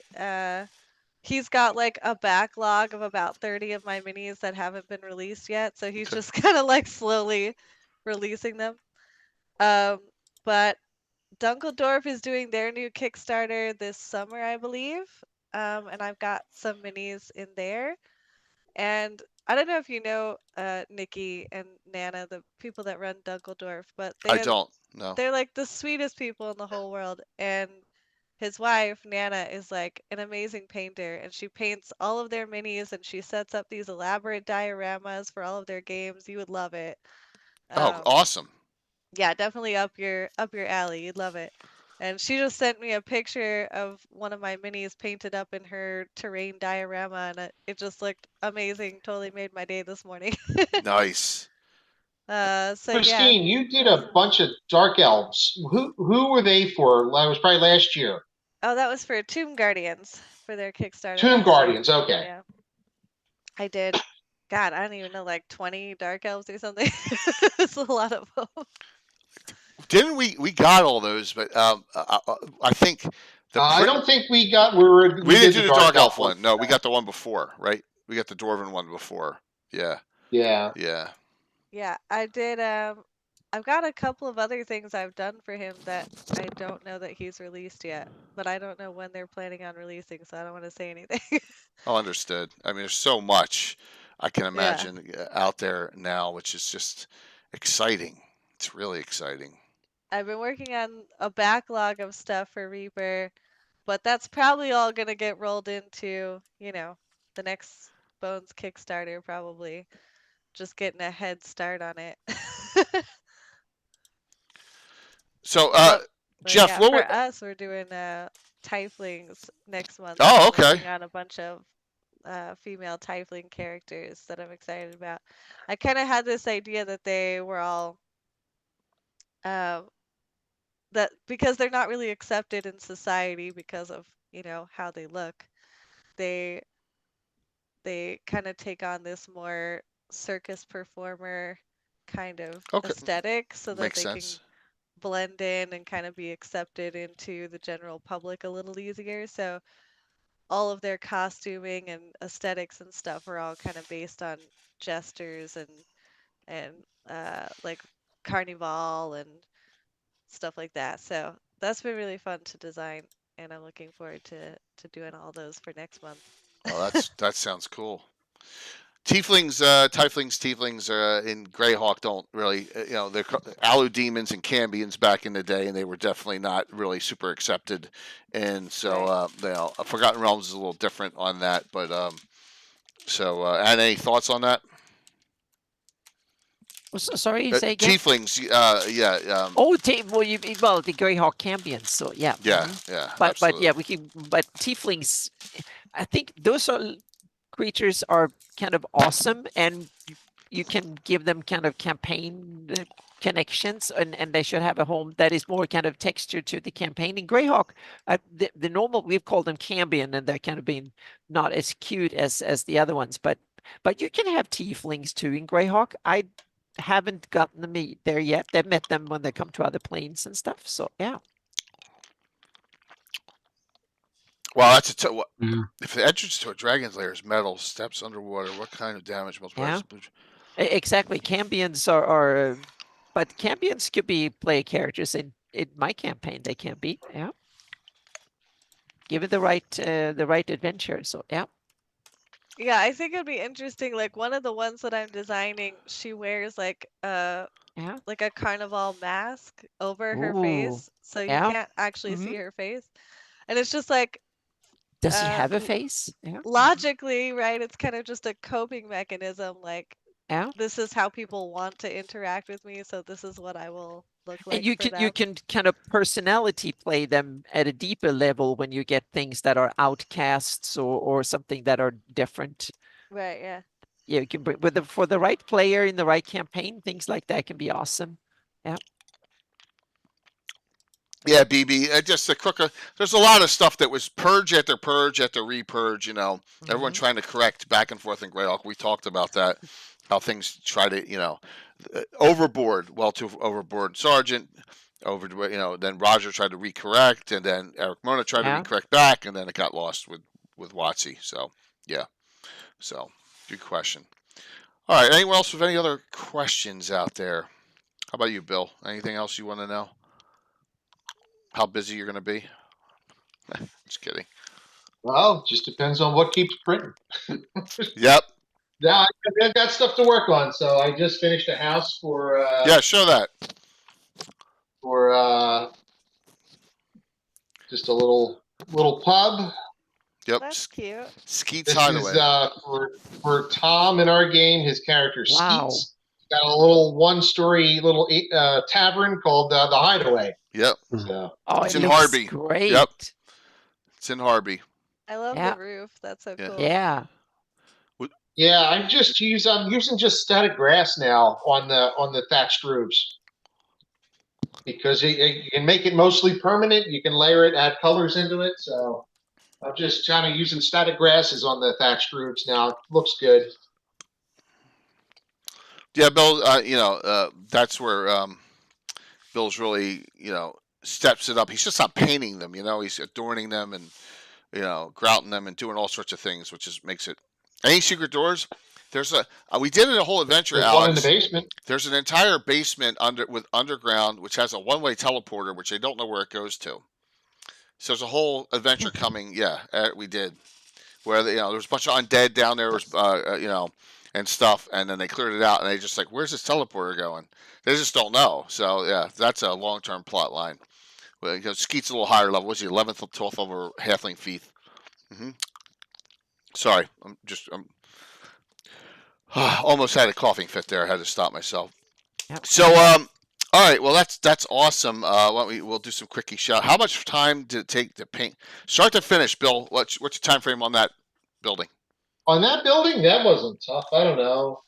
He's got like a backlog of about 30 of my minis that haven't been released yet, so he's Okay. just kind of like slowly releasing them. But Dunkeldorf is doing their new Kickstarter this summer, I believe. And I've got some minis in there. And I don't know if you know Nikki and Nana, the people that run Dunkeldorf, but I don't know. they're like the sweetest people in the whole world. And his wife, Nana, is like an amazing painter, and she paints all of their minis, and she sets up these elaborate dioramas for all of their games. You would love it. Oh, awesome. Yeah, definitely up your alley. You'd love it. And she just sent me a picture of one of my minis painted up in her terrain diorama, and it just looked amazing. Totally made my day this morning. Nice. So yeah. Christine, you did a bunch of Dark Elves. Who were they for? That was probably last year. Oh, that was for Tomb Guardians for their Kickstarter. Tomb last year. Guardians, okay. Yeah. I did. God, I don't even know, like 20 Dark Elves or something. It's a lot of them. Didn't we got all those? But I think I don't think we got. we didn't do the Dark Elf one. No, we got the one before, right? We got the Dwarven one before. Yeah. Yeah. Yeah. Yeah, I did. I've got a couple of other things I've done for him that I don't know that he's released yet, but I don't know when they're planning on releasing, so I don't want to say anything. Oh, understood. I mean, there's so much I can imagine out there now, which is just exciting. It's really exciting. I've been working on a backlog of stuff for Reaper, but that's probably all gonna get rolled into, the next Bones Kickstarter, probably. Just getting a head start on it. So, But Jeff, yeah, what for would? us, we're doing Tieflings next month. Oh, I'm okay. working on a bunch of female Tiefling characters that I'm excited about. I kind of had this idea that they were all that because they're not really accepted in society because of how they look. They kind of take on this more circus performer kind of Okay. aesthetic so that Makes they sense. can blend in and kind of be accepted into the general public a little easier. So all of their costuming and aesthetics and stuff are all kind of based on jesters and like carnival and stuff like that. So that's been really fun to design, and I'm looking forward to doing all those for next month. Oh, that sounds cool. Tieflings, tieflings in Greyhawk don't really, they're Alu demons and Cambions back in the day, and they were definitely not really super accepted. And so, Forgotten Realms is a little different on that. But and any thoughts on that? Sorry, say again. Tieflings, yeah. The Greyhawk Cambions. So yeah. Yeah, Mm-hmm. yeah. But yeah, But Tieflings, I think those creatures are kind of awesome, and you can give them kind of campaign connections, and they should have a home that is more kind of textured to the campaign. In Greyhawk, the normal, we've called them Cambion, and they're kind of been not as cute as the other ones, but you can have Tieflings too in Greyhawk. I haven't gotten them there yet. They've met them when they come to other planes and stuff. So yeah. Well, that's if the entrance to a dragon's lair is metal, steps underwater, what kind of damage multipliers? Yeah. Exactly. Cambions are but Cambions could be play characters in my campaign. They can be. Yeah. Give it the right adventure. So yeah. Yeah, I think it'd be interesting. Like one of the ones that I'm designing, she wears like a carnival mask over her face, so you can't actually see her face, and it's just like. Does she have a face? Yeah. Logically, right? It's kind of just a coping mechanism. Like, this is how people want to interact with me, so this is what I will look like. And you can kind of personality play them at a deeper level when you get things that are outcasts or something that are different. Right, yeah. Yeah, you can bring for the right player in the right campaign, things like that can be awesome. Yeah. Yeah, BB. Just the crook. There's a lot of stuff that was purge after repurge. Everyone Mhm. trying to correct back and forth in Greyhawk. We talked about that. How things try to, overboard. Well, too overboard. Sergeant over. Then Roger tried to recorrect, and then Eric Mona tried to Yeah. recorrect back, and then it got lost with Watsy. So yeah. So good question. All right. Anyone else with any other questions out there? How about you, Bill? Anything else you want to know? How busy you're going to be? Just kidding. Well, just depends on what keeps printing. Yep. Yeah, I've got stuff to work on. So I just finished a house for Yeah, show that. Just a little pub. Yep. That's cute. Skeets This Hideaway. is for Tom in our game. His character Wow. Skeets. Got a little one-story little tavern called the Hideaway. Yep. So Oh, It's it in looks Harby. great. Yep. It's in Harby. I love Yeah. the roof. That's so Yeah. cool. Yeah. yeah, I'm using just static grass now on the thatched roofs because you can make it mostly permanent. You can layer it, add colors into it. So I'm just kind of using static grasses on the thatched roofs now. It looks good. Yeah, Bill. That's where Bill's really steps it up. He's just not painting them. He's adorning them and grouting them and doing all sorts of things, which makes it. Any secret doors? There's we did it a whole adventure, There's Alex. one in the basement. There's an entire basement with underground, which has a one-way teleporter, which I don't know where it goes to. So there's a whole adventure coming. Yeah, we did. Where there's a bunch of undead down there, and stuff, and then they cleared it out, and they just like, where's this teleporter going? They just don't know. So yeah, that's a long-term plot line. Well, Skeet's a little higher level. What's he, 11th or 12th over halfling thief? Mm-hmm. Sorry, I'm almost had a coughing fit there. I had to stop myself. Yep. So all right, well that's awesome. We'll do some quickie shot. How much time did it take to paint, start to finish, Bill? What's your time frame on that building? On that building, that wasn't tough. I don't know,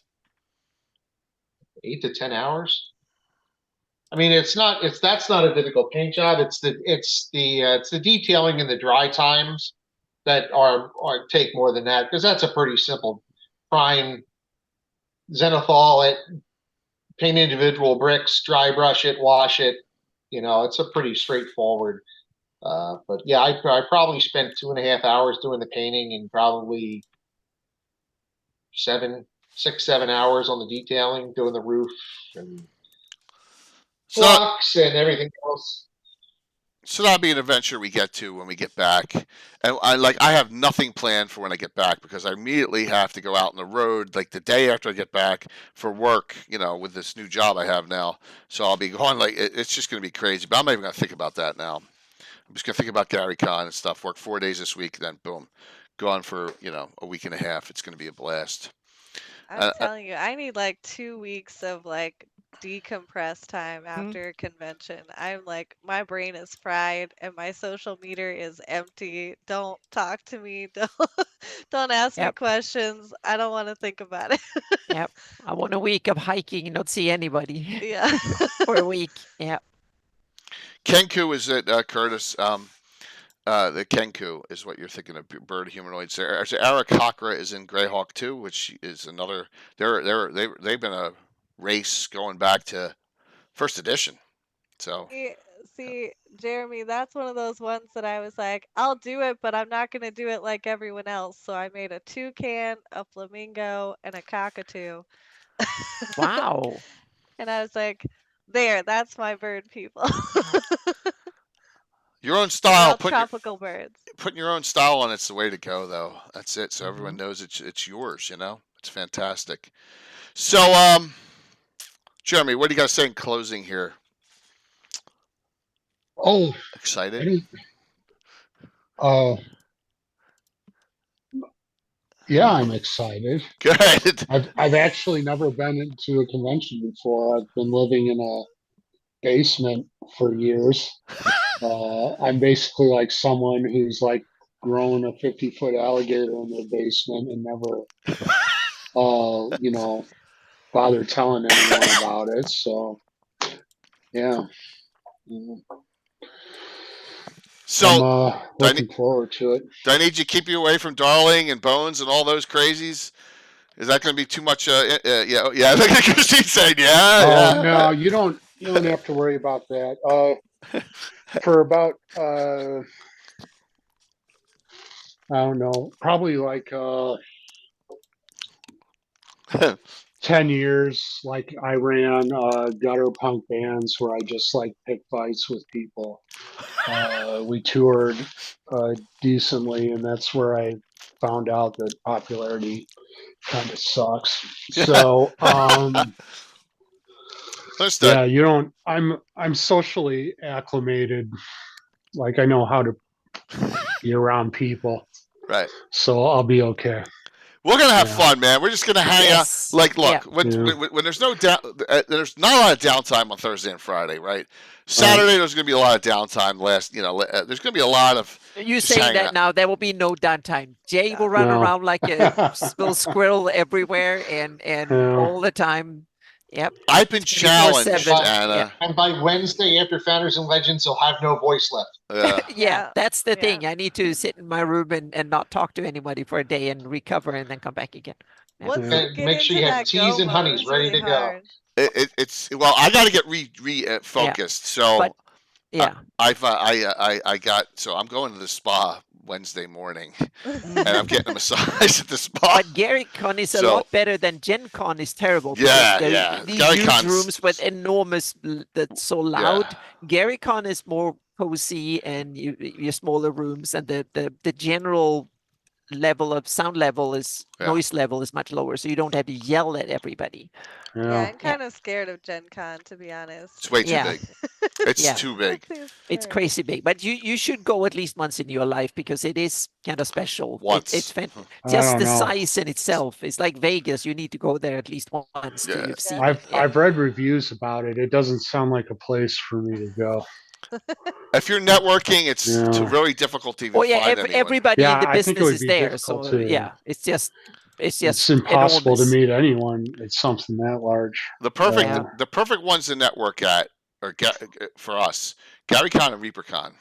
8 to 10 hours. I mean, that's not a difficult paint job. It's the detailing and the dry times that are take more than that, because that's a pretty simple prime, zenithal it, paint individual bricks, dry brush it, wash it. It's a pretty straightforward. But yeah, I probably spent 2.5 hours doing the painting and probably 6, 7 hours on the detailing, doing the roof and blocks and everything else. So that'll be an adventure we get to when we get back. And I have nothing planned for when I get back, because I immediately have to go out on the road like the day after I get back for work, with this new job I have now. So I'll be going it's just going to be crazy. But I'm not even going to think about that now. I'm just going to think about Gary Con and stuff. Work 4 days this week, then boom, gone for, a week and a half. It's going to be a blast. I'm telling you, I need like 2 weeks of like decompress time after a convention. I'm like, my brain is fried and my social meter is empty. Don't talk to me. Don't ask me questions. I don't want to think about it. Yep. I want a week of hiking and not see anybody. Yeah. For a week. Yeah. Kenku is it, Curtis? The Kenku is what you're thinking of, bird humanoids. There, Eric Hakra is in Greyhawk too, which is another. They've been a race going back to first edition. So see, Jeremy, that's one of those ones that I was like, I'll do it, but I'm not going to do it like everyone else. So I made a toucan, a flamingo, and a cockatoo. Wow. And I was like, that's my bird people. Your own style, tropical birds. Putting your own style on it's the way to go, though. That's it. So everyone knows it's yours. It's fantastic. So, Jeremy, what do you got to say in closing here? Oh, excited. Yeah, I'm excited. Good. I've actually never been into a convention before. I've been living in a basement for years. I'm basically like someone who's like grown a 50-foot alligator in their basement and never, bother telling anyone about it. So, yeah. So I'm do I looking forward to it. do I need to keep you away from Darling and Bones and all those crazies? Is that going to be too much? Yeah. Look at Christine saying, yeah. No, you don't have to worry about that. For about I don't know, probably like 10 years, like I ran gutter punk bands where I just like pick fights with people. We toured decently, and that's where I found out that popularity kind of sucks. So, Understood. yeah, I'm socially acclimated. Like I know how to be around people, Right. so I'll be okay. We're gonna have fun, man. We're just gonna hang out. Yes. Like, look, Yeah. when there's no there's not a lot of downtime on Thursday and Friday, right? Saturday there's gonna be a lot of downtime. There's gonna be a lot of. You just saying hanging that out. now? There will be no downtime. Jay will run No. around like a little squirrel everywhere and Yeah. all the time. Yep. I've been 24/7. challenged, Anna. Yeah. And by Wednesday, after Founders and Legends, he'll have no voice left. Yeah. Yeah, that's the Yeah. thing. I need to sit in my room and not talk to anybody for a day and recover and then come back again. Yeah. Once Yeah. you get Make sure into you have that teas go and mode, honeys it's ready really to go. hard. It's well, I got to get focused. So But yeah. I got so I'm going to the spa Wednesday morning, and I'm getting a massage at the spa. But Gary Con is a So- lot better than Gen Con is terrible. Yeah, because yeah. These Gary huge Con's- rooms with enormous, that's so loud. Gary Con is more cozy and your smaller rooms, and the general level of sound level is noise level is much lower, so you don't have to yell at everybody. Yeah, I'm kind of scared of Gen Con, to be honest. It's way too Yeah. big. It's Yeah. too big. It's crazy big, but you should go at least once in your life because it is kind of special. Once. It's I just don't the know. size in itself. It's like Vegas. You need to go there at least once Yeah. till you've seen I've it. Yeah. I've read reviews about it. It doesn't sound like a place for me to go. If you're networking, it's Yeah. really difficult to even Oh yeah, find anyone. everybody Yeah, in the I think it business would is be there. difficult So to- yeah, it's just It's impossible enormous. to meet anyone. It's something that large. The perfect Yeah. the perfect ones to network at for us, Gary Con and ReaperCon.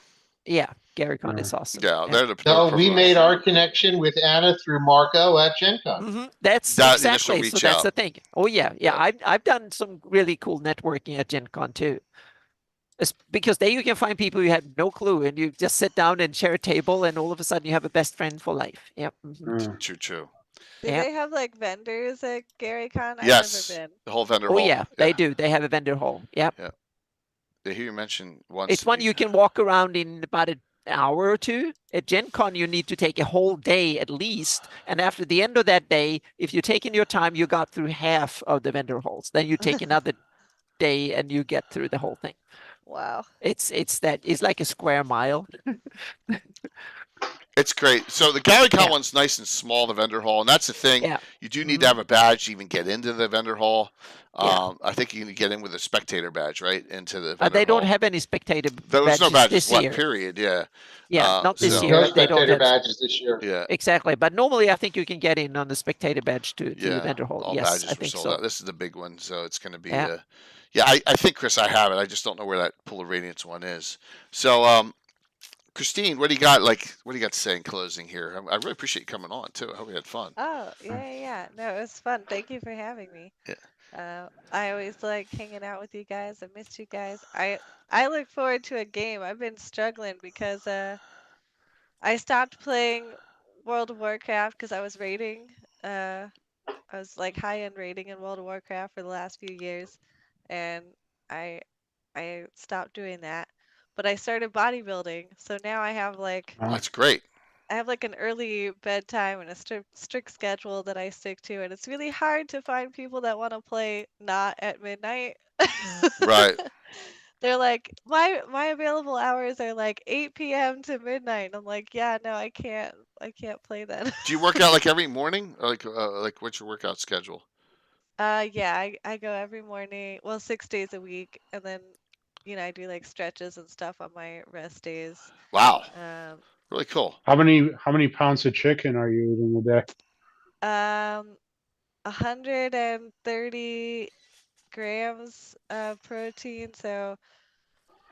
Yeah, Gary Con Yeah. is awesome. Yeah, they're the No, perfect we ones. made our connection with Anna through Marco at Gen Con. That's That initial exactly. So reach that's out. the thing. Oh yeah. I've done some really cool networking at Gen Con too. Because there you can find people you have no clue, and you just sit down and share a table, and all of a sudden you have a best friend for life. Yep. Yeah. True. Do Yeah. they have like vendors at Gary Con? I've Yes. never been. The whole vendor Oh hall. yeah, they do. They have a vendor hall. Yep. They hear you mention once. It's one you can walk around in about an hour or two. At Gen Con, you need to take a whole day at least. And after the end of that day, if you're taking your time, you got through half of the vendor halls. Then you take another day and you get through the whole thing. Wow. It's like a square mile. It's great. So the Gary Con Yeah. one's nice and small, the vendor hall, and that's the thing. Yeah. You do need to have a badge to even get into the vendor hall. Yeah. I think you can get in with a spectator badge, right, into the vendor They don't hall. have any spectator There was no badges this left, year. period. Yeah. Yeah, not this so- year. No They don't spectator have badges this year. Yeah. exactly. But normally, I think you can get in on the spectator badge to Yeah. the vendor hall. All Yes, badges I were think sold so. out. This is the big one, so it's going to be. Yeah. I think, Chris, I have it. I just don't know where that Pool of Radiance one is. So, Christine, what do you got? What do you got to say in closing here? I really appreciate you coming on too. I hope you had fun. Oh, yeah. No, it was fun. Thank you for having me. Yeah. I always like hanging out with you guys. I missed you guys. I look forward to a game. I've been struggling because I stopped playing World of Warcraft because I was raiding. I was like high-end raiding in World of Warcraft for the last few years, and I stopped doing that. But I started bodybuilding, so now I have That's great. an early bedtime and a strict schedule that I stick to, and it's really hard to find people that want to play not at midnight. Right. They're like, my available hours are like 8 p.m. to midnight. And I'm like, yeah, no, I can't play then. Do you work out every morning? Or what's your workout schedule? Yeah, I go every morning, well, 6 days a week, and then I do like stretches and stuff on my rest days. Wow. Really cool. How many pounds of chicken are you eating a day? 130 grams of protein, so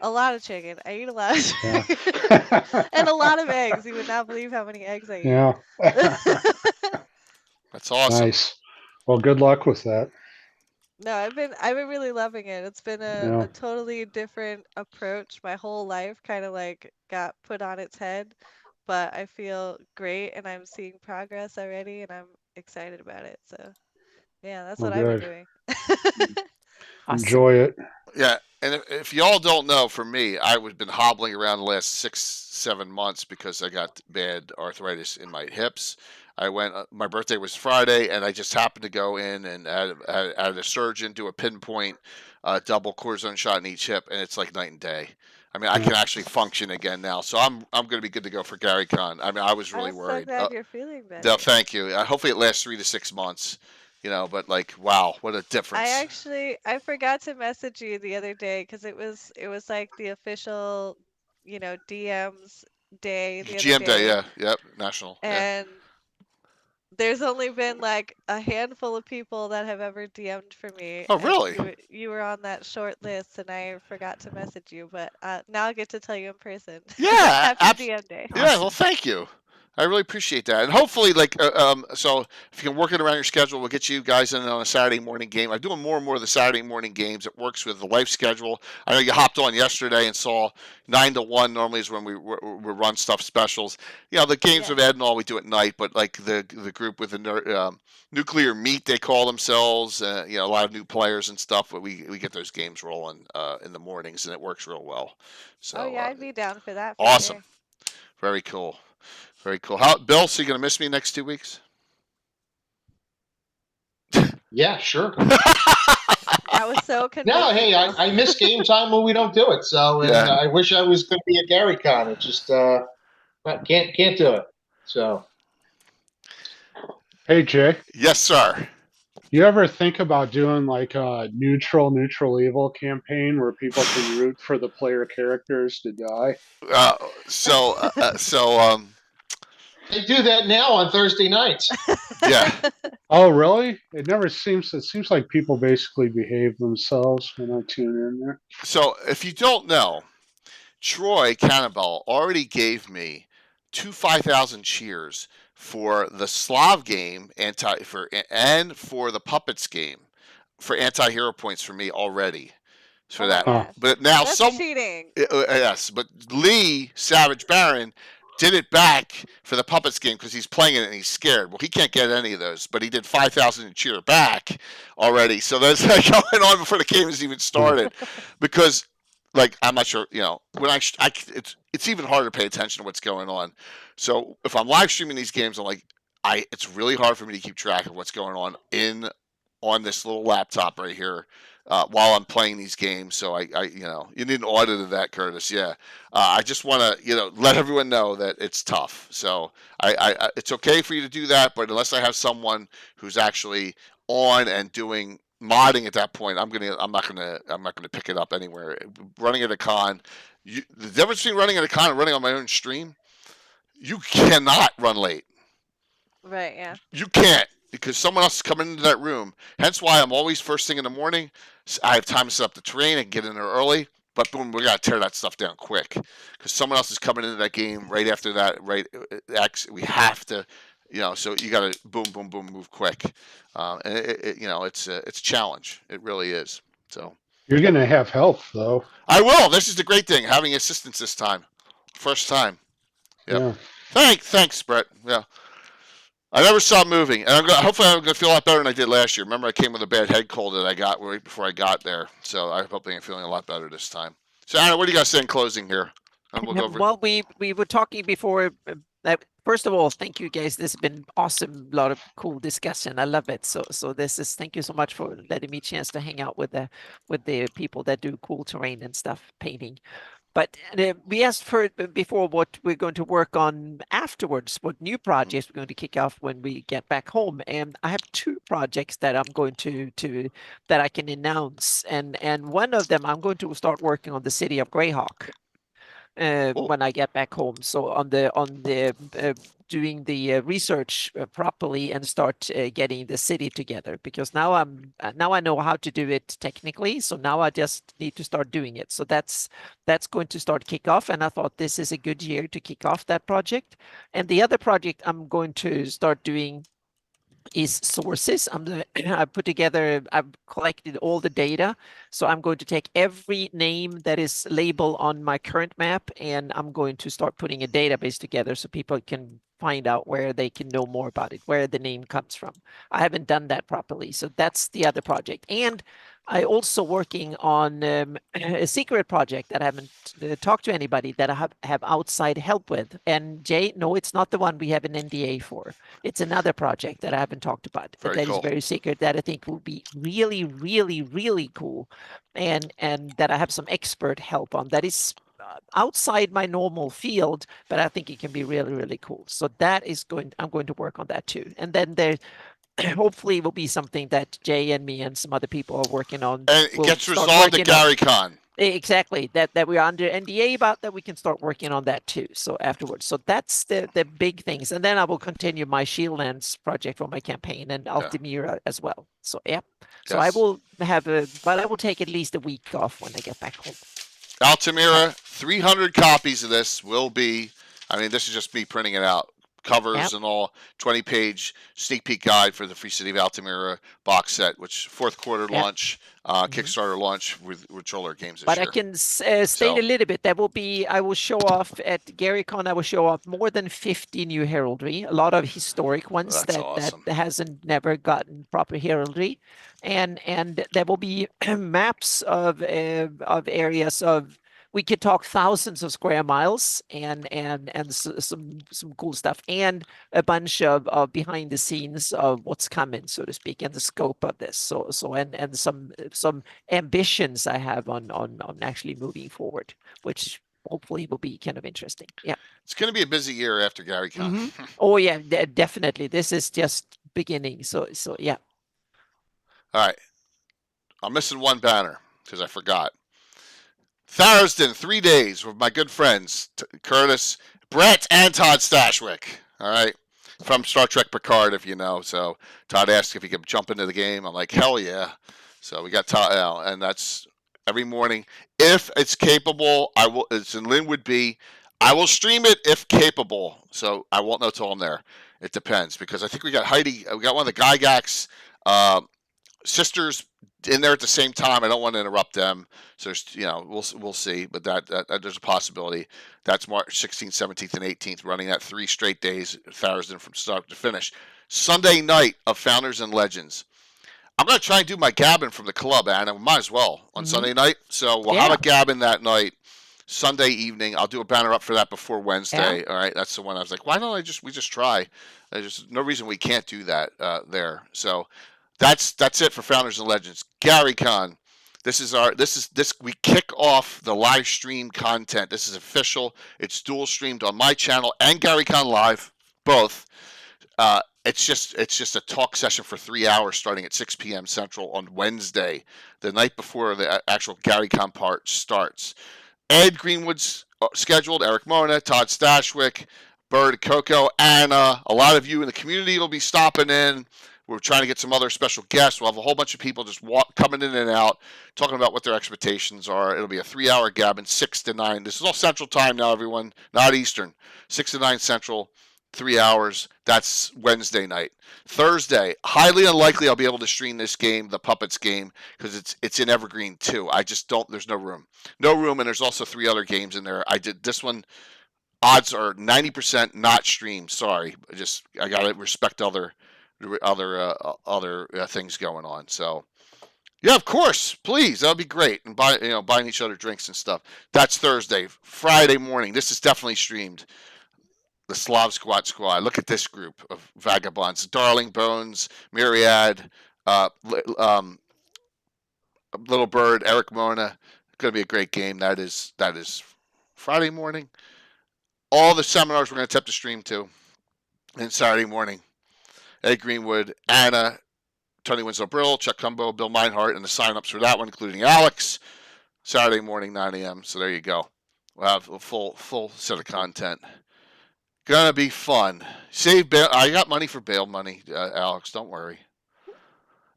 a lot of chicken. I eat a lot of Yeah. chicken. And a lot of eggs. You would not believe how many eggs I eat. Yeah. That's awesome. Nice. Well, good luck with that. No, I've been really loving it. It's been Yeah. a totally different approach. My whole life kind of like got put on its head, but I feel great and I'm seeing progress already and I'm excited about it. So, yeah, that's Well, what I've been good. doing. Awesome. Enjoy it. Yeah, and if y'all don't know, for me, I've been hobbling around the last 6-7 months because I got bad arthritis in my hips. I went. My birthday was Friday, and I just happened to go in and had a surgeon do a pinpoint double cortisone shot in each hip, and it's like night and day. I mean, I can actually function again now, so I'm going to be good to go for GaryCon. I mean, I was really I'm so worried. glad you're feeling better. No, thank you. Hopefully, it lasts 3 to 6 months. But like, wow, what a difference! I forgot to message you the other day because it was like the official, DMs day the other GM Day, day. yeah, yep, national. And there's only been like a handful of people that have ever DM'd for me. Oh, and really? You were on that short list, and I forgot to message you. But now I get to tell you in person. Yeah, Happy DM Day. Yeah, well, thank you. I really appreciate that, and hopefully, so if you can work it around your schedule, we'll get you guys in on a Saturday morning game. I'm doing more and more of the Saturday morning games. It works with the life schedule. I know you hopped on yesterday and saw 9 to 1. Normally is when we run stuff specials. The games with Ed and all we do at night, but like the group with the nuclear meat they call themselves. A lot of new players and stuff, but we get those games rolling in the mornings, and it works real well. So yeah, I'd be down for that. Awesome. Sure. Very cool. Very cool. Bill, so you going to miss me next 2 weeks? Yeah, sure. That was so convincing. No, hey, I miss game time when we don't do it. So I wish I was going to be at GaryCon. It just can't do it. So. Hey, Jay. Yes, sir. You ever think about doing like a neutral evil campaign where people can root for the player characters to die? They do that now on Thursday nights. Yeah. Oh, really? It seems like people basically behave themselves when I tune in there. So if you don't know, Troy Cannibal already gave me 2 5,000 cheers for the Slav game and for the Puppets game for anti-hero points for me already. For that. But now that's cheating. Yes, but Lee Savage Baron did it back for the Puppets game because he's playing it and he's scared. Well, he can't get any of those, but he did 5,000 cheer back already. So that's going on before the game has even started, because like I'm not sure, when it's even harder to pay attention to what's going on. So if I'm live streaming these games, I'm like, it's really hard for me to keep track of what's going on this little laptop right here. While I'm playing these games, so I you need an audit of that, Curtis. Yeah, I just want to let everyone know that it's tough. So it's okay for you to do that, but unless I have someone who's actually on and doing modding at that point, I'm not gonna pick it up anywhere. Running at a con, the difference between running at a con and running on my own stream, you cannot run late. Right. Yeah. You can't. Because someone else is coming into that room. Hence why I'm always first thing in the morning. I have time to set up the terrain and get in there early. But boom, we got to tear that stuff down quick. Because someone else is coming into that game right after that. Right, we have to, So you got to boom, boom, boom, move quick. And it's a challenge. It really is. So you're gonna have help though. I will. This is the great thing, having assistance this time, first time. Yep. Yeah. Thanks, Brett. Yeah. I never stopped moving, and hopefully I'm going to feel a lot better than I did last year. Remember, I came with a bad head cold that I got right before I got there, so I hope I'm feeling a lot better this time. So, Anna, what do you guys say in closing here? Well, we were talking before. First of all, thank you guys. This has been awesome. A lot of cool discussion. I love it. So thank you so much for letting me a chance to hang out with the people that do cool terrain and stuff, painting. But we asked for before what we're going to work on afterwards, what new projects we're going to kick off when we get back home. And I have 2 projects that I'm going to that I can announce. And one of them, I'm going to start working on the city of Greyhawk. when I get back home. So on the doing the research properly and start getting the city together, because now I know how to do it technically. So now I just need to start doing it. So that's going to start kick off. And I thought this is a good year to kick off that project. And the other project I'm going to start doing is sources. I've collected all the data. So I'm going to take every name that is labeled on my current map, and I'm going to start putting a database together so people can find out where they can know more about it, where the name comes from. I haven't done that properly. So that's the other project. And I also working on a secret project that I haven't talked to anybody, that I have outside help with. And Jay, no, it's not the one we have an NDA for. It's another project that I haven't talked about. Very that cool. is very secret, that I think will be really, really, really cool. And that I have some expert help on. That is outside my normal field, but I think it can be really, really cool. So that is I'm going to work on that too. And then there hopefully it will be something that Jay and me and some other people are working on. And it We'll gets start resolved at working on- GaryCon. Exactly, that we are under NDA about, that we can start working on that too. So afterwards, so that's the big things, and then I will continue my Shieldlands project for my campaign and Altamira as well. So yeah, so I Yes. will but I will take at least a week off when I get back home. Altamira, 300 copies of this will be, I mean, this is just me printing it out. Covers Yep. and all, 20-page sneak peek guide for the Free City of Altamira box set, which fourth quarter Yep. launch, Kickstarter launch with Troller Games this But year. I can state a little bit. I will show off at GaryCon. I will show off more than 50 new heraldry, a lot of historic ones That's awesome. that hasn't never gotten proper heraldry, and there will be maps of areas of. We could talk thousands of square miles and some cool stuff, and a bunch of behind the scenes of what's coming, so to speak, and the scope of this. So and some ambitions I have on actually moving forward, which hopefully will be kind of interesting. Yeah. It's going to be a busy year after GaryCon. Oh yeah, definitely. This is just beginning. So yeah. All right. I'm missing one banner because I forgot. Thurston, 3 days with my good friends, Curtis, Brett, and Todd Stashwick. All right. From Star Trek Picard, if you know. So Todd asked if he could jump into the game. I'm like, hell yeah. So we got Todd, and that's every morning. If it's capable, I will. It's in Linwood B. I will stream it if capable. So I won't know till I'm there. It depends, because I think we got Heidi. We got one of the Gygax sisters in there at the same time. I don't want to interrupt them. So we'll see. But that there's a possibility. That's March 16th, 17th, and 18th. Running that 3 straight days, Thursday from start to finish. Sunday night of Founders and Legends. I'm going to try and do my Gabbin from the club, and I might as well on Sunday night. So we'll have a Gabbin that night. Sunday evening, I'll do a banner up for that before Wednesday. All right, that's the one I was like, why don't we just try? There's just no reason we can't do that there. So that's it for Founders and Legends. GaryCon. We kick off the live stream content. This is official. It's dual streamed on my channel and GaryCon Live, both. It's just a talk session for 3 hours starting at 6 p.m. Central on Wednesday, the night before the actual GaryCon part starts. Ed Greenwood's scheduled, Eric Mona, Todd Stashwick, Bird, Coco, Anna. A lot of you in the community will be stopping in. We're trying to get some other special guests. We'll have a whole bunch of people just coming in and out, talking about what their expectations are. It'll be a 3-hour Gabbin, 6 to 9. This is all Central Time now, everyone, not Eastern. 6 to 9 Central, 3 hours. That's Wednesday night. Thursday, highly unlikely I'll be able to stream this game, the Puppets game, because it's in Evergreen too. I just don't. There's no room, and there's also 3 other games in there. I did this one. Odds are 90% not streamed. Sorry, I gotta respect other things going on. So yeah, of course, please, that'll be great. And buying each other drinks and stuff. That's Thursday. Friday morning. This is definitely streamed. The Slav Squad. Look at this group of vagabonds. Darling Bones, Myriad, Little Bird, Eric Mona. Going to be a great game. That is Friday morning. All the seminars we're going to attempt to stream to. And Saturday morning, Ed Greenwood, Anna, Tony Winslow-Brill, Chuck Cumbo, Bill Meinhardt, and the sign-ups for that one, including Alex. Saturday morning, 9 a.m. So there you go. We'll have a full set of content. Gonna be fun. Save bail. I got money for bail money, Alex. Don't worry.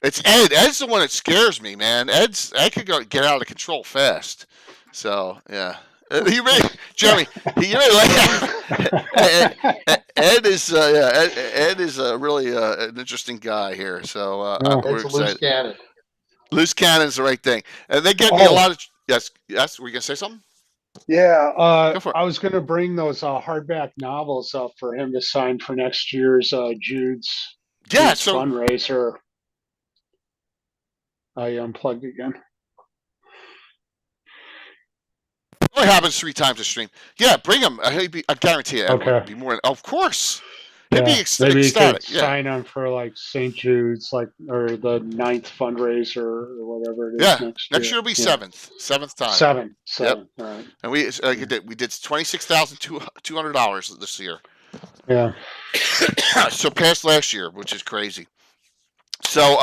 It's Ed. Ed's the one that scares me, man. Ed could get out of control fast. So yeah, Jeremy. Ed is Ed is really an interesting guy here. So we're It's a loose excited. cannon. Loose cannon's the right thing, and they get me a lot of. Yes. Were you gonna say something? Yeah, Go for it. I was going to bring those hardback novels up for him to sign for next year's Jude's fundraiser. I unplugged again. It only happens 3 times a stream. Yeah, bring him. I guarantee you, Edward would be more. Of course, he'd be ecstatic. Maybe you could sign him for like St. Jude's, or the 9th fundraiser or whatever it is. Next year will be 7th time. 7. Yep. All right. And we did $26,200 this year. Yeah. Surpassed last year, which is crazy. So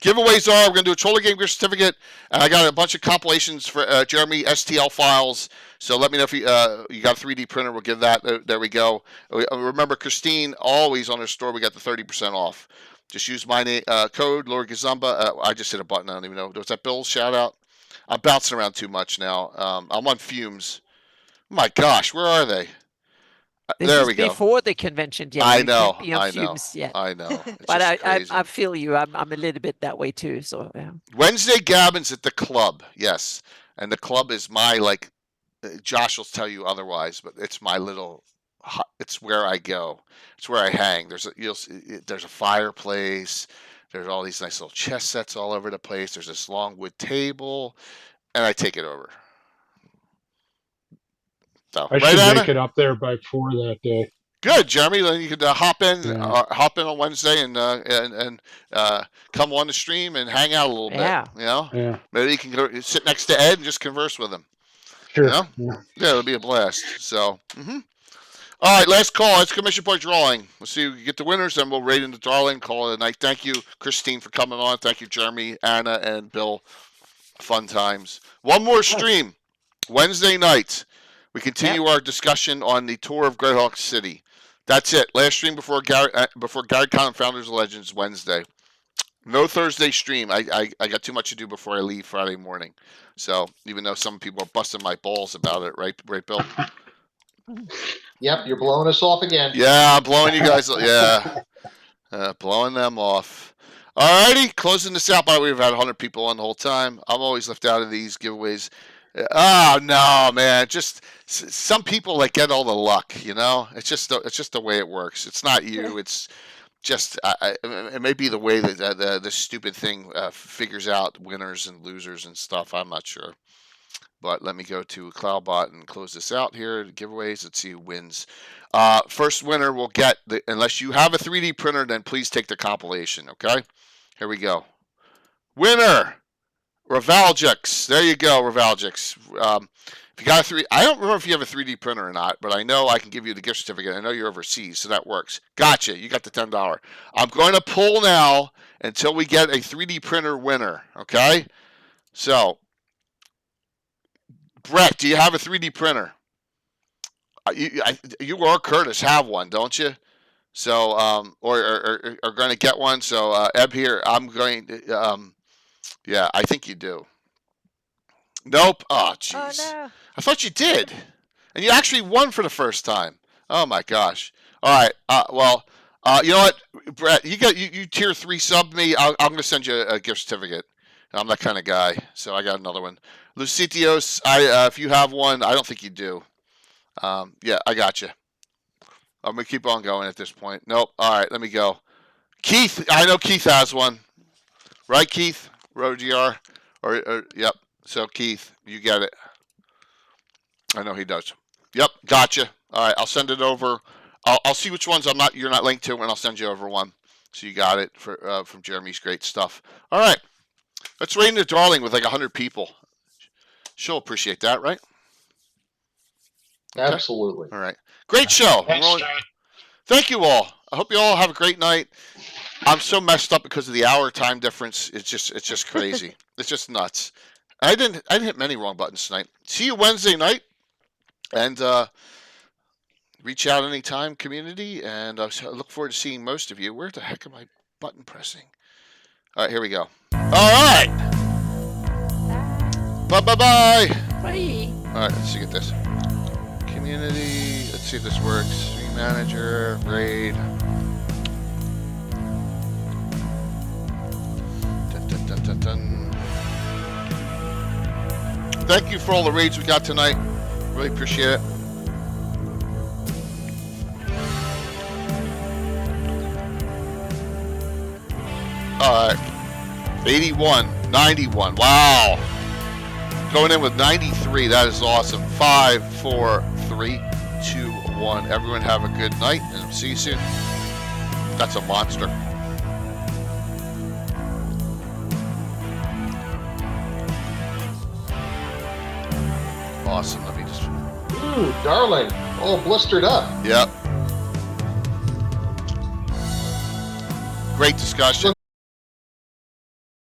giveaways are, we're going to do a Troller Game Gear certificate, and I got a bunch of compilations for Jeremy, STL files. So let me know if you got a 3D printer. We'll give that. There we go. Remember, Christine, always on her store, we got the 30% off. Just use my name, code, Lord Gazumba. I just hit a button. I don't even know. Was that Bill's shout out? I'm bouncing around too much now. I'm on fumes. Oh my gosh, where are they? There we go. Before the convention, yeah. I know. I know. But I feel you. I'm a little bit that way too. So yeah. Wednesday Gabbin's at the club. Yes, and the club is my Josh will tell you otherwise, but it's my little. It's where I go. It's where I hang. There's a fireplace. There's all these nice little chess sets all over the place. There's this long wood table, and I take it over. So, I should make it up there by 4 that day. Good, Jeremy. Then you could hop in on Wednesday and come on the stream and hang out a little bit. You know, maybe you can go sit next to Ed and just converse with him. Sure. You know? Yeah, it'll be a blast. So, all right, last call. Let's commission point drawing. Let's see if we can get the winners, and we'll rate into drawing. Call it a night. Thank you, Christine, for coming on. Thank you, Jeremy, Anna, and Bill. Fun times. One more stream, Wednesday night. We continue our discussion on the tour of Greyhawk City. That's it. Last stream before GaryCon and Founders of Legends, Wednesday. No Thursday stream. I got too much to do before I leave Friday morning. So even though some people are busting my balls about it, right, Bill? Yep, you're blowing us off again. Yeah, I'm blowing you guys. Blowing them off. All righty, closing this out. By the way, we've had 100 people on the whole time. I'm always left out of these giveaways. Oh no, man! Just some people get all the luck, you know. It's just the way it works. It's not you. It's just it may be the way that the stupid thing figures out winners and losers and stuff. I'm not sure. But let me go to CloudBot and close this out here. Giveaways. Let's see who wins. First winner will get unless you have a 3D printer, then please take the compilation. Okay. Here we go. Winner. Revaljix. There you go, Revaljix. If you got I don't remember if you have a 3D printer or not, but I know I can give you the gift certificate. I know you're overseas, so that works. Gotcha. You got the $10. I'm going to pull now until we get a 3D printer winner. Okay. So, Brett, do you have a 3D printer? You or Curtis have one, don't you? So, or are going to get one. So, Eb here, I'm going to. Yeah, I think you do. Nope. Oh, jeez. Oh, no. I thought you did. And you actually won for the first time. Oh, my gosh. All right. You know what, Brett? You tier 3 sub me. I'm going to send you a gift certificate. I'm that kind of guy. So I got another one. Lucitios, if you have one, I don't think you do. Yeah, I got you. I'm going to keep on going at this point. Nope. All right, let me go. Keith, I know Keith has one. Right, Keith? RoGR, or yep. So Keith, you get it. I know he does. Yep, gotcha. All right, I'll send it over. I'll see which ones you're not linked to, and I'll send you over one. So you got it from Jeremy's great stuff. All right, let's rate into Darling with 100 people. She'll appreciate that, right? Okay. Absolutely. All right, great show. Thank you all. I hope you all have a great night. I'm so messed up because of the hour time difference. It's just crazy. It's just nuts. I didn't hit many wrong buttons tonight. See you Wednesday night. And reach out anytime, community. And I look forward to seeing most of you. Where the heck am I button pressing? All right, here we go. All right. Bye. Bye. All right, let's see, get this. Community. Let's see if this works. Stream manager, raid. Dun. Thank you for all the raids we got tonight. Really appreciate it. All right. 81, 91. Wow. Going in with 93. That is awesome. 5, 4, 3, 2, 1. Everyone have a good night, and I'll see you soon. That's a monster. Awesome. Let me just. Ooh, darling. All blistered up. Yep. Great discussion.